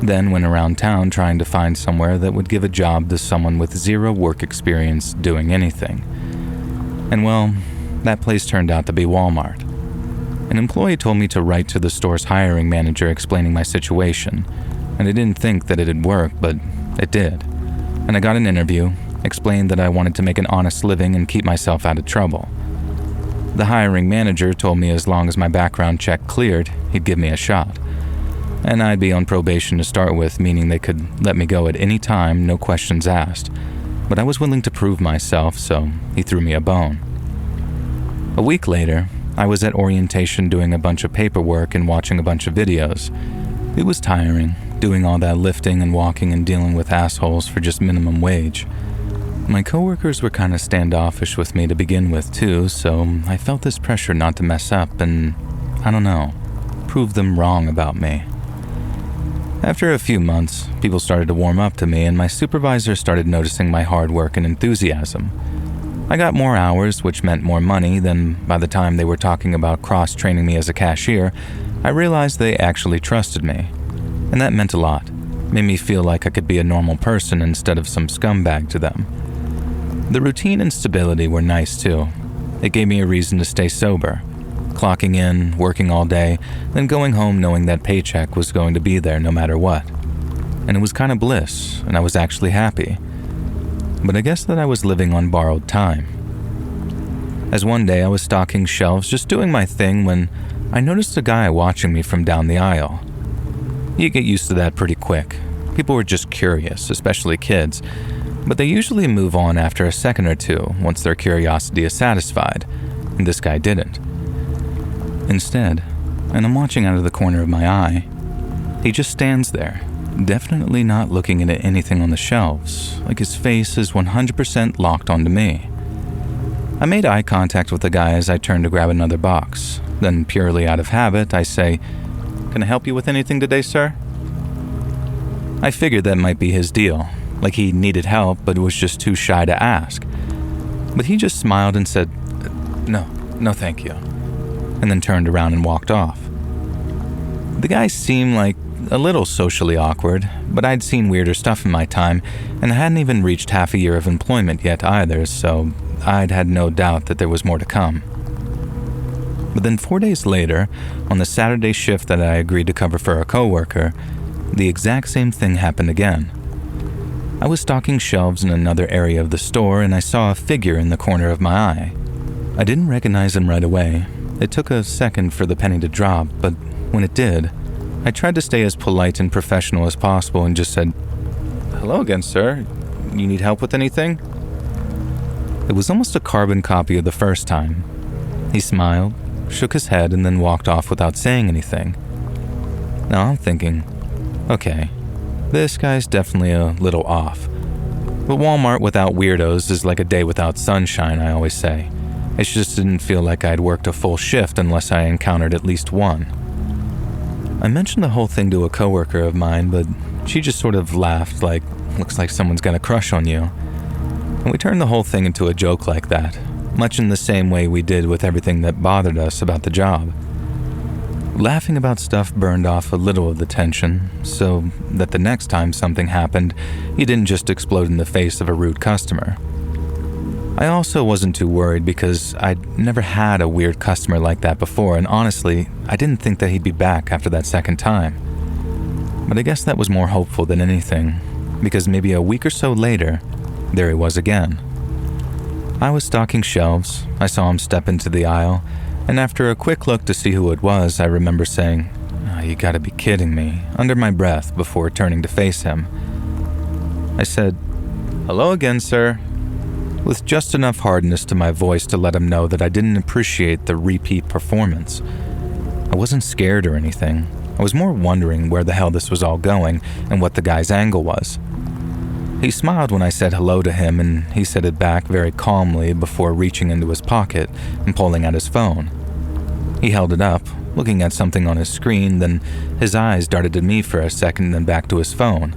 then went around town trying to find somewhere that would give a job to someone with zero work experience doing anything. And well, that place turned out to be Walmart. An employee told me to write to the store's hiring manager explaining my situation, and I didn't think that it'd work, but it did. And I got an interview, explained that I wanted to make an honest living and keep myself out of trouble. The hiring manager told me as long as my background check cleared, he'd give me a shot. And I'd be on probation to start with, meaning they could let me go at any time, no questions asked. But I was willing to prove myself, so he threw me a bone. A week later, I was at orientation doing a bunch of paperwork and watching a bunch of videos. It was tiring, doing all that lifting and walking and dealing with assholes for just minimum wage. My coworkers were kind of standoffish with me to begin with too, so I felt this pressure not to mess up and, I don't know, prove them wrong about me. After a few months, people started to warm up to me and my supervisor started noticing my hard work and enthusiasm. I got more hours, which meant more money, then by the time they were talking about cross-training me as a cashier, I realized they actually trusted me. And that meant a lot. Made me feel like I could be a normal person instead of some scumbag to them. The routine and stability were nice too. It gave me a reason to stay sober. Clocking in, working all day, then going home knowing that paycheck was going to be there no matter what. And it was kind of bliss, and I was actually happy. But I guess that I was living on borrowed time. As one day I was stocking shelves, just doing my thing, when I noticed a guy watching me from down the aisle. You get used to that pretty quick. People were just curious, especially kids. But they usually move on after a second or two once their curiosity is satisfied, and this guy didn't. Instead, and I'm watching out of the corner of my eye, he just stands there, definitely not looking at anything on the shelves, like his face is 100% locked onto me. I made eye contact with the guy as I turned to grab another box, then purely out of habit, I say, "Can I help you with anything today, sir?" I figured that might be his deal. Like he needed help, but was just too shy to ask. But he just smiled and said, No, thank you," and then turned around and walked off. The guy seemed like a little socially awkward, but I'd seen weirder stuff in my time, and I hadn't even reached half a year of employment yet either, so I'd had no doubt that there was more to come. But then 4 days later, on the Saturday shift that I agreed to cover for a coworker, the exact same thing happened again. I was stocking shelves in another area of the store and I saw a figure in the corner of my eye. I didn't recognize him right away. It took a second for the penny to drop, but when it did, I tried to stay as polite and professional as possible and just said, "Hello again, sir. You need help with anything?" It was almost a carbon copy of the first time. He smiled, shook his head, and then walked off without saying anything. Now I'm thinking, okay, this guy's definitely a little off. But Walmart without weirdos is like a day without sunshine, I always say. It just didn't feel like I'd worked a full shift unless I encountered at least one. I mentioned the whole thing to a coworker of mine, but she just sort of laughed like, looks like someone's got a crush on you. And we turned the whole thing into a joke like that, much in the same way we did with everything that bothered us about the job. Laughing about stuff burned off a little of the tension, so that the next time something happened, you didn't just explode in the face of a rude customer. I also wasn't too worried because I'd never had a weird customer like that before, and honestly, I didn't think that he'd be back after that second time. But I guess that was more hopeful than anything, because maybe a week or so later, there he was again. I was stocking shelves, I saw him step into the aisle, and after a quick look to see who it was, I remember saying, "Oh, you gotta be kidding me," under my breath before turning to face him. I said, "Hello again, sir," with just enough hardness to my voice to let him know that I didn't appreciate the repeat performance. I wasn't scared or anything. I was more wondering where the hell this was all going and what the guy's angle was. He smiled when I said hello to him, and he said it back very calmly before reaching into his pocket and pulling out his phone. He held it up, looking at something on his screen, then his eyes darted to me for a second, then back to his phone.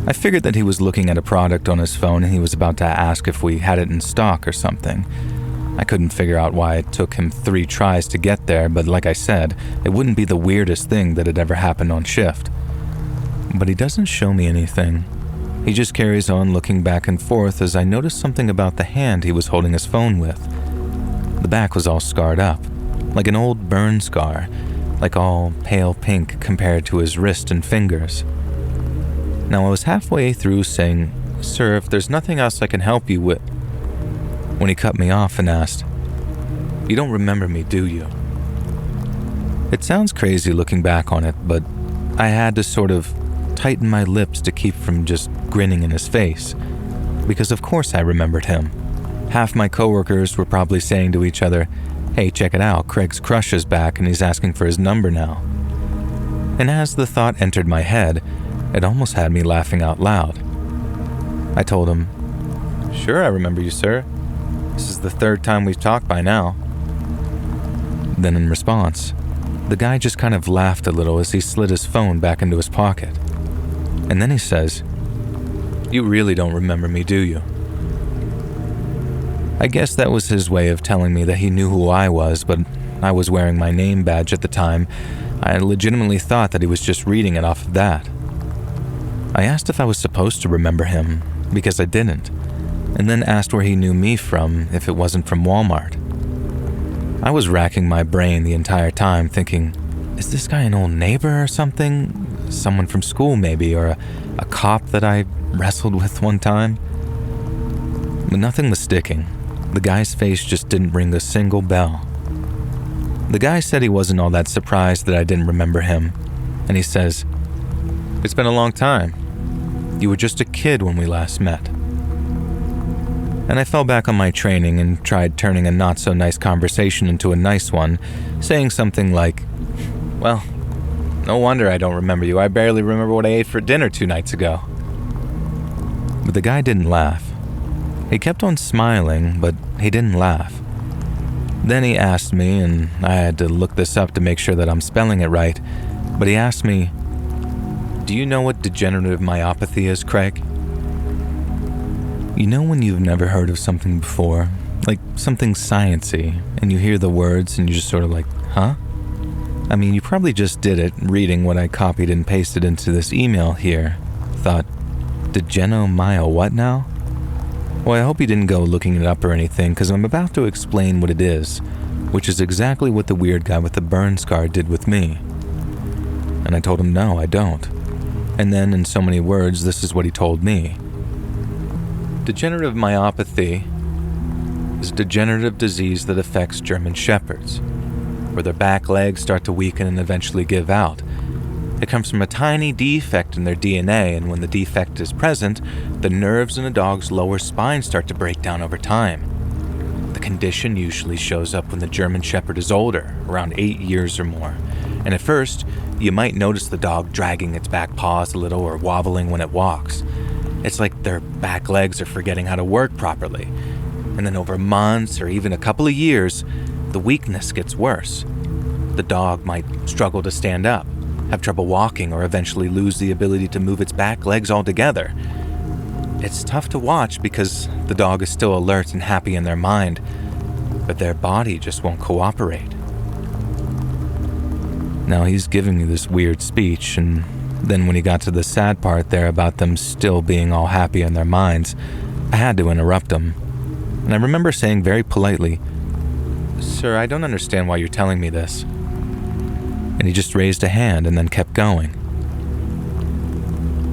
I figured that he was looking at a product on his phone and he was about to ask if we had it in stock or something. I couldn't figure out why it took him 3 tries to get there, but like I said, it wouldn't be the weirdest thing that had ever happened on shift. But he doesn't show me anything. He just carries on looking back and forth as I noticed something about the hand he was holding his phone with. The back was all scarred up, like an old burn scar, like all pale pink compared to his wrist and fingers. Now I was halfway through saying, "Sir, if there's nothing else I can help you with," when he cut me off and asked, "You don't remember me, do you?" It sounds crazy looking back on it, but I had to sort of tighten my lips to keep from just grinning in his face, because of course I remembered him. Half my coworkers were probably saying to each other, "Hey, check it out, Craig's crush is back and he's asking for his number now." And as the thought entered my head, it almost had me laughing out loud. I told him, "Sure, I remember you, sir. This is the 3rd time we've talked by now." Then in response, the guy just kind of laughed a little as he slid his phone back into his pocket. And then he says, "You really don't remember me, do you?" I guess that was his way of telling me that he knew who I was, but I was wearing my name badge at the time. I legitimately thought that he was just reading it off of that. I asked if I was supposed to remember him, because I didn't, and then asked where he knew me from if it wasn't from Walmart. I was racking my brain the entire time thinking, is this guy an old neighbor or something? Someone from school maybe, or a cop that I wrestled with one time? But nothing was sticking. The guy's face just didn't ring a single bell. The guy said he wasn't all that surprised that I didn't remember him, and he says, "It's been a long time. You were just a kid when we last met." And I fell back on my training and tried turning a not-so-nice conversation into a nice one, saying something like, "Well, no wonder I don't remember you. I barely remember what I ate for dinner 2 nights ago." But the guy didn't laugh. He kept on smiling, but he didn't laugh. Then he asked me, and I had to look this up to make sure that I'm spelling it right, but he asked me, "Do you know what degenerative myopathy is, Craig?" You know when you've never heard of something before, like something sciencey, and you hear the words and you're just sort of like, huh? I mean, you probably just did it reading what I copied and pasted into this email here. Thought, Degenomyo what now? Well, I hope you didn't go looking it up or anything, because I'm about to explain what it is, which is exactly what the weird guy with the burn scar did with me. And I told him, no, I don't. And then, in so many words, this is what he told me. Degenerative myopathy is a degenerative disease that affects German shepherds, where their back legs start to weaken and eventually give out. It comes from a tiny defect in their DNA, and when the defect is present, the nerves in a dog's lower spine start to break down over time. The condition usually shows up when the German Shepherd is older, around 8 years or more. And at first, you might notice the dog dragging its back paws a little or wobbling when it walks. It's like their back legs are forgetting how to work properly. And then over months or even a couple of years, the weakness gets worse. The dog might struggle to stand up, have trouble walking, or eventually lose the ability to move its back legs altogether. It's tough to watch because the dog is still alert and happy in their mind, but their body just won't cooperate. Now he's giving me this weird speech, and then when he got to the sad part there about them still being all happy in their minds, I had to interrupt him. And I remember saying very politely, "Sir, I don't understand why you're telling me this." And he just raised a hand and then kept going.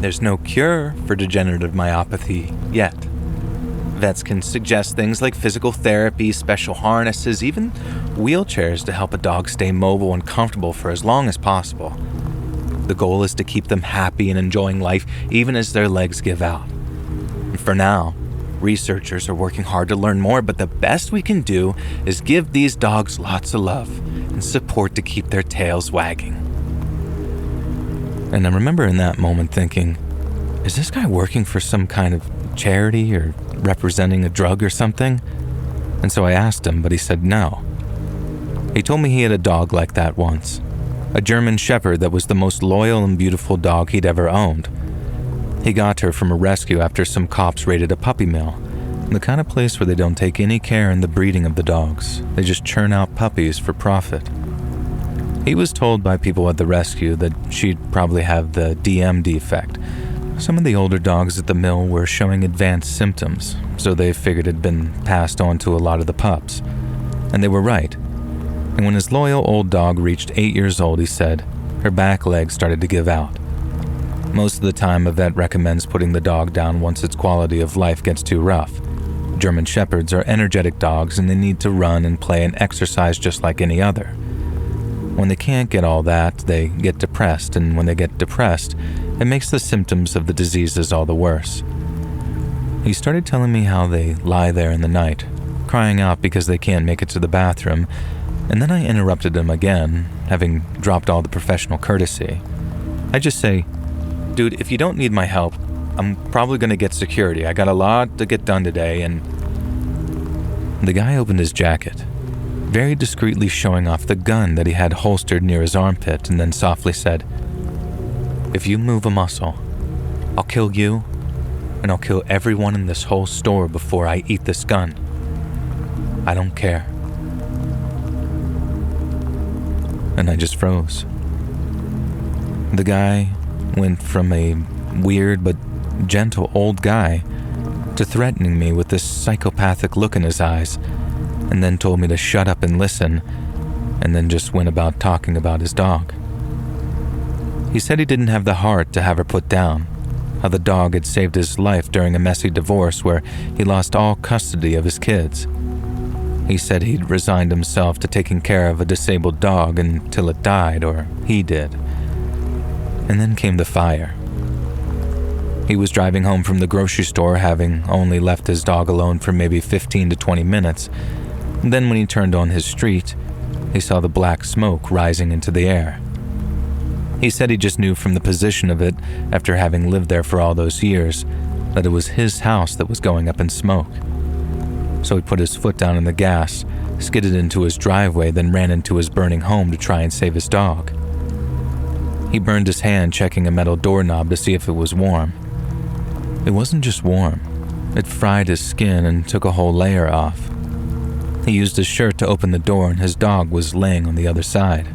There's no cure for degenerative myopathy yet. Vets can suggest things like physical therapy, special harnesses, even wheelchairs to help a dog stay mobile and comfortable for as long as possible. The goal is to keep them happy and enjoying life even as their legs give out. And for now, researchers are working hard to learn more, but the best we can do is give these dogs lots of love and support to keep their tails wagging. And I remember in that moment thinking, is this guy working for some kind of charity or representing a drug or something? And so I asked him, but he said no. He told me he had a dog like that once, a German Shepherd that was the most loyal and beautiful dog he'd ever owned. He got her from a rescue after some cops raided a puppy mill, the kind of place where they don't take any care in the breeding of the dogs. They just churn out puppies for profit. He was told by people at the rescue that she'd probably have the DM defect. Some of the older dogs at the mill were showing advanced symptoms, so they figured it'd been passed on to a lot of the pups. And they were right. And when his loyal old dog reached 8 years old, he said, her back legs started to give out. Most of the time, a vet recommends putting the dog down once its quality of life gets too rough. German Shepherds are energetic dogs and they need to run and play and exercise just like any other. When they can't get all that, they get depressed, and when they get depressed, it makes the symptoms of the diseases all the worse. He started telling me how they lie there in the night, crying out because they can't make it to the bathroom, and then I interrupted him again, having dropped all the professional courtesy. I just say, "Dude, if you don't need my help, I'm probably going to get security. I got a lot to get done today," and the guy opened his jacket, very discreetly showing off the gun that he had holstered near his armpit, and then softly said, "If you move a muscle, I'll kill you, and I'll kill everyone in this whole store before I eat this gun. I don't care." And I just froze. The guy went from a weird but gentle old guy to threatening me with this psychopathic look in his eyes, and then told me to shut up and listen, and then just went about talking about his dog. He said he didn't have the heart to have her put down, how the dog had saved his life during a messy divorce where he lost all custody of his kids. He said he'd resigned himself to taking care of a disabled dog until it died, or he did. And then came the fire. He was driving home from the grocery store, having only left his dog alone for maybe 15 to 20 minutes. Then when he turned on his street, he saw the black smoke rising into the air. He said he just knew from the position of it, after having lived there for all those years, that it was his house that was going up in smoke. So he put his foot down on the gas, skidded into his driveway, then ran into his burning home to try and save his dog. He burned his hand checking a metal doorknob to see if it was warm. It wasn't just warm. It fried his skin and took a whole layer off. He used his shirt to open the door, and his dog was laying on the other side.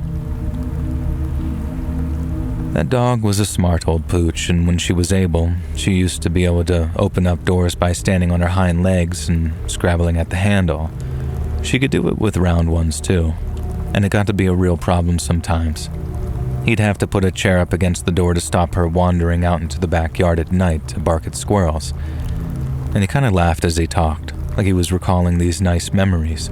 That dog was a smart old pooch, and when she was able, she used to be able to open up doors by standing on her hind legs and scrabbling at the handle. She could do it with round ones too, and it got to be a real problem sometimes. He'd have to put a chair up against the door to stop her wandering out into the backyard at night to bark at squirrels. And he kind of laughed as he talked, like he was recalling these nice memories.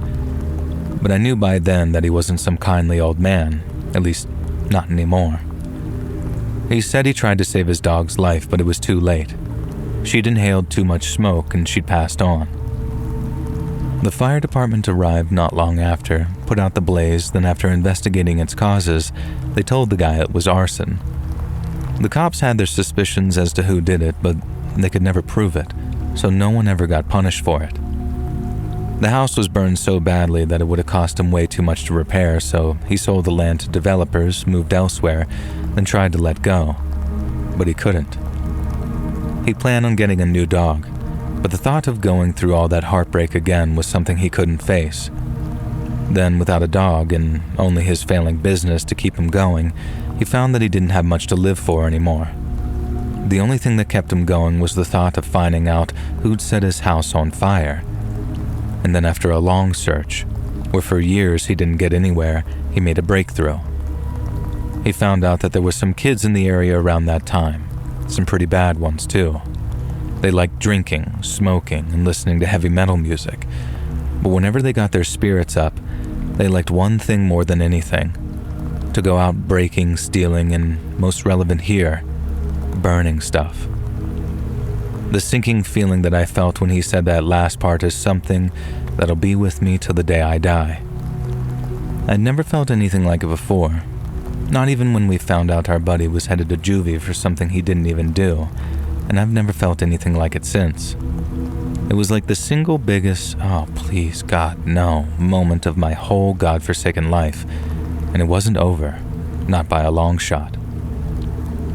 But I knew by then that he wasn't some kindly old man, at least not anymore. He said he tried to save his dog's life, but it was too late. She'd inhaled too much smoke and she'd passed on. The fire department arrived not long after, put out the blaze, then after investigating its causes, they told the guy it was arson. The cops had their suspicions as to who did it, but they could never prove it, so no one ever got punished for it. The house was burned so badly that it would have cost him way too much to repair, so he sold the land to developers, moved elsewhere, then tried to let go. But he couldn't. He planned on getting a new dog, but the thought of going through all that heartbreak again was something he couldn't face. Then, without a dog and only his failing business to keep him going, he found that he didn't have much to live for anymore. The only thing that kept him going was the thought of finding out who'd set his house on fire. And then after a long search, where for years he didn't get anywhere, he made a breakthrough. He found out that there were some kids in the area around that time, some pretty bad ones too. They liked drinking, smoking, and listening to heavy metal music. But whenever they got their spirits up, they liked one thing more than anything: to go out breaking, stealing, and, most relevant here, burning stuff. The sinking feeling that I felt when he said that last part is something that'll be with me till the day I die. I'd never felt anything like it before, not even when we found out our buddy was headed to juvie for something he didn't even do, and I've never felt anything like it since. It was like the single biggest, oh please God, no, moment of my whole godforsaken life, and it wasn't over, not by a long shot.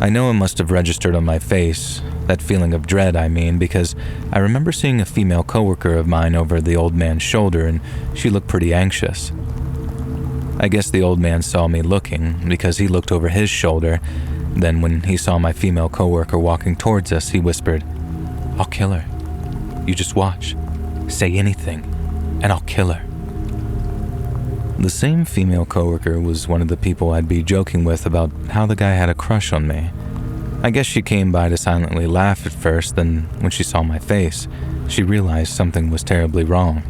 I know it must have registered on my face, that feeling of dread I mean, because I remember seeing a female coworker of mine over the old man's shoulder and she looked pretty anxious. I guess the old man saw me looking because he looked over his shoulder. Then when he saw my female coworker walking towards us, he whispered, "I'll kill her. You just watch. Say anything, and I'll kill her." The same female coworker was one of the people I'd be joking with about how the guy had a crush on me. I guess she came by to silently laugh at first, then when she saw my face, she realized something was terribly wrong.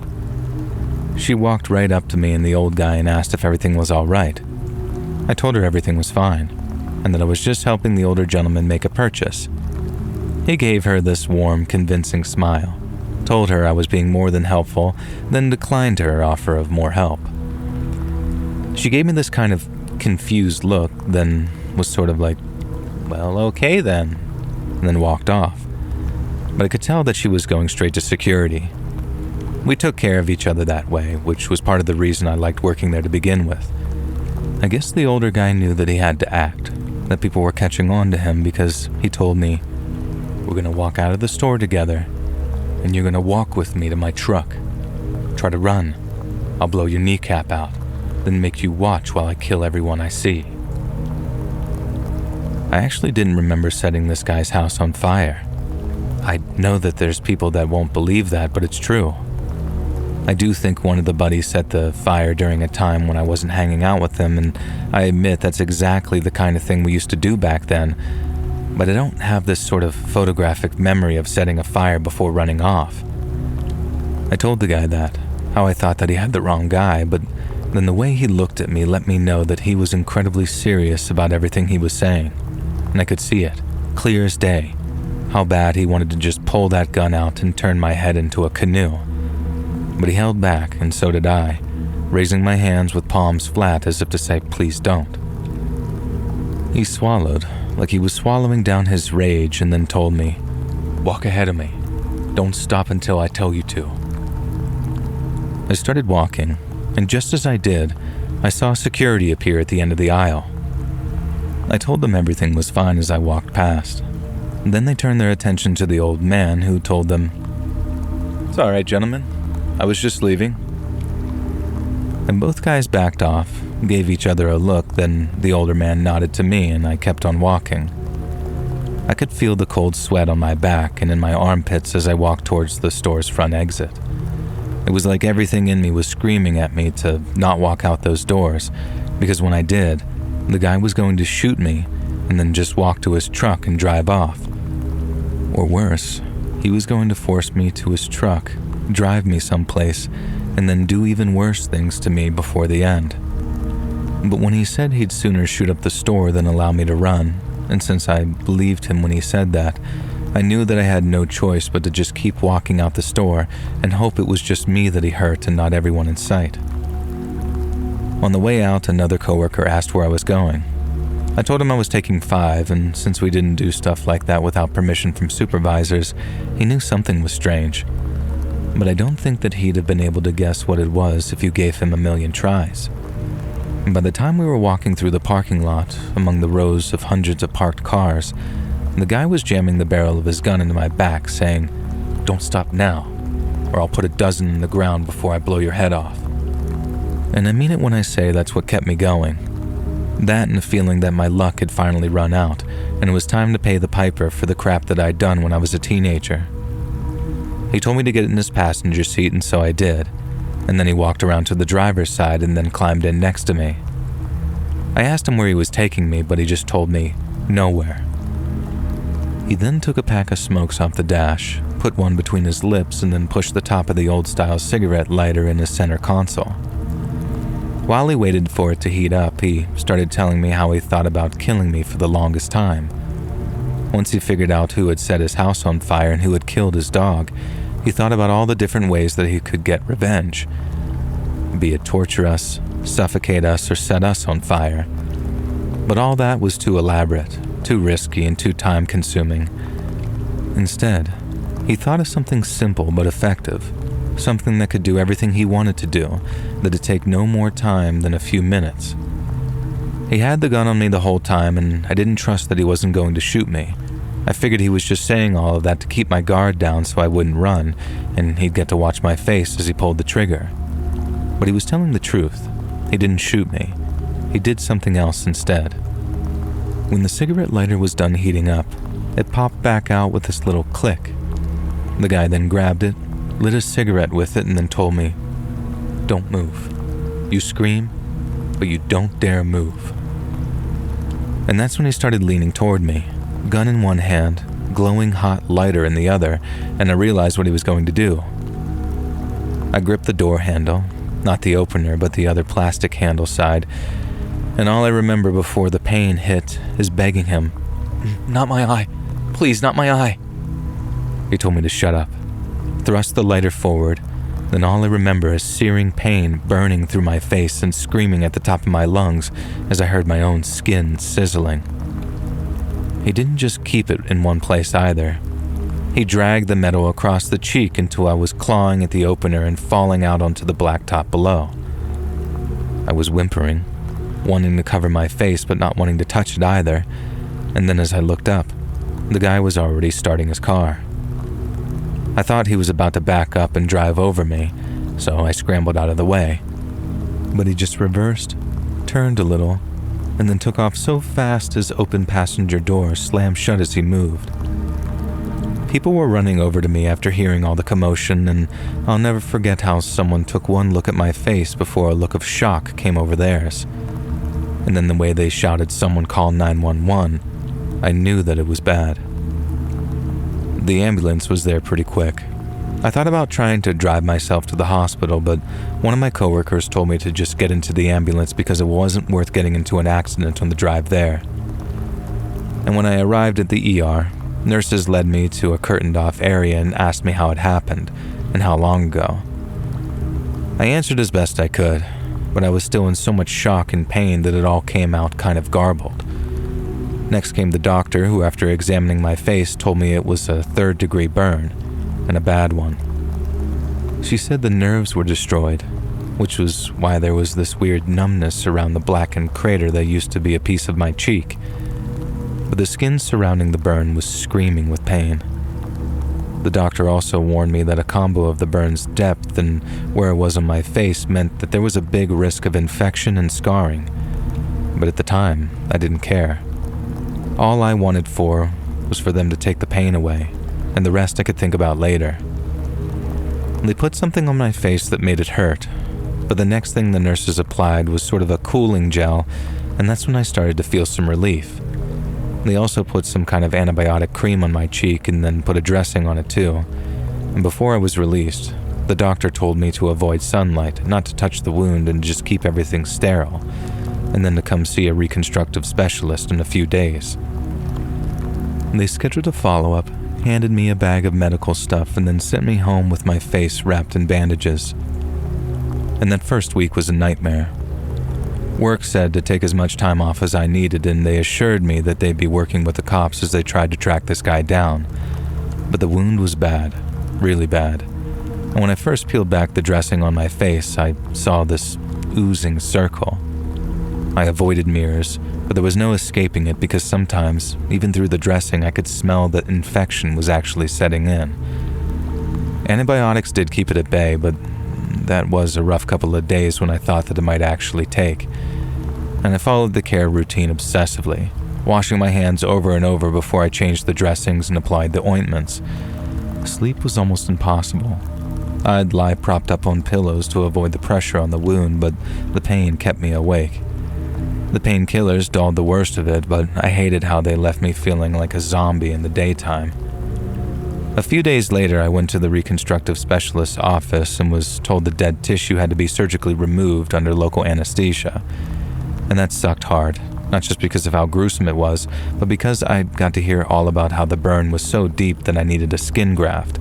She walked right up to me and the old guy and asked if everything was all right. I told her everything was fine, and that I was just helping the older gentleman make a purchase. He gave her this warm, convincing smile, told her I was being more than helpful, then declined her offer of more help. She gave me this kind of confused look, then was sort of like, "Well, okay then," and then walked off. But I could tell that she was going straight to security. We took care of each other that way, which was part of the reason I liked working there to begin with. I guess the older guy knew that he had to act, that people were catching on to him, because he told me, "We're gonna walk out of the store together, and you're gonna walk with me to my truck. Try to run. I'll blow your kneecap out, then make you watch while I kill everyone I see." I actually didn't remember setting this guy's house on fire. I know that there's people that won't believe that, but it's true. I do think one of the buddies set the fire during a time when I wasn't hanging out with them, and I admit that's exactly the kind of thing we used to do back then, but I don't have this sort of photographic memory of setting a fire before running off. I told the guy that, how I thought that he had the wrong guy, but then the way he looked at me let me know that he was incredibly serious about everything he was saying, and I could see it, clear as day, how bad he wanted to just pull that gun out and turn my head into a canoe. But he held back, and so did I, raising my hands with palms flat as if to say, "Please don't." He swallowed, like he was swallowing down his rage, and then told me, "Walk ahead of me. Don't stop until I tell you to." I started walking, and just as I did, I saw security appear at the end of the aisle. I told them everything was fine as I walked past. Then they turned their attention to the old man, who told them, "It's all right, gentlemen. I was just leaving." And both guys backed off, gave each other a look, then the older man nodded to me and I kept on walking. I could feel the cold sweat on my back and in my armpits as I walked towards the store's front exit. It was like everything in me was screaming at me to not walk out those doors, because when I did, the guy was going to shoot me and then just walk to his truck and drive off. Or worse, he was going to force me to his truck, drive me someplace, and then do even worse things to me before the end. But when he said he'd sooner shoot up the store than allow me to run, and since I believed him when he said that, I knew that I had no choice but to just keep walking out the store and hope it was just me that he hurt and not everyone in sight. On the way out, another coworker asked where I was going. I told him I was taking 5, and since we didn't do stuff like that without permission from supervisors, he knew something was strange. But I don't think that he'd have been able to guess what it was if you gave him a million tries. By the time we were walking through the parking lot, among the rows of hundreds of parked cars, the guy was jamming the barrel of his gun into my back, saying, "Don't stop now, or I'll put a dozen in the ground before I blow your head off." And I mean it when I say that's what kept me going. That and the feeling that my luck had finally run out, and it was time to pay the piper for the crap that I'd done when I was a teenager. He told me to get in his passenger seat, and so I did, and then he walked around to the driver's side and then climbed in next to me. I asked him where he was taking me, but he just told me, nowhere. He then took a pack of smokes off the dash, put one between his lips, and then pushed the top of the old-style cigarette lighter in his center console. While he waited for it to heat up, he started telling me how he thought about killing me for the longest time. Once he figured out who had set his house on fire and who had killed his dog, he thought about all the different ways that he could get revenge. Be it torture us, suffocate us, or set us on fire. But all that was too elaborate, too risky, and too time-consuming. Instead, he thought of something simple but effective, something that could do everything he wanted to do, that'd take no more time than a few minutes. He had the gun on me the whole time, and I didn't trust that he wasn't going to shoot me. I figured he was just saying all of that to keep my guard down so I wouldn't run, and he'd get to watch my face as he pulled the trigger. But he was telling the truth. He didn't shoot me. He did something else instead. When the cigarette lighter was done heating up, it popped back out with this little click. The guy then grabbed it, lit a cigarette with it, and then told me, "Don't move. You scream, but you don't dare move." And that's when he started leaning toward me, gun in one hand, glowing hot lighter in the other, and I realized what he was going to do. I gripped the door handle, not the opener, but the other plastic handle side, and all I remember before the pain hit is begging him, "Not my eye. Please, not my eye." He told me to shut up, thrust the lighter forward, then all I remember is searing pain burning through my face and screaming at the top of my lungs as I heard my own skin sizzling. He didn't just keep it in one place either. He dragged the metal across the cheek until I was clawing at the opener and falling out onto the blacktop below. I was whimpering, wanting to cover my face but not wanting to touch it either, and then as I looked up, the guy was already starting his car. I thought he was about to back up and drive over me, so I scrambled out of the way. But he just reversed, turned a little, and then took off so fast his open passenger door slammed shut as he moved. People were running over to me after hearing all the commotion, and I'll never forget how someone took one look at my face before a look of shock came over theirs. And then the way they shouted someone call 911, I knew that it was bad. The ambulance was there pretty quick. I thought about trying to drive myself to the hospital, but one of my coworkers told me to just get into the ambulance because it wasn't worth getting into an accident on the drive there. And when I arrived at the ER, nurses led me to a curtained-off area and asked me how it happened and how long ago. I answered as best I could, but I was still in so much shock and pain that it all came out kind of garbled. Next came the doctor, who after examining my face told me it was a 3rd-degree burn, and a bad one. She said the nerves were destroyed, which was why there was this weird numbness around the blackened crater that used to be a piece of my cheek. But the skin surrounding the burn was screaming with pain. The doctor also warned me that a combo of the burn's depth and where it was on my face meant that there was a big risk of infection and scarring. But at the time, I didn't care. All I wanted was for them to take the pain away, and the rest I could think about later. They put something on my face that made it hurt, but the next thing the nurses applied was sort of a cooling gel, and that's when I started to feel some relief. They also put some kind of antibiotic cream on my cheek and then put a dressing on it too. And before I was released, the doctor told me to avoid sunlight, not to touch the wound and just keep everything sterile, and then to come see a reconstructive specialist in a few days. They scheduled a follow-up, handed me a bag of medical stuff, and then sent me home with my face wrapped in bandages. And that first week was a nightmare. Work said to take as much time off as I needed, and they assured me that they'd be working with the cops as they tried to track this guy down. But the wound was bad, really bad. And when I first peeled back the dressing on my face, I saw this oozing circle. I avoided mirrors, but there was no escaping it because sometimes, even through the dressing, I could smell that infection was actually setting in. Antibiotics did keep it at bay, but that was a rough couple of days when I thought that it might actually take. And I followed the care routine obsessively, washing my hands over and over before I changed the dressings and applied the ointments. Sleep was almost impossible. I'd lie propped up on pillows to avoid the pressure on the wound, but the pain kept me awake. The painkillers dulled the worst of it, but I hated how they left me feeling like a zombie in the daytime. A few days later, I went to the reconstructive specialist's office and was told the dead tissue had to be surgically removed under local anesthesia. And that sucked hard, not just because of how gruesome it was, but because I got to hear all about how the burn was so deep that I needed a skin graft.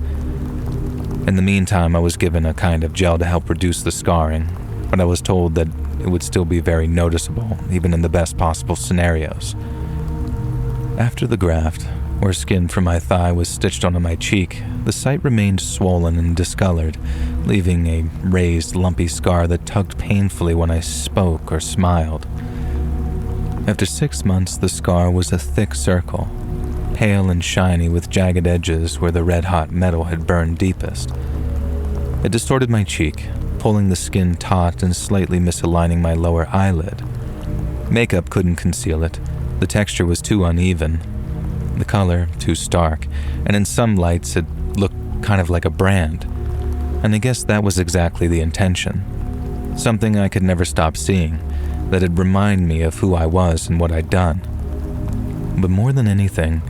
In the meantime, I was given a kind of gel to help reduce the scarring, but I was told that it would still be very noticeable, even in the best possible scenarios. After the graft, where skin from my thigh was stitched onto my cheek, the site remained swollen and discolored, leaving a raised, lumpy scar that tugged painfully when I spoke or smiled. After 6 months, the scar was a thick circle, pale and shiny with jagged edges where the red-hot metal had burned deepest. It distorted my cheek, pulling the skin taut and slightly misaligning my lower eyelid. Makeup couldn't conceal it. The texture was too uneven, the color too stark, and in some lights it looked kind of like a brand. And I guess that was exactly the intention. Something I could never stop seeing, that'd remind me of who I was and what I'd done. But more than anything,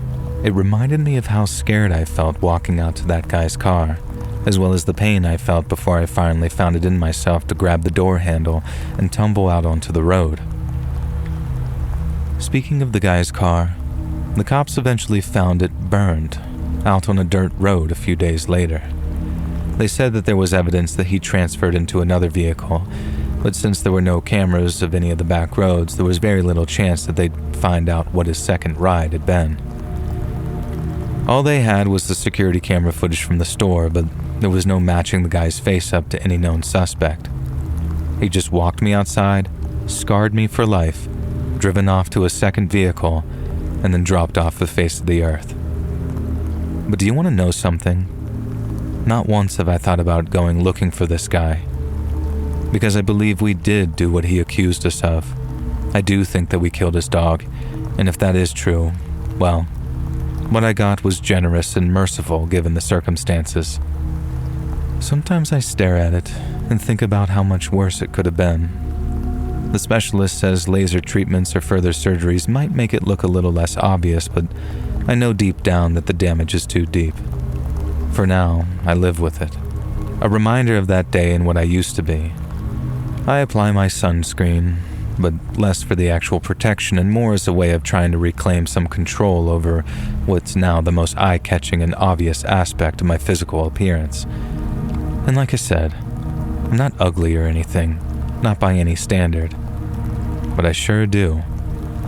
it reminded me of how scared I felt walking out to that guy's car, as well as the pain I felt before I finally found it in myself to grab the door handle and tumble out onto the road. Speaking of the guy's car, the cops eventually found it burned out on a dirt road a few days later. They said that there was evidence that he transferred into another vehicle, but since there were no cameras of any of the back roads, there was very little chance that they'd find out what his second ride had been. All they had was the security camera footage from the store, but there was no matching the guy's face up to any known suspect. He just walked me outside, scarred me for life, driven off to a second vehicle, and then dropped off the face of the earth. But do you want to know something? Not once have I thought about going looking for this guy, because I believe we did do what he accused us of. I do think that we killed his dog, and if that is true, well, what I got was generous and merciful given the circumstances. Sometimes I stare at it and think about how much worse it could have been. The specialist says laser treatments or further surgeries might make it look a little less obvious, but I know deep down that the damage is too deep. For now, I live with it. A reminder of that day and what I used to be. I apply my sunscreen, but less for the actual protection and more as a way of trying to reclaim some control over what's now the most eye-catching and obvious aspect of my physical appearance. And like I said, I'm not ugly or anything, not by any standard, but I sure do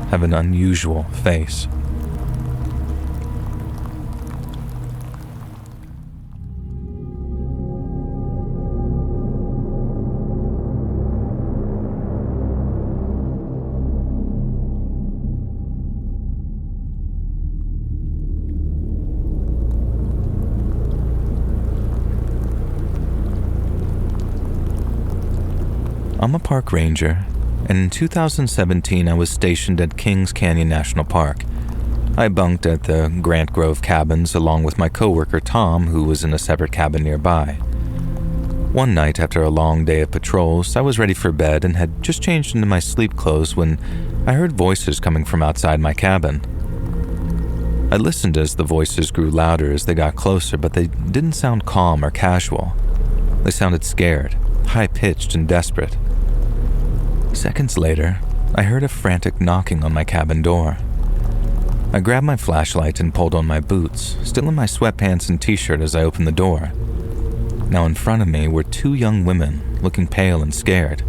have an unusual face. I'm a park ranger, and in 2017 I was stationed at Kings Canyon National Park. I bunked at the Grant Grove cabins along with my coworker Tom, who was in a separate cabin nearby. One night after a long day of patrols, I was ready for bed and had just changed into my sleep clothes when I heard voices coming from outside my cabin. I listened as the voices grew louder as they got closer, but they didn't sound calm or casual. They sounded scared, high-pitched and desperate. Seconds later, I heard a frantic knocking on my cabin door. I grabbed my flashlight and pulled on my boots, still in my sweatpants and t-shirt as I opened the door. Now in front of me were two young women, looking pale and scared.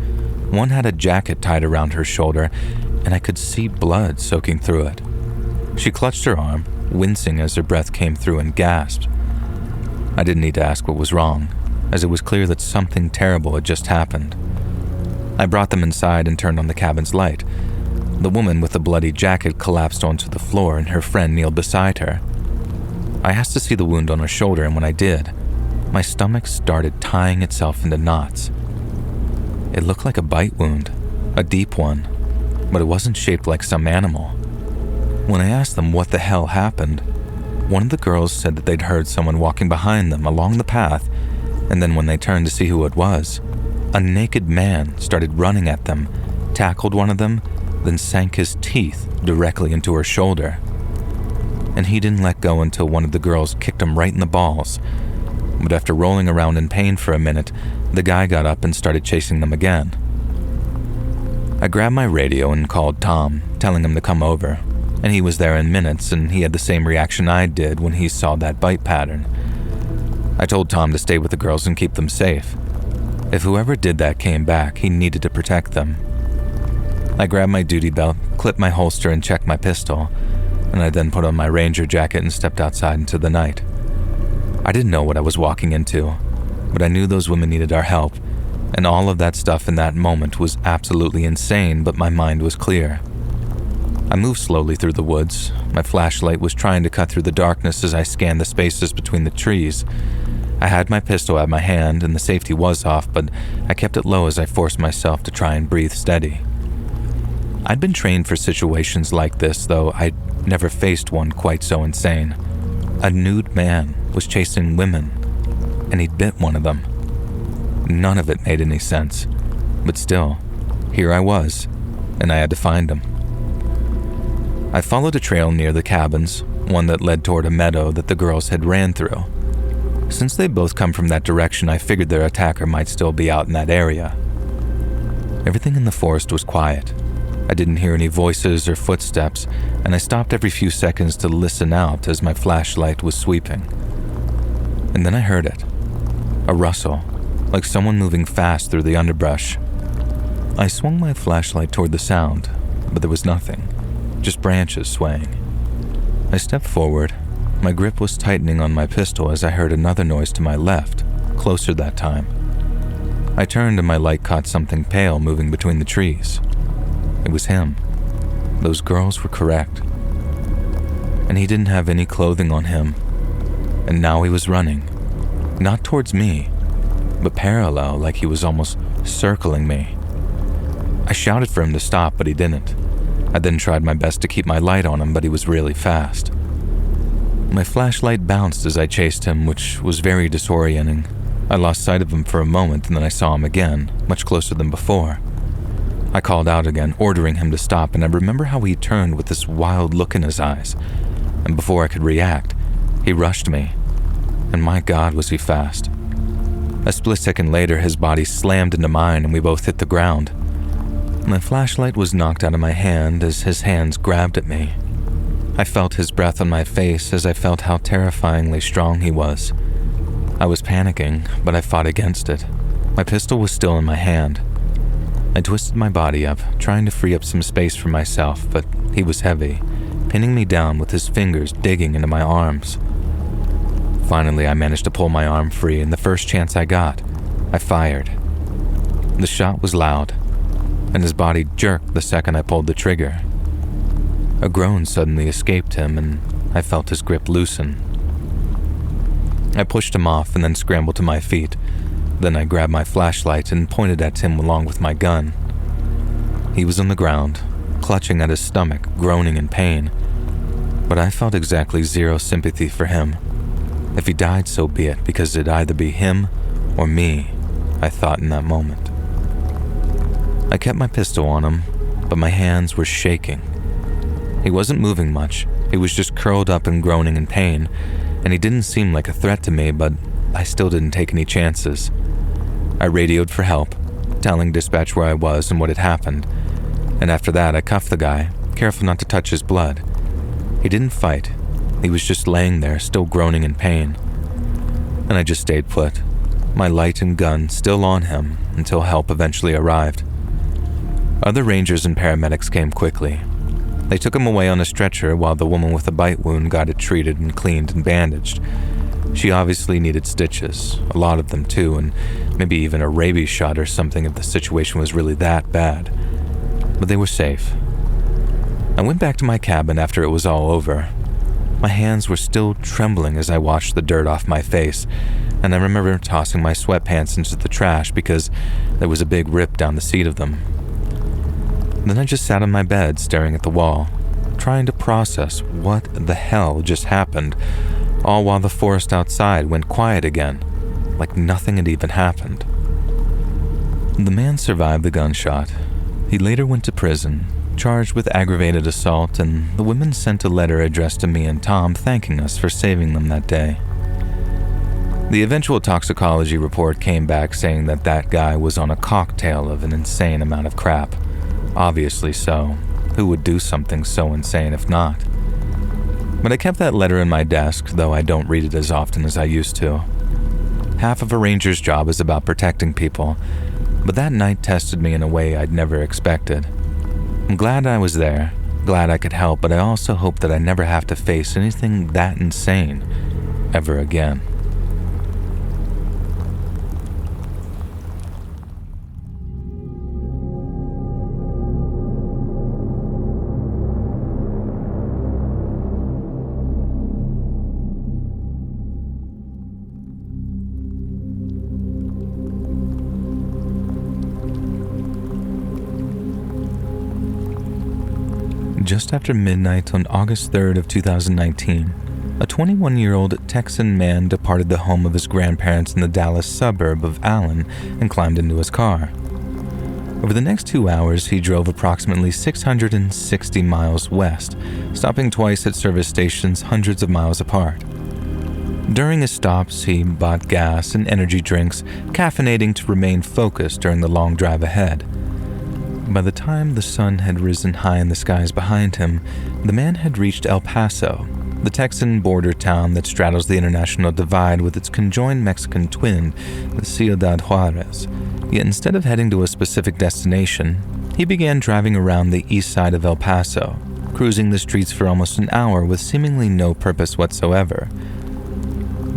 One had a jacket tied around her shoulder, and I could see blood soaking through it. She clutched her arm, wincing as her breath came through, and gasped. I didn't need to ask what was wrong, as it was clear that something terrible had just happened. I brought them inside and turned on the cabin's light. The woman with the bloody jacket collapsed onto the floor and her friend kneeled beside her. I asked to see the wound on her shoulder, and when I did, my stomach started tying itself into knots. It looked like a bite wound, a deep one, but it wasn't shaped like some animal. When I asked them what the hell happened, one of the girls said that they'd heard someone walking behind them along the path, and then when they turned to see who it was, a naked man started running at them, tackled one of them, then sank his teeth directly into her shoulder. And he didn't let go until one of the girls kicked him right in the balls. But after rolling around in pain for a minute, the guy got up and started chasing them again. I grabbed my radio and called Tom, telling him to come over, and he was there in minutes, and he had the same reaction I did when he saw that bite pattern. I told Tom to stay with the girls and keep them safe. If whoever did that came back, he needed to protect them. I grabbed my duty belt, clipped my holster, and checked my pistol, and I then put on my ranger jacket and stepped outside into the night. I didn't know what I was walking into, but I knew those women needed our help, and all of that stuff in that moment was absolutely insane, but my mind was clear. I moved slowly through the woods. My flashlight was trying to cut through the darkness as I scanned the spaces between the trees. I had my pistol at my hand, and the safety was off, but I kept it low as I forced myself to try and breathe steady. I'd been trained for situations like this, though I'd never faced one quite so insane. A nude man was chasing women, and he'd bit one of them. None of it made any sense, but still, here I was, and I had to find him. I followed a trail near the cabins, one that led toward a meadow that the girls had ran through. Since they both come from that direction, I figured their attacker might still be out in that area. Everything in the forest was quiet. I didn't hear any voices or footsteps, and I stopped every few seconds to listen out as my flashlight was sweeping. And then I heard it. A rustle, like someone moving fast through the underbrush. I swung my flashlight toward the sound, but there was nothing, just branches swaying. I stepped forward. My grip was tightening on my pistol as I heard another noise to my left, closer that time. I turned and my light caught something pale moving between the trees. It was him. Those girls were correct. And he didn't have any clothing on him. And now he was running. Not towards me, but parallel, like he was almost circling me. I shouted for him to stop, but he didn't. I then tried my best to keep my light on him, but he was really fast. My flashlight bounced as I chased him, which was very disorienting. I lost sight of him for a moment, and then I saw him again, much closer than before. I called out again, ordering him to stop, and I remember how he turned with this wild look in his eyes. And before I could react, he rushed me. And my God, was he fast. A split second later, his body slammed into mine and we both hit the ground. My flashlight was knocked out of my hand as his hands grabbed at me. I felt his breath on my face as I felt how terrifyingly strong he was. I was panicking, but I fought against it. My pistol was still in my hand. I twisted my body up, trying to free up some space for myself, but he was heavy, pinning me down with his fingers digging into my arms. Finally, I managed to pull my arm free, and the first chance I got, I fired. The shot was loud, and his body jerked the second I pulled the trigger. A groan suddenly escaped him, and I felt his grip loosen. I pushed him off and then scrambled to my feet. Then I grabbed my flashlight and pointed at him along with my gun. He was on the ground, clutching at his stomach, groaning in pain. But I felt exactly zero sympathy for him. If he died, so be it, because it'd either be him or me, I thought in that moment. I kept my pistol on him, but my hands were shaking. He wasn't moving much. He was just curled up and groaning in pain, and he didn't seem like a threat to me, but I still didn't take any chances. I radioed for help, telling dispatch where I was and what had happened, and after that I cuffed the guy, careful not to touch his blood. He didn't fight. He was just laying there, still groaning in pain. And I just stayed put, my light and gun still on him until help eventually arrived. Other rangers and paramedics came quickly. They took him away on a stretcher while the woman with the bite wound got it treated and cleaned and bandaged. She obviously needed stitches, a lot of them too, and maybe even a rabies shot or something if the situation was really that bad. But they were safe. I went back to my cabin after it was all over. My hands were still trembling as I washed the dirt off my face, and I remember tossing my sweatpants into the trash because there was a big rip down the seat of them. Then I just sat on my bed staring at the wall, trying to process what the hell just happened, all while the forest outside went quiet again, like nothing had even happened. The man survived the gunshot. He later went to prison, charged with aggravated assault, and the women sent a letter addressed to me and Tom thanking us for saving them that day. The eventual toxicology report came back saying that guy was on a cocktail of an insane amount of crap. Obviously so. Who would do something so insane if not? But I kept that letter in my desk, though I don't read it as often as I used to. Half of a ranger's job is about protecting people, but that night tested me in a way I'd never expected. I'm glad I was there, glad I could help, but I also hope that I never have to face anything that insane ever again. Just after midnight on August 3rd of 2019, a 21-year-old Texan man departed the home of his grandparents in the Dallas suburb of Allen and climbed into his car. Over the next 2 hours, he drove approximately 660 miles west, stopping twice at service stations hundreds of miles apart. During his stops, he bought gas and energy drinks, caffeinating to remain focused during the long drive ahead. By the time the sun had risen high in the skies behind him, the man had reached El Paso, the Texan border town that straddles the international divide with its conjoined Mexican twin, the Ciudad Juarez. Yet instead of heading to a specific destination, he began driving around the east side of El Paso, cruising the streets for almost an hour with seemingly no purpose whatsoever.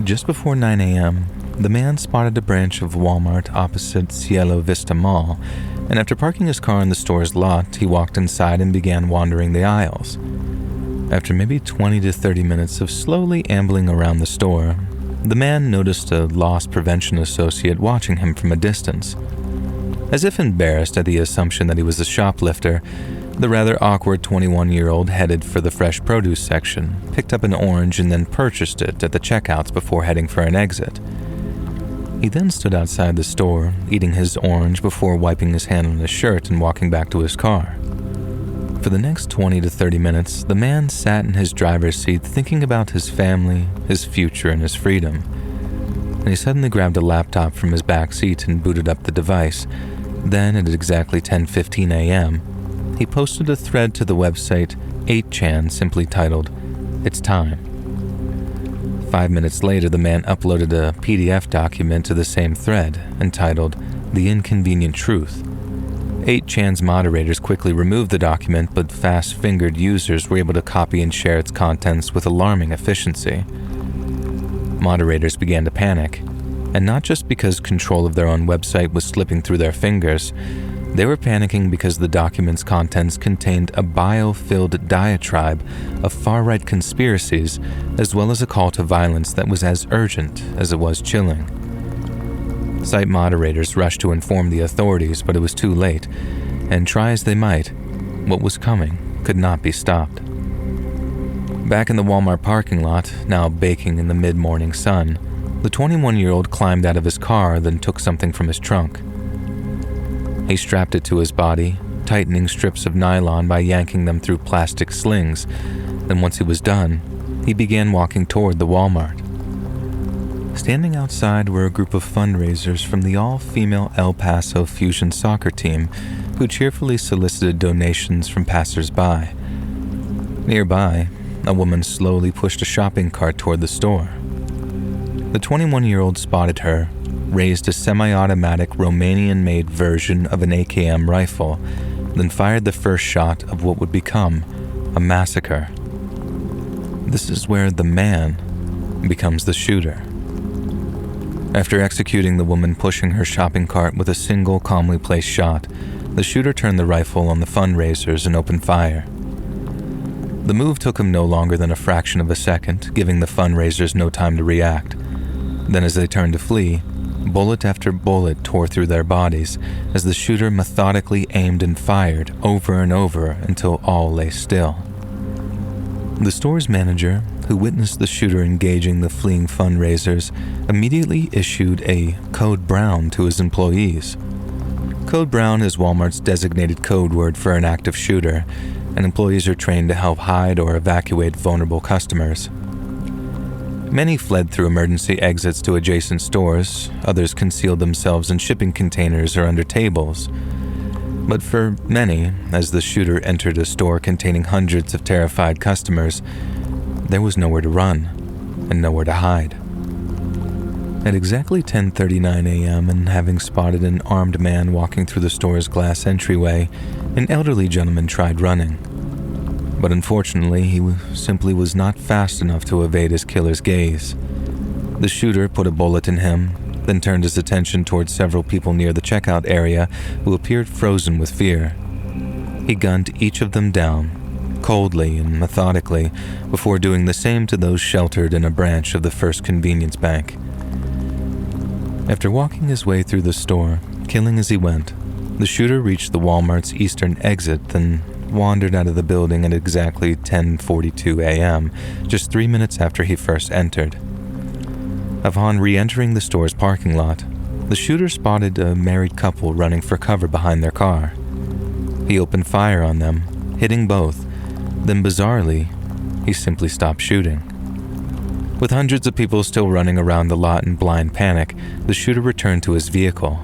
Just before 9 a.m., the man spotted a branch of Walmart opposite Cielo Vista Mall, and after parking his car in the store's lot, he walked inside and began wandering the aisles. After maybe 20 to 30 minutes of slowly ambling around the store, the man noticed a loss prevention associate watching him from a distance. As if embarrassed at the assumption that he was a shoplifter, the rather awkward 21-year-old headed for the fresh produce section, picked up an orange and then purchased it at the checkouts before heading for an exit. He then stood outside the store, eating his orange before wiping his hand on his shirt and walking back to his car. For the next 20 to 30 minutes, the man sat in his driver's seat thinking about his family, his future, and his freedom. And he suddenly grabbed a laptop from his back seat and booted up the device. Then, at exactly 10:15 a.m., he posted a thread to the website 8chan simply titled, "It's Time." 5 minutes later, the man uploaded a PDF document to the same thread, entitled The Inconvenient Truth. 8chan's moderators quickly removed the document, but fast-fingered users were able to copy and share its contents with alarming efficiency. Moderators began to panic, and not just because control of their own website was slipping through their fingers. They were panicking because the document's contents contained a bile-filled diatribe of far-right conspiracies, as well as a call to violence that was as urgent as it was chilling. Site moderators rushed to inform the authorities, but it was too late, and try as they might, what was coming could not be stopped. Back in the Walmart parking lot, now baking in the mid-morning sun, the 21-year-old climbed out of his car, then took something from his trunk. He strapped it to his body, tightening strips of nylon by yanking them through plastic slings. Then once he was done, he began walking toward the Walmart. Standing outside were a group of fundraisers from the all-female El Paso Fusion soccer team, who cheerfully solicited donations from passers-by. Nearby, a woman slowly pushed a shopping cart toward the store. The 21-year-old spotted her, raised a semi-automatic Romanian-made version of an AKM rifle, then fired the first shot of what would become a massacre. This is where the man becomes the shooter. After executing the woman pushing her shopping cart with a single calmly placed shot, the shooter turned the rifle on the fundraisers and opened fire. The move took him no longer than a fraction of a second, giving the fundraisers no time to react. Then as they turned to flee, bullet after bullet tore through their bodies as the shooter methodically aimed and fired over and over until all lay still. The store's manager, who witnessed the shooter engaging the fleeing fundraisers, immediately issued a Code Brown to his employees. Code Brown is Walmart's designated code word for an active shooter, and employees are trained to help hide or evacuate vulnerable customers. Many fled through emergency exits to adjacent stores, others concealed themselves in shipping containers or under tables. But for many, as the shooter entered a store containing hundreds of terrified customers, there was nowhere to run and nowhere to hide. At exactly 10:39 a.m., and having spotted an armed man walking through the store's glass entryway, an elderly gentleman tried running. But unfortunately, he simply was not fast enough to evade his killer's gaze. The shooter put a bullet in him, then turned his attention towards several people near the checkout area who appeared frozen with fear. He gunned each of them down, coldly and methodically, before doing the same to those sheltered in a branch of the First Convenience Bank. After walking his way through the store, killing as he went, the shooter reached the Walmart's eastern exit, then wandered out of the building at exactly 10:42 a.m., just 3 minutes after he first entered. Upon re-entering the store's parking lot, the shooter spotted a married couple running for cover behind their car. He opened fire on them, hitting both, then bizarrely, he simply stopped shooting. With hundreds of people still running around the lot in blind panic, the shooter returned to his vehicle.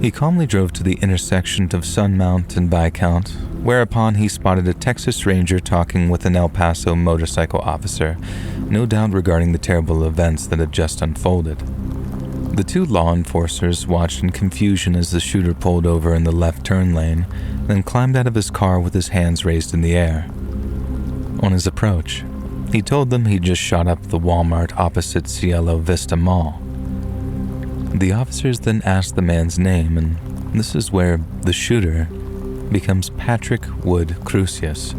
He calmly drove to the intersection of Sunmount and Viscount, whereupon he spotted a Texas Ranger talking with an El Paso motorcycle officer, no doubt regarding the terrible events that had just unfolded. The two law enforcers watched in confusion as the shooter pulled over in the left turn lane, then climbed out of his car with his hands raised in the air. On his approach, he told them he'd just shot up the Walmart opposite Cielo Vista Mall. The officers then asked the man's name, and this is where the shooter becomes Patrick Wood Crusius.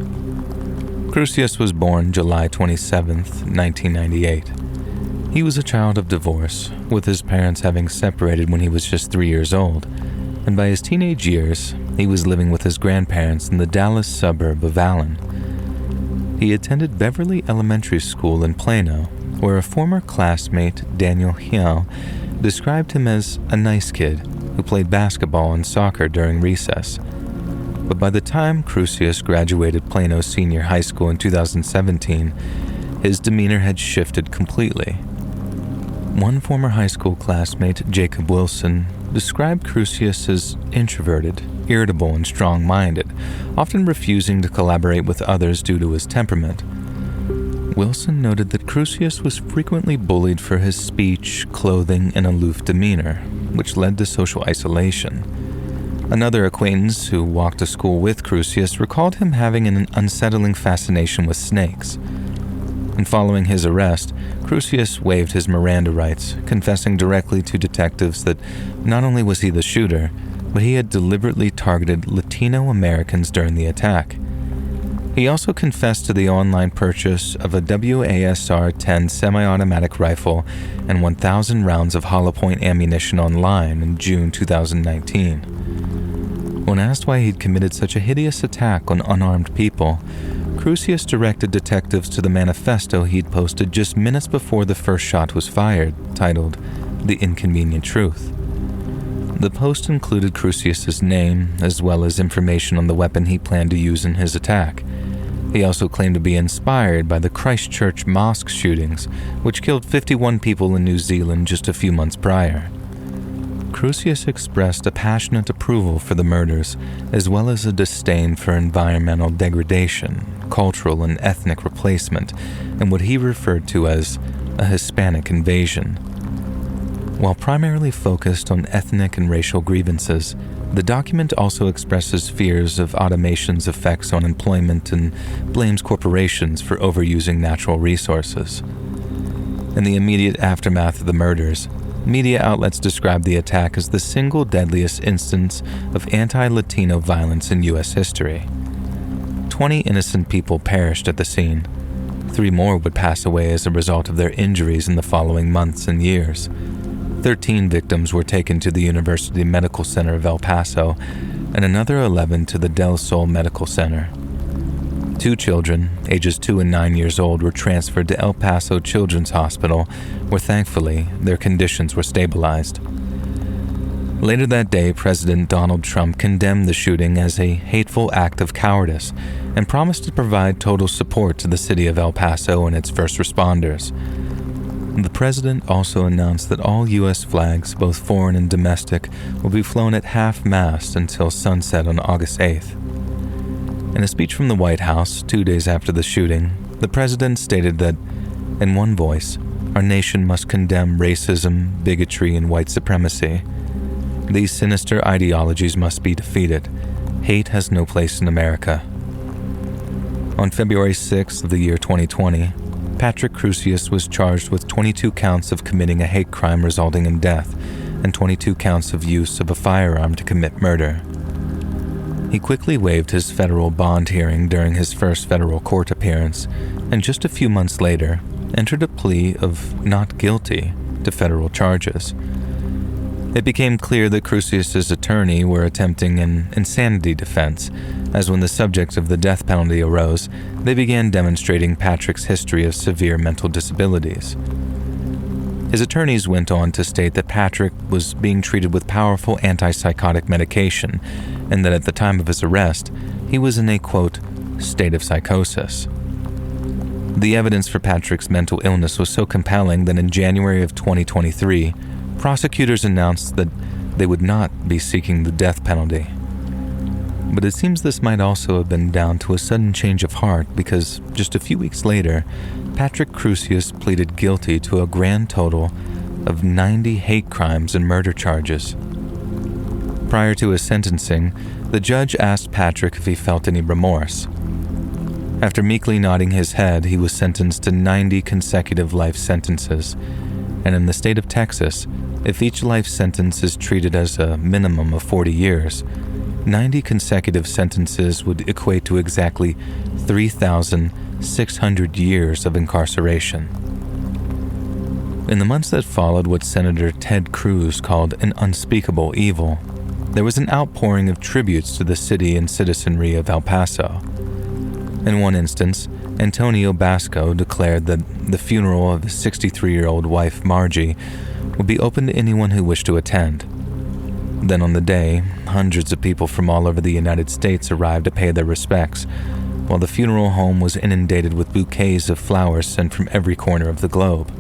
Crusius was born July 27, 1998. He was a child of divorce, with his parents having separated when he was just 3 years old, and by his teenage years, he was living with his grandparents in the Dallas suburb of Allen. He attended Beverly Elementary School in Plano, where a former classmate, Daniel Hill, described him as a nice kid who played basketball and soccer during recess. But by the time Crusius graduated Plano Senior High School in 2017, his demeanor had shifted completely. One former high school classmate, Jacob Wilson, described Crusius as introverted, irritable, and strong-minded, often refusing to collaborate with others due to his temperament. Wilson noted that Crusius was frequently bullied for his speech, clothing, and aloof demeanor, which led to social isolation. Another acquaintance who walked to school with Crusius recalled him having an unsettling fascination with snakes. And following his arrest, Crusius waived his Miranda rights, confessing directly to detectives that not only was he the shooter, but he had deliberately targeted Latino Americans during the attack. He also confessed to the online purchase of a WASR-10 semi-automatic rifle and 1,000 rounds of hollow point ammunition online in June 2019. When asked why he'd committed such a hideous attack on unarmed people, Crusius directed detectives to the manifesto he'd posted just minutes before the first shot was fired, titled "The Inconvenient Truth." The post included Crusius's name, as well as information on the weapon he planned to use in his attack. He also claimed to be inspired by the Christchurch mosque shootings, which killed 51 people in New Zealand just a few months prior. Crusius expressed a passionate approval for the murders, as well as a disdain for environmental degradation, cultural and ethnic replacement and what he referred to as a Hispanic invasion. While primarily focused on ethnic and racial grievances, the document also expresses fears of automation's effects on employment and blames corporations for overusing natural resources. In the immediate aftermath of the murders, media outlets described the attack as the single deadliest instance of anti-Latino violence in U.S. history. 20 innocent people perished at the scene. 3 more would pass away as a result of their injuries in the following months and years. 13 victims were taken to the University Medical Center of El Paso, and another 11 to the Del Sol Medical Center. 2 children, ages 2 and 9 years old, were transferred to El Paso Children's Hospital, where thankfully their conditions were stabilized. Later that day, President Donald Trump condemned the shooting as a hateful act of cowardice and promised to provide total support to the city of El Paso and its first responders. The president also announced that all U.S. flags, both foreign and domestic, will be flown at half-mast until sunset on August 8th. In a speech from the White House 2 days after the shooting, the president stated that, in one voice, our nation must condemn racism, bigotry, and white supremacy. These sinister ideologies must be defeated. Hate has no place in America. On February 6th of the year 2020, Patrick Crusius was charged with 22 counts of committing a hate crime resulting in death and 22 counts of use of a firearm to commit murder. He quickly waived his federal bond hearing during his first federal court appearance, and just a few months later, entered a plea of not guilty to federal charges. It became clear that Crusius's attorney were attempting an insanity defense, as when the subject of the death penalty arose, they began demonstrating Patrick's history of severe mental disabilities. His attorneys went on to state that Patrick was being treated with powerful antipsychotic medication, and that at the time of his arrest, he was in a, quote, state of psychosis. The evidence for Patrick's mental illness was so compelling that in January of 2023, prosecutors announced that they would not be seeking the death penalty. But it seems this might also have been down to a sudden change of heart because just a few weeks later, Patrick Crusius pleaded guilty to a grand total of 90 hate crimes and murder charges. Prior to his sentencing, the judge asked Patrick if he felt any remorse. After meekly nodding his head, he was sentenced to 90 consecutive life sentences, and in the state of Texas, if each life sentence is treated as a minimum of 40 years, 90 consecutive sentences would equate to exactly 3,600 years of incarceration. In the months that followed what Senator Ted Cruz called an unspeakable evil, there was an outpouring of tributes to the city and citizenry of El Paso. In one instance, Antonio Basco declared that the funeral of his 63-year-old wife Margie would be open to anyone who wished to attend. Then on the day, hundreds of people from all over the United States arrived to pay their respects, while the funeral home was inundated with bouquets of flowers sent from every corner of the globe.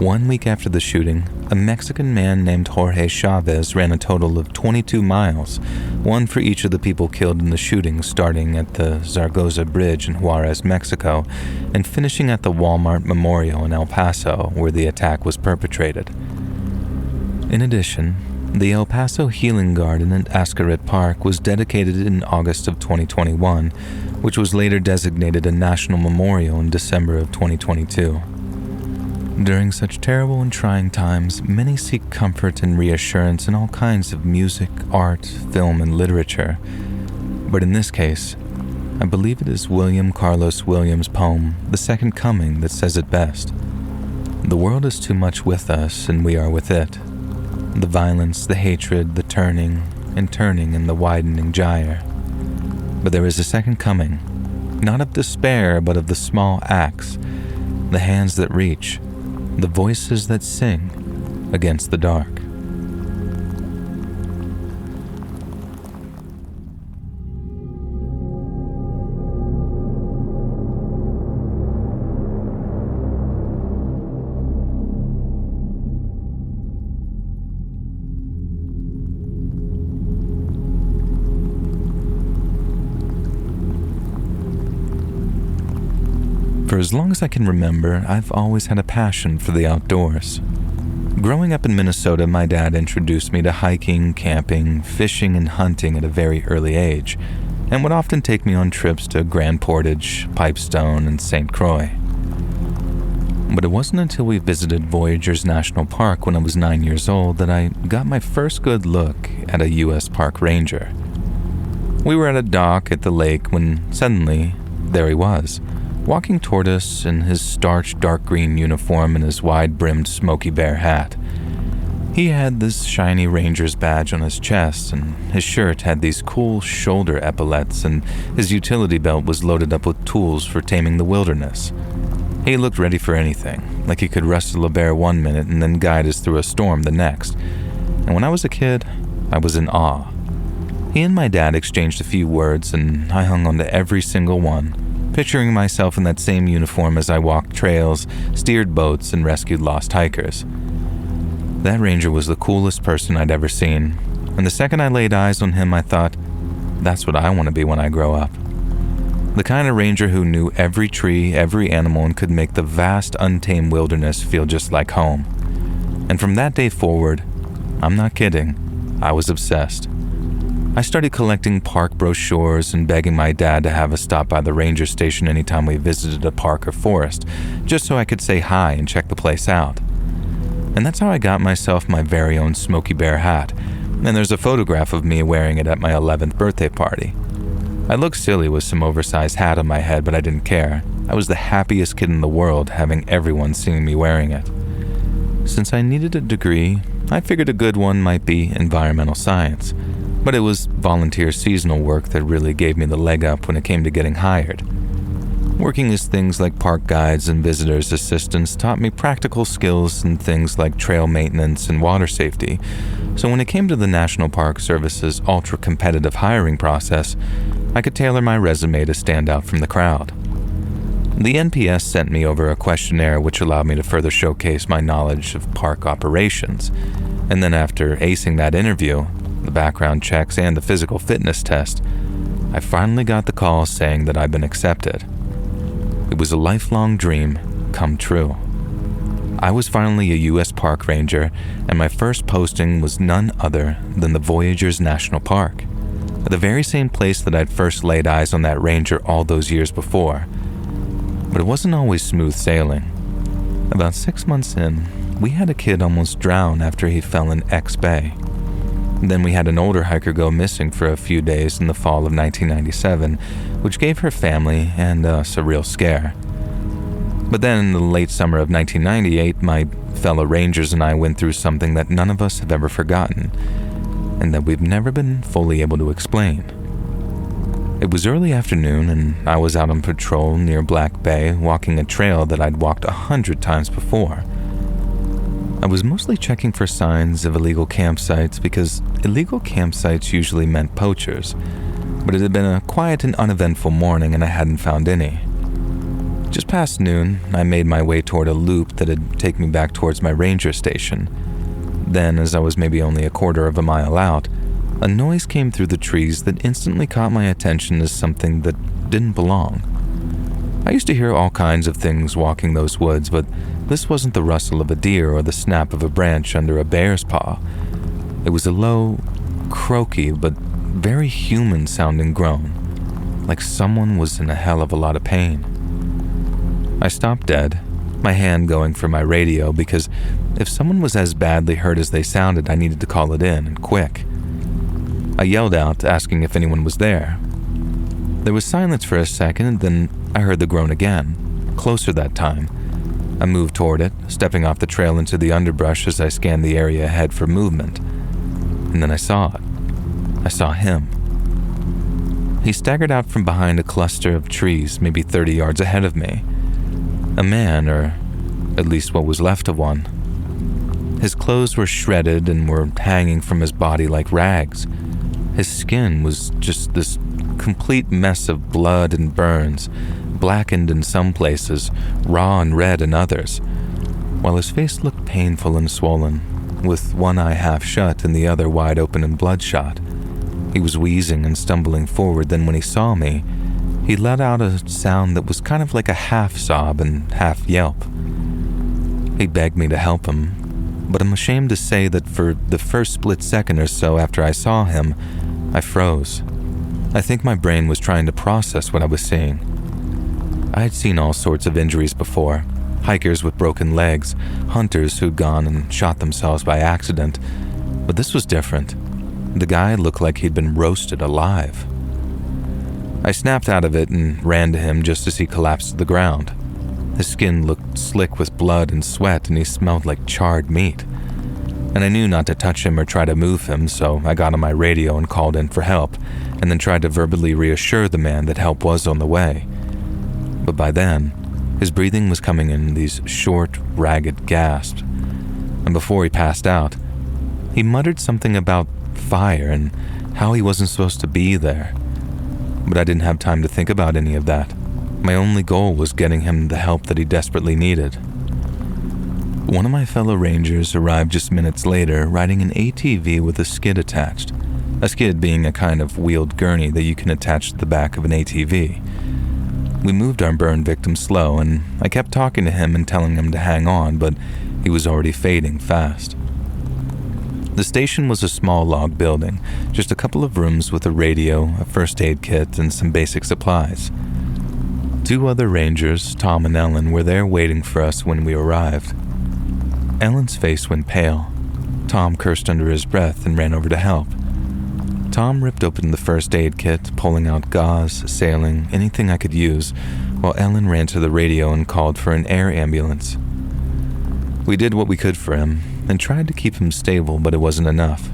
1 week after the shooting, a Mexican man named Jorge Chavez ran a total of 22 miles, one for each of the people killed in the shooting, starting at the Zaragoza Bridge in Juarez, Mexico, and finishing at the Walmart Memorial in El Paso, where the attack was perpetrated. In addition, the El Paso Healing Garden at Ascaret Park was dedicated in August of 2021, which was later designated a national memorial in December of 2022. During such terrible and trying times, many seek comfort and reassurance in all kinds of music, art, film, and literature. But in this case, I believe it is William Carlos Williams' poem, The Second Coming, that says it best. The world is too much with us, and we are with it. The violence, the hatred, the turning and the widening gyre. But there is a second coming, not of despair, but of the small acts, the hands that reach, the voices that sing against the dark. For as long as I can remember, I've always had a passion for the outdoors. Growing up in Minnesota, my dad introduced me to hiking, camping, fishing, and hunting at a very early age, and would often take me on trips to Grand Portage, Pipestone, and St. Croix. But it wasn't until we visited Voyageurs National Park when I was 9 years old that I got my first good look at a U.S. park ranger. We were at a dock at the lake when suddenly, there he was, walking toward us in his starched dark green uniform and his wide-brimmed Smokey Bear hat. He had this shiny ranger's badge on his chest, and his shirt had these cool shoulder epaulets, and his utility belt was loaded up with tools for taming the wilderness. He looked ready for anything, like he could wrestle a bear one minute and then guide us through a storm the next. And when I was a kid, I was in awe. He and my dad exchanged a few words, and I hung on to every single one, picturing myself in that same uniform as I walked trails, steered boats, and rescued lost hikers. That ranger was the coolest person I'd ever seen, and the second I laid eyes on him, I thought, that's what I want to be when I grow up. The kind of ranger who knew every tree, every animal, and could make the vast, untamed wilderness feel just like home. And from that day forward, I'm not kidding, I was obsessed. I started collecting park brochures and begging my dad to have us stop by the ranger station anytime we visited a park or forest, just so I could say hi and check the place out. And that's how I got myself my very own Smokey Bear hat, and there's a photograph of me wearing it at my 11th birthday party. I looked silly with some oversized hat on my head, but I didn't care. I was the happiest kid in the world, having everyone seeing me wearing it. Since I needed a degree, I figured a good one might be environmental science, but it was volunteer seasonal work that really gave me the leg up when it came to getting hired. Working as things like park guides and visitors' assistants taught me practical skills in things like trail maintenance and water safety, so when it came to the National Park Service's ultra-competitive hiring process, I could tailor my resume to stand out from the crowd. The NPS sent me over a questionnaire which allowed me to further showcase my knowledge of park operations, and then after acing that interview, the background checks, and the physical fitness test, I finally got the call saying that I'd been accepted. It was a lifelong dream come true. I was finally a U.S. park ranger, and my first posting was none other than the Voyageurs National Park, the very same place that I'd first laid eyes on that ranger all those years before. But it wasn't always smooth sailing. About 6 months in, we had a kid almost drown after he fell in X Bay. Then we had an older hiker go missing for a few days in the fall of 1997, which gave her family and us a real scare. But then in the late summer of 1998, my fellow rangers and I went through something that none of us have ever forgotten, and that we've never been fully able to explain. It was early afternoon, and I was out on patrol near Black Bay, walking a trail that I'd walked 100 times before. I was mostly checking for signs of illegal campsites because illegal campsites usually meant poachers, but it had been a quiet and uneventful morning and I hadn't found any. Just past noon, I made my way toward a loop that'd take me back towards my ranger station. Then, as I was maybe only a quarter of a mile out, a noise came through the trees that instantly caught my attention as something that didn't belong. I used to hear all kinds of things walking those woods, but this wasn't the rustle of a deer or the snap of a branch under a bear's paw. It was a low, croaky, but very human-sounding groan, like someone was in a hell of a lot of pain. I stopped dead, my hand going for my radio, because if someone was as badly hurt as they sounded, I needed to call it in, and quick. I yelled out, asking if anyone was there. There was silence for a second, and then I heard the groan again, closer that time. I moved toward it, stepping off the trail into the underbrush as I scanned the area ahead for movement. And then I saw it. I saw him. He staggered out from behind a cluster of trees, maybe 30 yards ahead of me. A man, or at least what was left of one. His clothes were shredded and were hanging from his body like rags. His skin was just this complete mess of blood and burns, blackened in some places, raw and red in others, while his face looked painful and swollen, with one eye half shut and the other wide open and bloodshot. He was wheezing and stumbling forward, then when he saw me, He let out a sound that was kind of like a half sob and half yelp. He begged me to help him, but I'm ashamed to say that for the first split second or so after I saw him, I froze. I think my brain was trying to process what I was seeing. I had seen all sorts of injuries before. Hikers with broken legs, hunters who'd gone and shot themselves by accident. But this was different. The guy looked like he'd been roasted alive. I snapped out of it and ran to him just as he collapsed to the ground. His skin looked slick with blood and sweat, and he smelled like charred meat. And I knew not to touch him or try to move him, so I got on my radio and called in for help, and then tried to verbally reassure the man that help was on the way. But by then, his breathing was coming in these short, ragged gasps, and before he passed out, he muttered something about fire and how he wasn't supposed to be there. But I didn't have time to think about any of that. My only goal was getting him the help that he desperately needed. One of my fellow rangers arrived just minutes later riding an ATV with a skid attached, a skid being a kind of wheeled gurney that you can attach to the back of an ATV. We moved our burn victim slow, and I kept talking to him and telling him to hang on, but he was already fading fast. The station was a small log building, just a couple of rooms with a radio, a first aid kit, and some basic supplies. 2 other rangers, Tom and Ellen, were there waiting for us when we arrived. Ellen's face went pale. Tom cursed under his breath and ran over to help. Tom ripped open the first aid kit, pulling out gauze, saline, anything I could use, while Ellen ran to the radio and called for an air ambulance. We did what we could for him and tried to keep him stable, but it wasn't enough.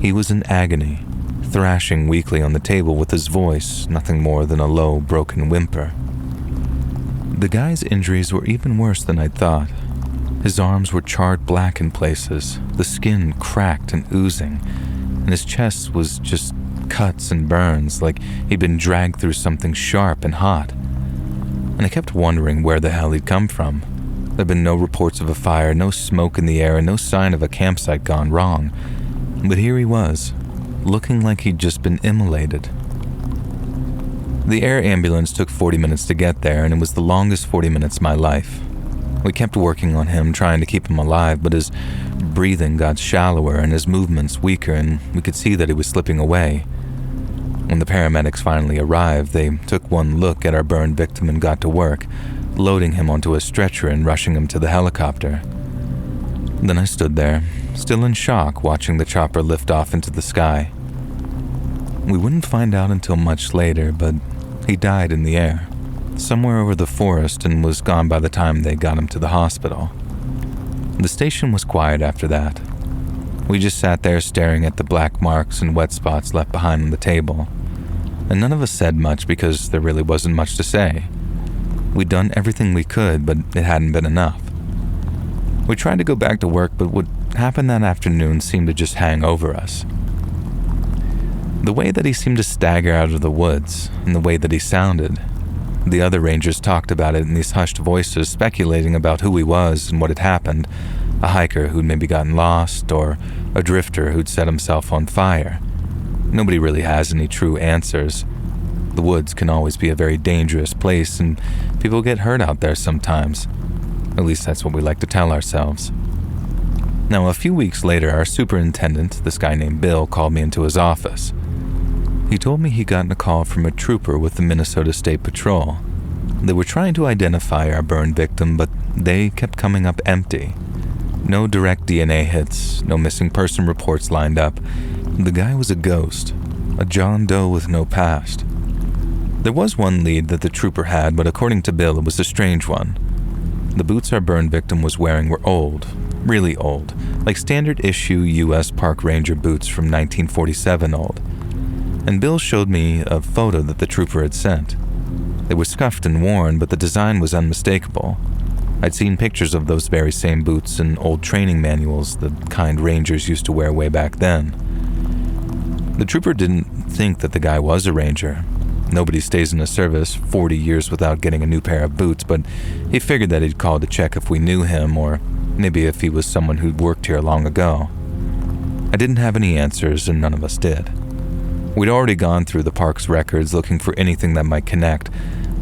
He was in agony, thrashing weakly on the table with his voice nothing more than a low, broken whimper. The guy's injuries were even worse than I'd thought. His arms were charred black in places, the skin cracked and oozing, and his chest was just cuts and burns like he'd been dragged through something sharp and hot. And I kept wondering where the hell he'd come from. There'd been no reports of a fire, no smoke in the air, and no sign of a campsite gone wrong. But here he was, looking like he'd just been immolated. The air ambulance took 40 minutes to get there, and it was the longest 40 minutes of my life. We kept working on him, trying to keep him alive, but his breathing got shallower and his movements weaker, and we could see that he was slipping away. When the paramedics finally arrived, they took one look at our burned victim and got to work, loading him onto a stretcher and rushing him to the helicopter. Then I stood there, still in shock, watching the chopper lift off into the sky. We wouldn't find out until much later, but he died in the air, somewhere over the forest, and was gone by the time they got him to the hospital. The station was quiet after that. We just sat there staring at the black marks and wet spots left behind on the table, and none of us said much because there really wasn't much to say. We'd done everything we could, but it hadn't been enough. We tried to go back to work, but what happened that afternoon seemed to just hang over us. The way that he seemed to stagger out of the woods, and the way that he sounded. The other rangers talked about it in these hushed voices, speculating about who he was and what had happened. A hiker who'd maybe gotten lost, or a drifter who'd set himself on fire. Nobody really has any true answers. The woods can always be a very dangerous place, and people get hurt out there sometimes. At least that's what we like to tell ourselves. Now, a few weeks later, our superintendent, this guy named Bill, called me into his office. He told me he'd gotten a call from a trooper with the Minnesota State Patrol. They were trying to identify our burned victim, but they kept coming up empty. No direct DNA hits, no missing person reports lined up. The guy was a ghost, a John Doe with no past. There was one lead that the trooper had, but according to Bill, it was a strange one. The boots our burn victim was wearing were old, really old, like standard issue U.S. Park Ranger boots from 1947 old. And Bill showed me a photo that the trooper had sent. They were scuffed and worn, but the design was unmistakable. I'd seen pictures of those very same boots in old training manuals, the kind Rangers used to wear way back then. The trooper didn't think that the guy was a Ranger. Nobody stays in the service 40 years without getting a new pair of boots, but he figured that he'd call to check if we knew him, or maybe if he was someone who'd worked here long ago. I didn't have any answers, and none of us did. We'd already gone through the park's records looking for anything that might connect,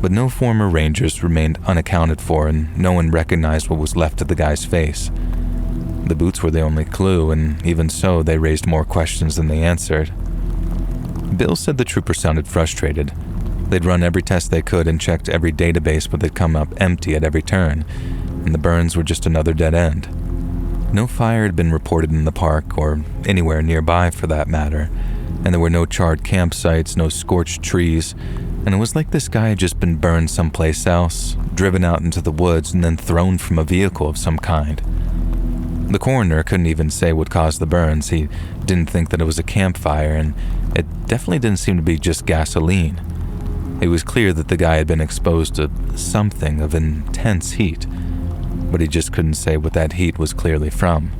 but no former rangers remained unaccounted for and no one recognized what was left of the guy's face. The boots were the only clue, and even so, they raised more questions than they answered. Bill said the trooper sounded frustrated. They'd run every test they could and checked every database, but they'd come up empty at every turn, and the burns were just another dead end. No fire had been reported in the park, or anywhere nearby for that matter, and there were no charred campsites, no scorched trees, and it was like this guy had just been burned someplace else, driven out into the woods, and then thrown from a vehicle of some kind. The coroner couldn't even say what caused the burns. He didn't think that it was a campfire, and it definitely didn't seem to be just gasoline. It was clear that the guy had been exposed to something of intense heat, but he just couldn't say what that heat was clearly from.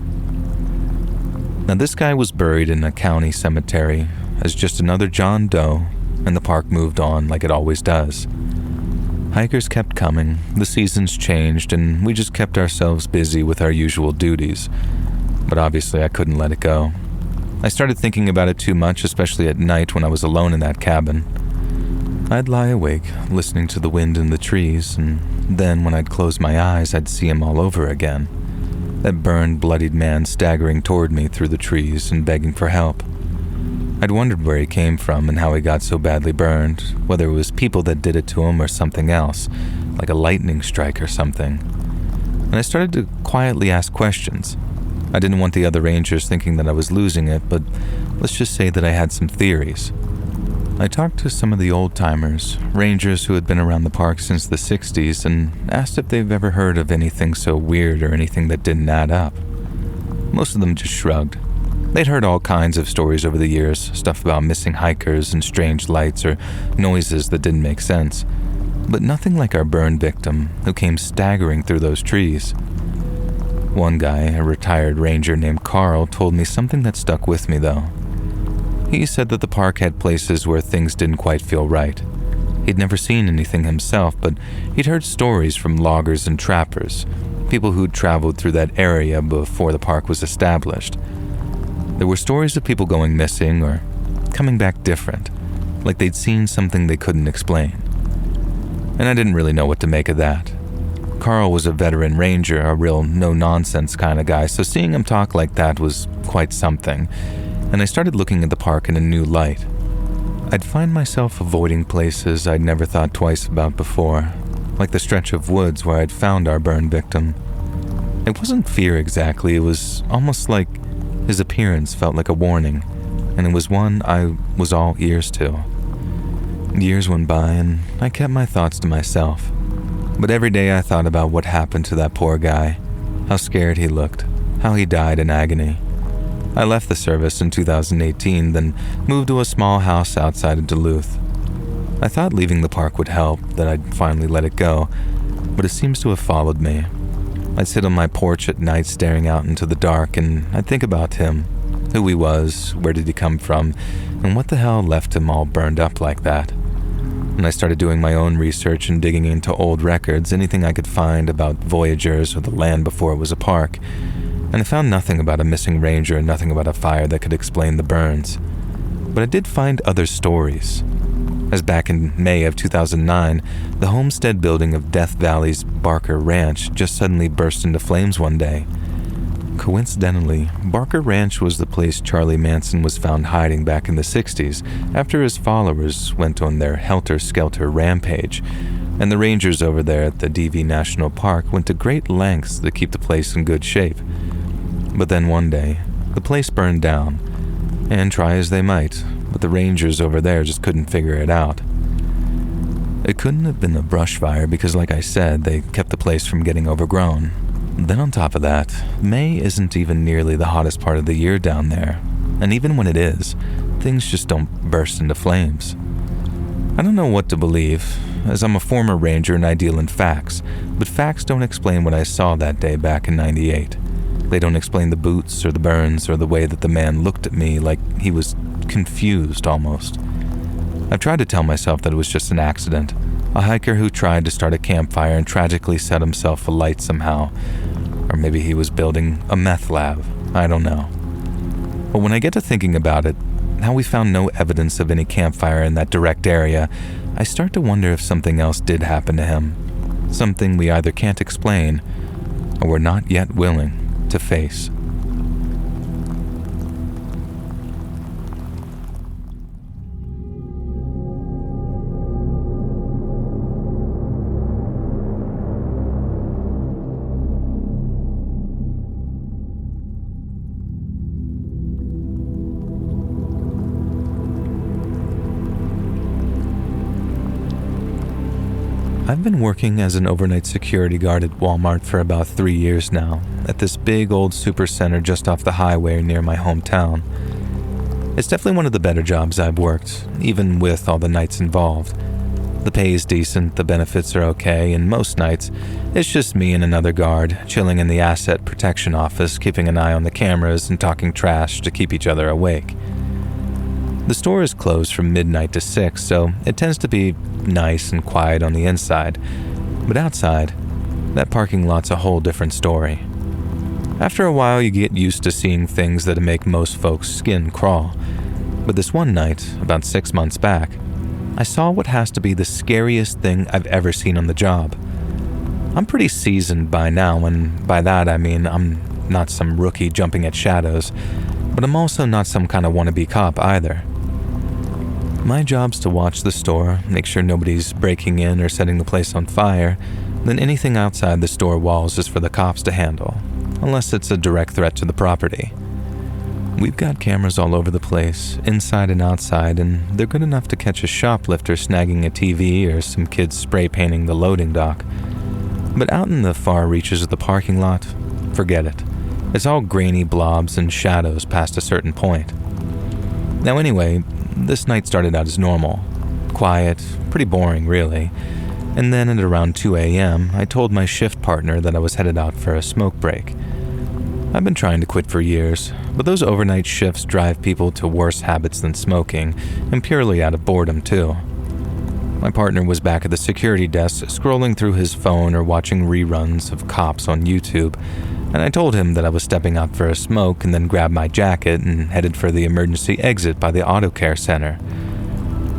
Now, this guy was buried in a county cemetery as just another John Doe, and the park moved on like it always does. Hikers kept coming, the seasons changed, and we just kept ourselves busy with our usual duties. But obviously I couldn't let it go. I started thinking about it too much, especially at night when I was alone in that cabin. I'd lie awake, listening to the wind in the trees, and then when I'd close my eyes, I'd see him all over again. That burned, bloodied man staggering toward me through the trees and begging for help. I'd wondered where he came from and how he got so badly burned, whether it was people that did it to him or something else, like a lightning strike or something. And I started to quietly ask questions. I didn't want the other rangers thinking that I was losing it, but let's just say that I had some theories. I talked to some of the old-timers, rangers who had been around the park since the 60s, and asked if they've ever heard of anything so weird or anything that didn't add up. Most of them just shrugged. They'd heard all kinds of stories over the years, stuff about missing hikers and strange lights or noises that didn't make sense, but nothing like our burn victim who came staggering through those trees. One guy, a retired ranger named Carl, told me something that stuck with me though. He said that the park had places where things didn't quite feel right. He'd never seen anything himself, but he'd heard stories from loggers and trappers, people who'd traveled through that area before the park was established. There were stories of people going missing or coming back different, like they'd seen something they couldn't explain. And I didn't really know what to make of that. Carl was a veteran ranger, a real no-nonsense kind of guy, so seeing him talk like that was quite something, and I started looking at the park in a new light. I'd find myself avoiding places I'd never thought twice about before, like the stretch of woods where I'd found our burn victim. It wasn't fear exactly, it was almost like his appearance felt like a warning, and it was one I was all ears to. Years went by, and I kept my thoughts to myself. But every day I thought about what happened to that poor guy, how scared he looked, how he died in agony. I left the service in 2018, then moved to a small house outside of Duluth. I thought leaving the park would help, that I'd finally let it go, but it seems to have followed me. I'd sit on my porch at night staring out into the dark, and I'd think about him, who he was, where did he come from, and what the hell left him all burned up like that. And I started doing my own research and digging into old records, anything I could find about voyagers or the land before it was a park, and I found nothing about a missing ranger and nothing about a fire that could explain the burns. But I did find other stories. As back in May of 2009, the homestead building of Death Valley's Barker Ranch just suddenly burst into flames one day. Coincidentally, Barker Ranch was the place Charlie Manson was found hiding back in the 60s after his followers went on their helter-skelter rampage, and the rangers over there at the DV National Park went to great lengths to keep the place in good shape. But then one day, the place burned down, and try as they might, but the rangers over there just couldn't figure it out. It couldn't have been a brush fire because, like I said, they kept the place from getting overgrown. Then on top of that, May isn't even nearly the hottest part of the year down there, and even when it is, things just don't burst into flames. I don't know what to believe, as I'm a former ranger and I deal in facts, but facts don't explain what I saw that day back in '98. They don't explain the boots or the burns or the way that the man looked at me like he was confused almost. I've tried to tell myself that it was just an accident, a hiker who tried to start a campfire and tragically set himself alight somehow, or maybe he was building a meth lab, I don't know. But when I get to thinking about it, how we found no evidence of any campfire in that direct area, I start to wonder if something else did happen to him. Something we either can't explain or we're not yet willing to face. I've been working as an overnight security guard at Walmart for about 3 years now, at this big old supercenter just off the highway near my hometown. It's definitely one of the better jobs I've worked, even with all the nights involved. The pay is decent, the benefits are okay, and most nights, it's just me and another guard, chilling in the asset protection office, keeping an eye on the cameras and talking trash to keep each other awake. The store is closed from midnight to 6, so it tends to be nice and quiet on the inside. But outside, that parking lot's a whole different story. After a while, you get used to seeing things that make most folks' skin crawl. But this one night, about 6 months back, I saw what has to be the scariest thing I've ever seen on the job. I'm pretty seasoned by now, and by that I mean I'm not some rookie jumping at shadows, but I'm also not some kind of wannabe cop either. My job's to watch the store, make sure nobody's breaking in or setting the place on fire, then anything outside the store walls is for the cops to handle, unless it's a direct threat to the property. We've got cameras all over the place, inside and outside, and they're good enough to catch a shoplifter snagging a TV or some kids spray painting the loading dock. But out in the far reaches of the parking lot, forget it. It's all grainy blobs and shadows past a certain point. Now anyway, this night started out as normal. Quiet, pretty boring really. And then at around 2 a.m., I told my shift partner that I was headed out for a smoke break. I've been trying to quit for years, but those overnight shifts drive people to worse habits than smoking, and purely out of boredom too. My partner was back at the security desk, scrolling through his phone or watching reruns of Cops on YouTube, and I told him that I was stepping out for a smoke and then grabbed my jacket and headed for the emergency exit by the auto care center.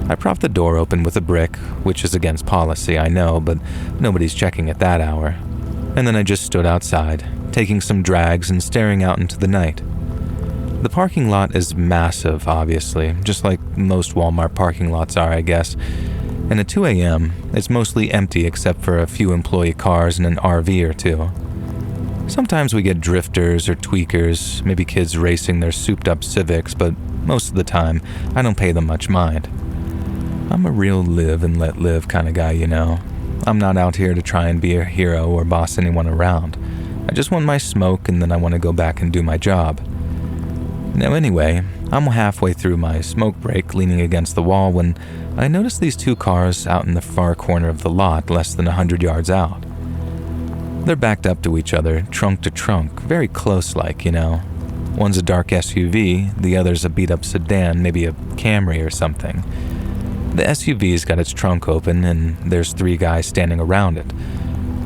I propped the door open with a brick, which is against policy, I know, but nobody's checking at that hour. And then I just stood outside, taking some drags and staring out into the night. The parking lot is massive, obviously, just like most Walmart parking lots are, I guess. And at 2 a.m., it's mostly empty except for a few employee cars and an RV or two. Sometimes we get drifters or tweakers, maybe kids racing their souped-up Civics, but most of the time, I don't pay them much mind. I'm a real live and let live kind of guy, you know. I'm not out here to try and be a hero or boss anyone around. I just want my smoke and then I want to go back and do my job. Now anyway, I'm halfway through my smoke break, leaning against the wall, when I noticed these two cars out in the far corner of the lot, less than 100 yards out. They're backed up to each other, trunk to trunk, very close-like, you know. One's a dark SUV, the other's a beat-up sedan, maybe a Camry or something. The SUV's got its trunk open, and there's 3 guys standing around it.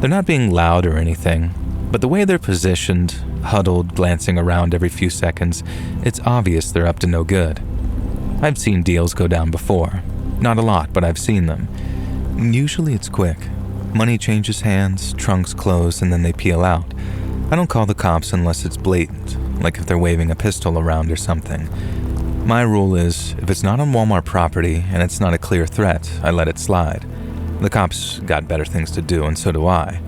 They're not being loud or anything, but the way they're positioned, huddled, glancing around every few seconds, it's obvious they're up to no good. I've seen deals go down before. Not a lot, but I've seen them. Usually it's quick. Money changes hands, trunks close, and then they peel out. I don't call the cops unless it's blatant, like if they're waving a pistol around or something. My rule is, if it's not on Walmart property and it's not a clear threat, I let it slide. The cops got better things to do, and so do I.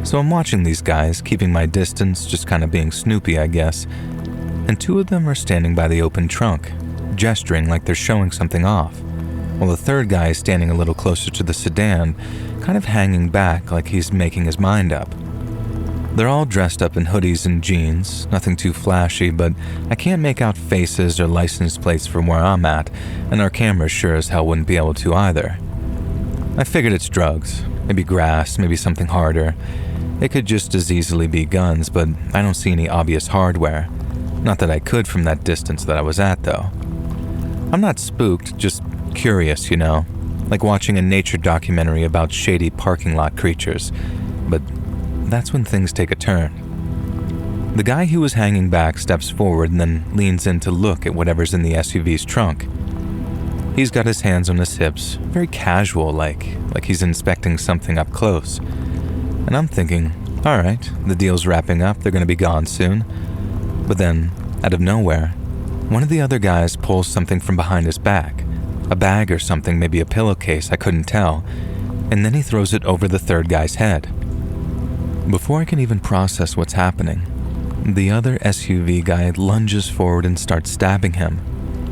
So I'm watching these guys, keeping my distance, just kind of being snoopy, I guess, and 2 of them are standing by the open trunk, gesturing like they're showing something off, while the third guy is standing a little closer to the sedan, kind of hanging back like he's making his mind up. They're all dressed up in hoodies and jeans, nothing too flashy, but I can't make out faces or license plates from where I'm at, and our cameras sure as hell wouldn't be able to either. I figured it's drugs, maybe grass, maybe something harder. It could just as easily be guns, but I don't see any obvious hardware. Not that I could from that distance that I was at, though. I'm not spooked, just curious, you know, like watching a nature documentary about shady parking lot creatures. But that's when things take a turn. The guy who was hanging back steps forward and then leans in to look at whatever's in the SUV's trunk. He's got his hands on his hips, very casual like he's inspecting something up close. And I'm thinking, all right, the deal's wrapping up, they're going to be gone soon. But then, out of nowhere, one of the other guys pulls something from behind his back, a bag or something, maybe a pillowcase, I couldn't tell, and then he throws it over the third guy's head. Before I can even process what's happening, the other SUV guy lunges forward and starts stabbing him.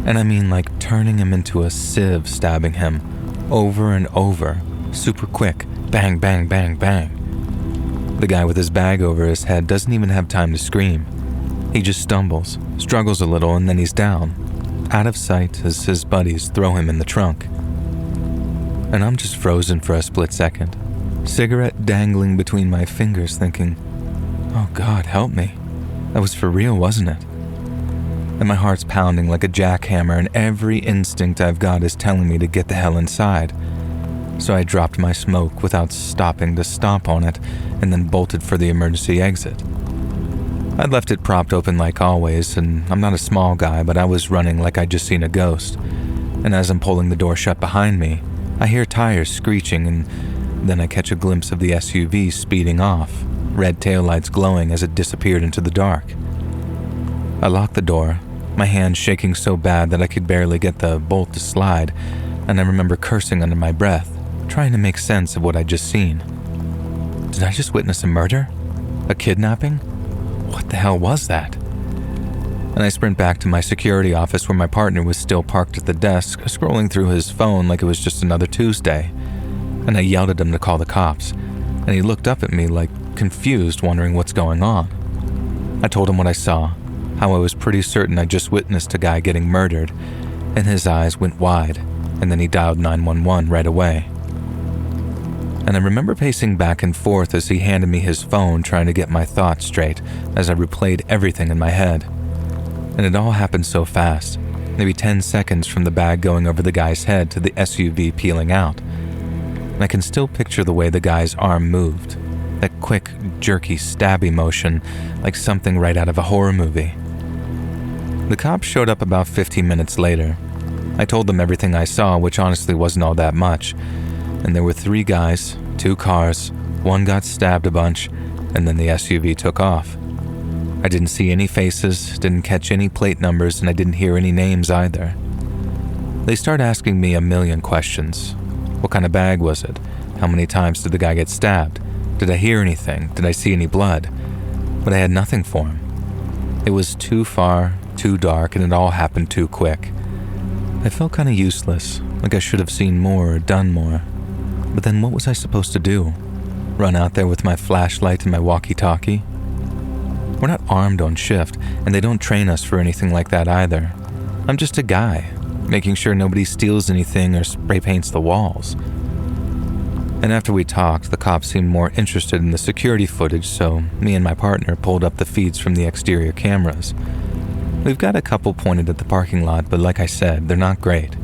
And I mean like turning him into a sieve, stabbing him over and over, super quick, bang, bang, bang, bang. The guy with his bag over his head doesn't even have time to scream. He just stumbles, struggles a little, and then he's down, out of sight as his buddies throw him in the trunk. And I'm just frozen for a split second, cigarette dangling between my fingers, thinking, oh God, help me. That was for real, wasn't it? And my heart's pounding like a jackhammer, and every instinct I've got is telling me to get the hell inside. So I dropped my smoke without stopping to stomp on it, and then bolted for the emergency exit. I'd left it propped open like always, and I'm not a small guy, but I was running like I'd just seen a ghost. And as I'm pulling the door shut behind me, I hear tires screeching, and then I catch a glimpse of the SUV speeding off, red taillights glowing as it disappeared into the dark. I locked the door, my hand shaking so bad that I could barely get the bolt to slide, and I remember cursing under my breath, trying to make sense of what I'd just seen. Did I just witness a murder? A kidnapping? What the hell was that? And I sprint back to my security office where my partner was still parked at the desk, scrolling through his phone like it was just another Tuesday. And I yelled at him to call the cops, and he looked up at me like confused, wondering what's going on. I told him what I saw, how I was pretty certain I just witnessed a guy getting murdered, and his eyes went wide, and then he dialed 911 right away. And I remember pacing back and forth as he handed me his phone, trying to get my thoughts straight as I replayed everything in my head. And it all happened so fast, maybe 10 seconds from the bag going over the guy's head to the SUV peeling out. And I can still picture the way the guy's arm moved, that quick, jerky, stabby motion, like something right out of a horror movie. The cops showed up about 15 minutes later. I told them everything I saw, which honestly wasn't all that much. And there were 3 guys, 2 cars, 1 got stabbed a bunch, and then the SUV took off. I didn't see any faces, didn't catch any plate numbers, and I didn't hear any names either. They started asking me a million questions. What kind of bag was it? How many times did the guy get stabbed? Did I hear anything? Did I see any blood? But I had nothing for him. It was too far, too dark, and it all happened too quick. I felt kind of useless, like I should have seen more or done more. But then what was I supposed to do? Run out there with my flashlight and my walkie-talkie? We're not armed on shift, and they don't train us for anything like that either. I'm just a guy, making sure nobody steals anything or spray paints the walls. And after we talked, the cops seemed more interested in the security footage, so me and my partner pulled up the feeds from the exterior cameras. We've got a couple pointed at the parking lot, but like I said, they're not great.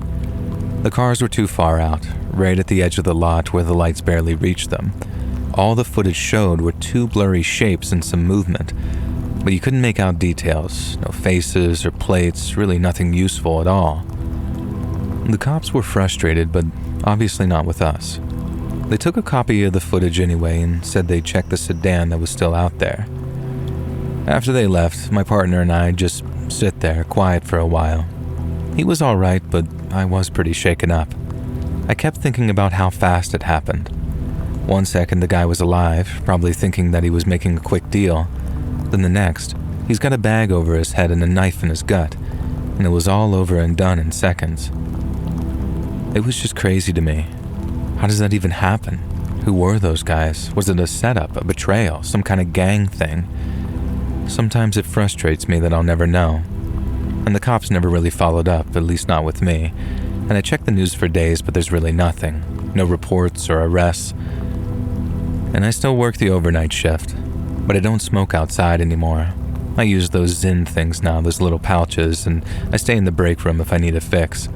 The cars were too far out, right at the edge of the lot where the lights barely reached them. All the footage showed were 2 blurry shapes and some movement, but you couldn't make out details, no faces or plates, really nothing useful at all. The cops were frustrated, but obviously not with us. They took a copy of the footage anyway and said they'd check the sedan that was still out there. After they left, my partner and I just sit there quiet for a while. He was all right, but I was pretty shaken up. I kept thinking about how fast it happened. 1 second the guy was alive, probably thinking that he was making a quick deal. Then the next, he's got a bag over his head and a knife in his gut, and it was all over and done in seconds. It was just crazy to me. How does that even happen? Who were those guys? Was it a setup, a betrayal, some kind of gang thing? Sometimes it frustrates me that I'll never know. And the cops never really followed up, at least not with me. And I checked the news for days, but there's really nothing. No reports or arrests. And I still work the overnight shift, but I don't smoke outside anymore. I use those Zyn things now, those little pouches, and I stay in the break room if I need a fix.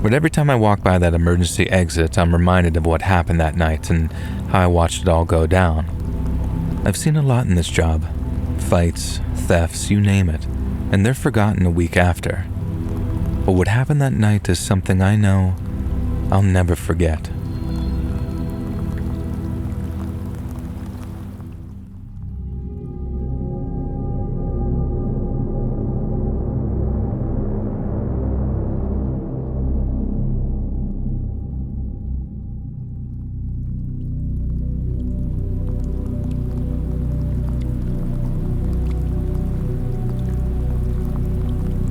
But every time I walk by that emergency exit, I'm reminded of what happened that night and how I watched it all go down. I've seen a lot in this job. Fights, thefts, you name it, and they're forgotten a week after. But what happened that night is something I know I'll never forget.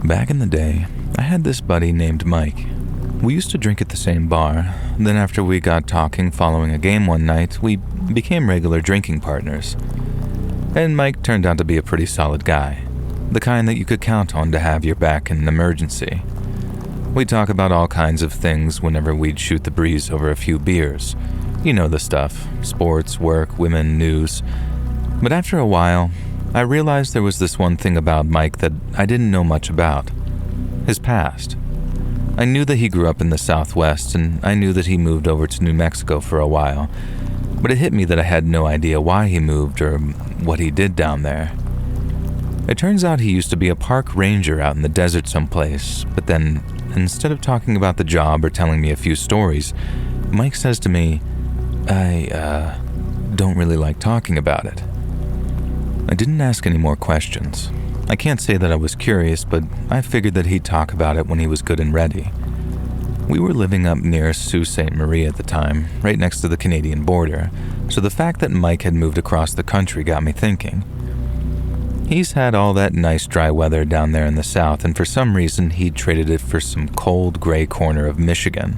Back in the day, I had this buddy named Mike. We used to drink at the same bar. Then after we got talking following a game one night, we became regular drinking partners. And Mike turned out to be a pretty solid guy, the kind that you could count on to have your back in an emergency. We'd talk about all kinds of things whenever we'd shoot the breeze over a few beers. You know the stuff, sports, work, women, news. But after a while, I realized there was this one thing about Mike that I didn't know much about. His past. I knew that he grew up in the Southwest, and I knew that he moved over to New Mexico for a while, but it hit me that I had no idea why he moved or what he did down there. It turns out he used to be a park ranger out in the desert someplace, but then, instead of talking about the job or telling me a few stories, Mike says to me, I don't really like talking about it. I didn't ask any more questions. I can't say that I was curious, but I figured that he'd talk about it when he was good and ready. We were living up near Sault Ste. Marie at the time, right next to the Canadian border, so the fact that Mike had moved across the country got me thinking. He's had all that nice dry weather down there in the south, and for some reason he'd traded it for some cold gray corner of Michigan.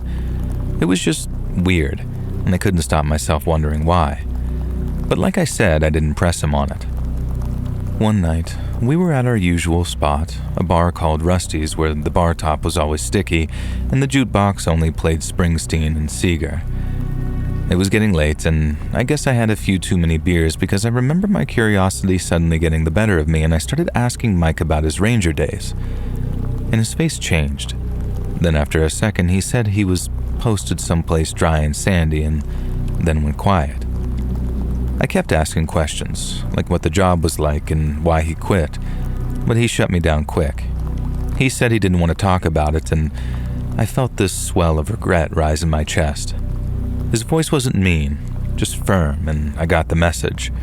It was just weird, and I couldn't stop myself wondering why. But like I said, I didn't press him on it. One night, we were at our usual spot, a bar called Rusty's where the bar top was always sticky and the jukebox only played Springsteen and Seeger. It was getting late, and I guess I had a few too many beers because I remember my curiosity suddenly getting the better of me, and I started asking Mike about his ranger days. And his face changed. Then after a second, he said he was posted someplace dry and sandy, and then went quiet. I kept asking questions, like what the job was like and why he quit, but he shut me down quick. He said he didn't want to talk about it, and I felt this swell of regret rise in my chest. His voice wasn't mean, just firm, and I got the message.